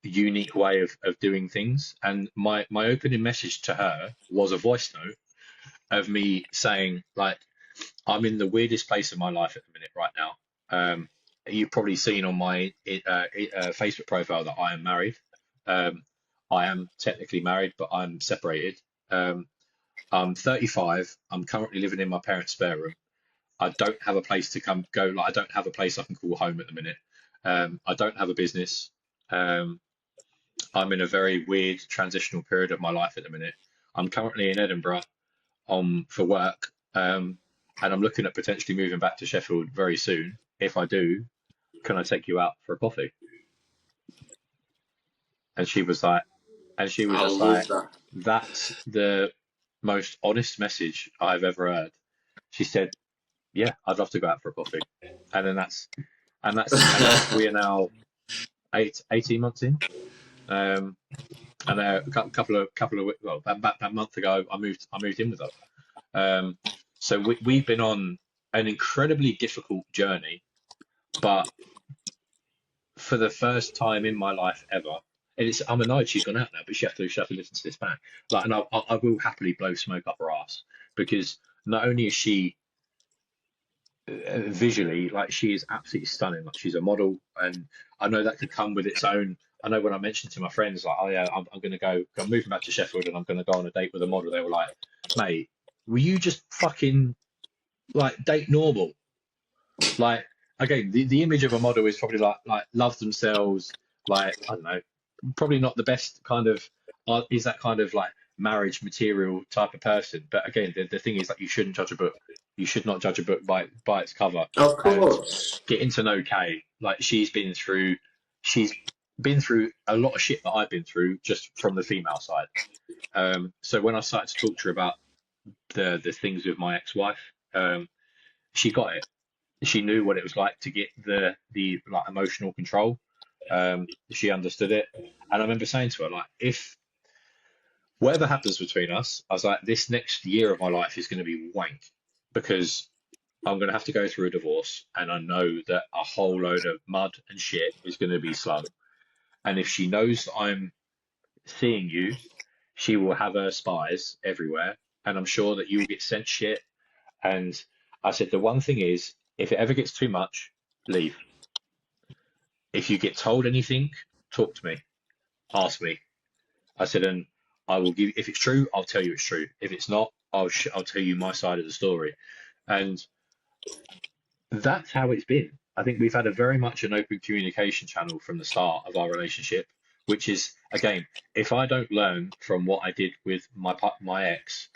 unique way of doing things, and my opening message to her was a voice note of me saying like, I'm in the weirdest place in my life at the minute right now. You've probably seen on my Facebook profile that I am married. Um, I am technically married, but I'm separated. Um, I'm 35. I'm currently living in my parents' spare room. I don't have a place to come go. Like I don't have a place I can call home at the minute. I don't have a business. Um, I'm in a very weird transitional period of my life at the minute. I'm currently in Edinburgh for work, and I'm looking at potentially moving back to Sheffield very soon. If I do, can I take you out for a coffee? And she was like, and she was
I
just
love
like,
that.
that's the most honest message I've ever heard. She said, yeah, I'd love to go out for a coffee. And then that's we are now 18 months in. And a couple of well, about that month ago, I moved in with her. So we've been on an incredibly difficult journey, but for the first time in my life ever, and I'm annoyed she's gone out now, but she have to listen to this back. Like, and I will happily blow smoke up her ass, because not only is she visually, like, she is absolutely stunning. Like, she's a model, and I know that could come with its own. I know when I mentioned to my friends, like, oh yeah, I'm going to go, I'm moving back to Sheffield, and I'm going to go on a date with a model. They were like, mate, will you just fucking like date normal? Like, again, the image of a model is probably like love themselves, like, I don't know, probably not the best kind of is that kind of like marriage material type of person. But again, the thing is that you shouldn't judge a book. You should not judge a book by its cover.
Of
And
course.
getting to know Kay, like, she's been through a lot of shit that I've been through just from the female side. So when I started to talk to her about the things with my ex-wife, she got it. She knew what it was like to get the like emotional control. She understood it, and I remember saying to her, like, if whatever happens between us, I was like, this next year of my life is going to be wank, because I'm going to have to go through a divorce, and I know that a whole load of mud and shit is going to be slung. And if she knows that I'm seeing you, she will have her spies everywhere, and I'm sure that you'll get sent shit. And I said, the one thing is, if it ever gets too much, leave. If you get told anything, talk to me, ask me. I said, and I will give. If it's true, I'll tell you it's true. If it's not, I'll tell you my side of the story. And that's how it's been. I think we've had a very much an open communication channel from the start of our relationship, which is, again, if I don't learn from what I did with my ex,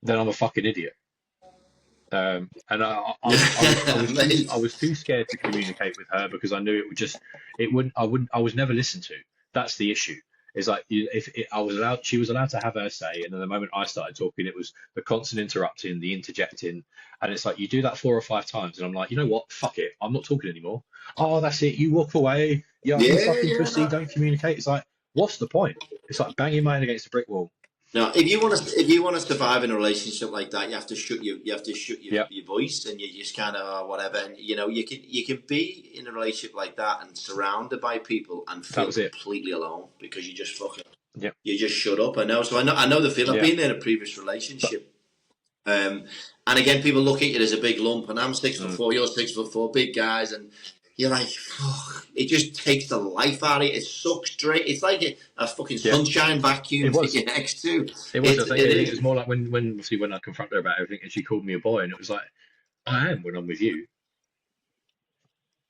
then I'm a fucking idiot. And I was too scared to communicate with her, because I knew it would just, it wouldn't, I was never listened to. That's the issue. It's like I was allowed, she was allowed to have her say, and then the moment I started talking, it was the constant interrupting, the interjecting, and it's like you do that 4 or 5 times, and I'm like, you know what? Fuck it, I'm not talking anymore. Oh, that's it. You walk away. You
Yeah,
fucking
yeah.
pussy.
No.
Don't communicate. It's like, what's the point? It's like banging my head against a brick wall.
No, if you want to survive in a relationship like that, you have to shut
Yeah,
your voice, and you just kind of whatever. And you can be in a relationship like that and surrounded by people and
that
feel
was it.
completely alone because you just fucking
Yeah,
you just shut up. I know, so I know the feel. I've
yeah,
been in a previous
but
relationship, and again, people look at you as a big lump, and I'm 6'4",
mm,
you're 6'4", big guys, and you're like, fuck, it just takes the life out of it. It sucks straight. It's like a fucking
yeah,
sunshine
it
vacuum that
was.
you're next to.
It was.
It
I think it
is.
was more like when obviously when I confronted her about everything, and she called me a boy, and it was like, I am when I'm with you.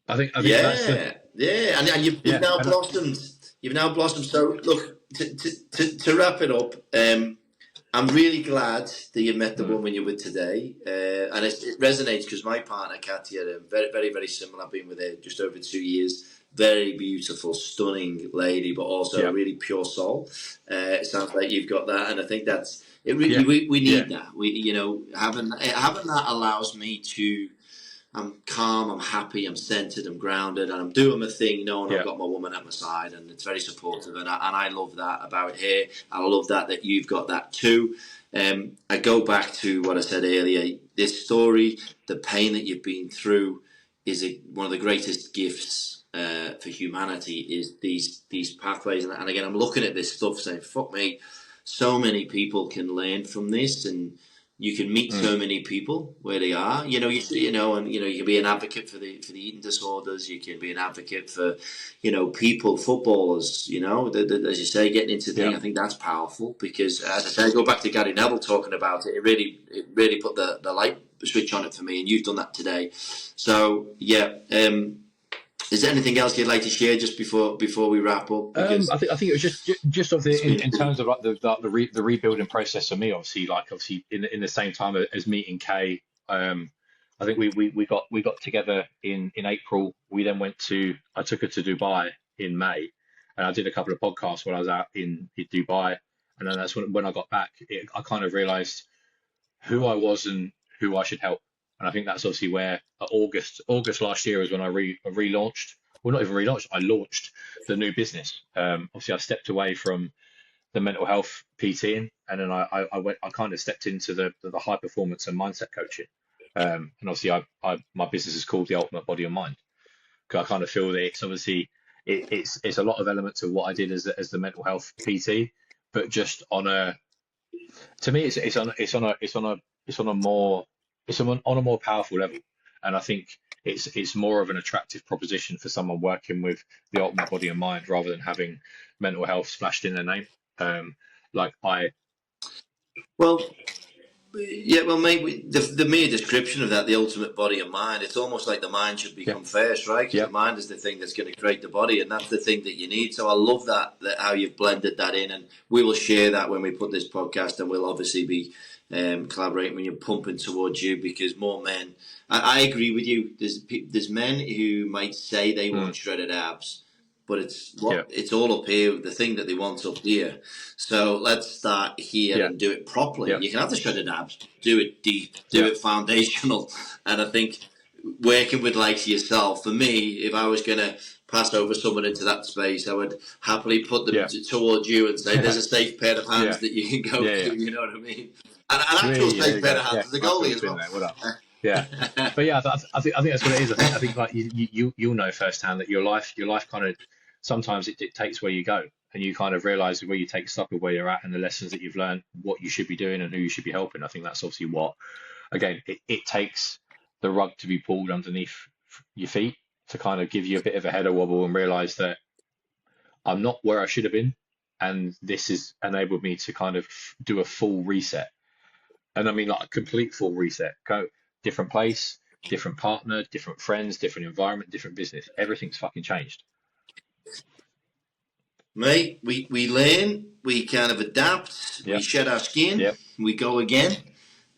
I think that's the
Yeah, yeah, and you've
yeah,
now
and
blossomed. You've now blossomed. So look, to wrap it up, I'm really glad that you met the
mm,
woman you're with today, and it resonates because my partner Katia, very, very, very similar. I've been with her just over 2 years. Very beautiful, stunning lady, but also a
yeah,
really pure soul. It sounds like you've got that, and I think that's it. Really,
yeah,
we
yeah,
need that. We, having that allows me to. I'm calm, I'm happy, I'm centered, I'm grounded, and I'm doing my thing, knowing I've
yeah,
got my woman at my side, and it's very supportive, and I love that about her. I love that you've got that too. I go back to what I said earlier. This story, the pain that you've been through, is one of the greatest gifts for humanity. Is these pathways, and again, I'm looking at this stuff saying, "Fuck me." So many people can learn from this, and you can meet
mm,
so many people where they are. And you can be an advocate for the eating disorders. You can be an advocate for, people, footballers. As you say, getting into
yeah.
things. I think that's powerful because, as I say, I go back to Gary Neville talking about it. It really put the light switch on it for me, and you've done that today. So yeah. Is there anything else you'd like to share just before we wrap up? Because
I think it was just
it's
obviously in
been
terms of like the rebuilding process for me, obviously in the same time as meeting Kay, I think we got together in April. We then I took her to Dubai in May, and I did a couple of podcasts while I was out in Dubai, and then that's when I got back, I kind of realized who I was and who I should help. And I think that's obviously where August last year is when I relaunched. Well, not even relaunched. I launched the new business. Obviously, I stepped away from the mental health PTing, and then I kind of stepped into the high performance and mindset coaching. And obviously, my business is called the Ultimate Body and Mind because I kind of feel that it's obviously it's a lot of elements of what I did as the mental health PT, but just on a to me it's on a more powerful level, and I think it's more of an attractive proposition for someone working with the ultimate body and mind rather than having mental health splashed in their name. Like I
well. Yeah, well, mate, the mere description of that, the ultimate body and mind, it's almost like the mind should
Yeah,
become first, right? Because
yeah,
the mind is the thing that's going to create the body, and that's the thing that you need. So I love that how you've blended that in, and we will share that when we put this podcast, and we'll obviously be collaborating when you're pumping towards you because more men. I agree with you. There's men who might say they
mm,
want shredded abs, but
yeah,
it's all up here, the thing that they want up here. So let's start here
yeah,
and do it properly.
yeah,
You can have the shredded abs, do it deep, do
yeah,
it foundational. And I think working with like yourself, for me, if I was going to pass over someone into that space, I would happily put them
yeah,
towards you and say, there's a safe pair of hands
yeah,
that you can go
yeah, yeah.
to, you know what I mean? An actual
Sweet, there
safe
you
pair
go.
of hands
Yeah,
as a
Michael,
goalie
it's
as
been
well.
there. What up? Yeah, but yeah, I think that's what it is. I think like you'll know firsthand that your life kind of sometimes it dictates where you go, and you kind of realize where you take stock of where you're at and the lessons that you've learned, what you should be doing, and who you should be helping. I think that's obviously what again it takes the rug to be pulled underneath your feet to kind of give you a bit of a header wobble and realize that I'm not where I should have been, and this has enabled me to kind of do a full reset. And I mean like a complete full reset. Go different place, different partner, different friends, different environment, different business. Everything's fucking changed.
Mate, we learn, we kind of adapt, we
Yep,
shed our skin,
yep,
we go again.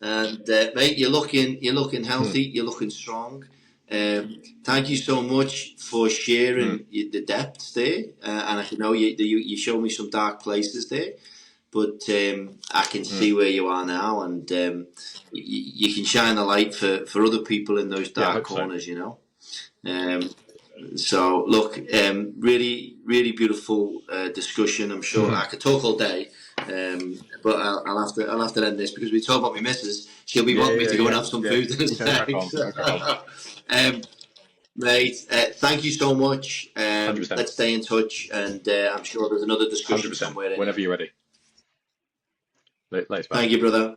And mate, you're looking
mm,
healthy, you're looking strong. Thank you so much for sharing the depths there, and I know you showed me some dark places there, but I can see where you are now, and you can shine a light for other people in those dark corners, you know. So look, really, really beautiful discussion. I'm sure I could talk all day, but I'll have to end this because we talk about my missus. She'll be wanting me to go and have some food in a sec. Mate, thank you so much.
100%.
Let's stay in touch, and I'm sure there's another discussion
100%.
somewhere.
Whenever you're ready. Thanks,
Thank you, brother.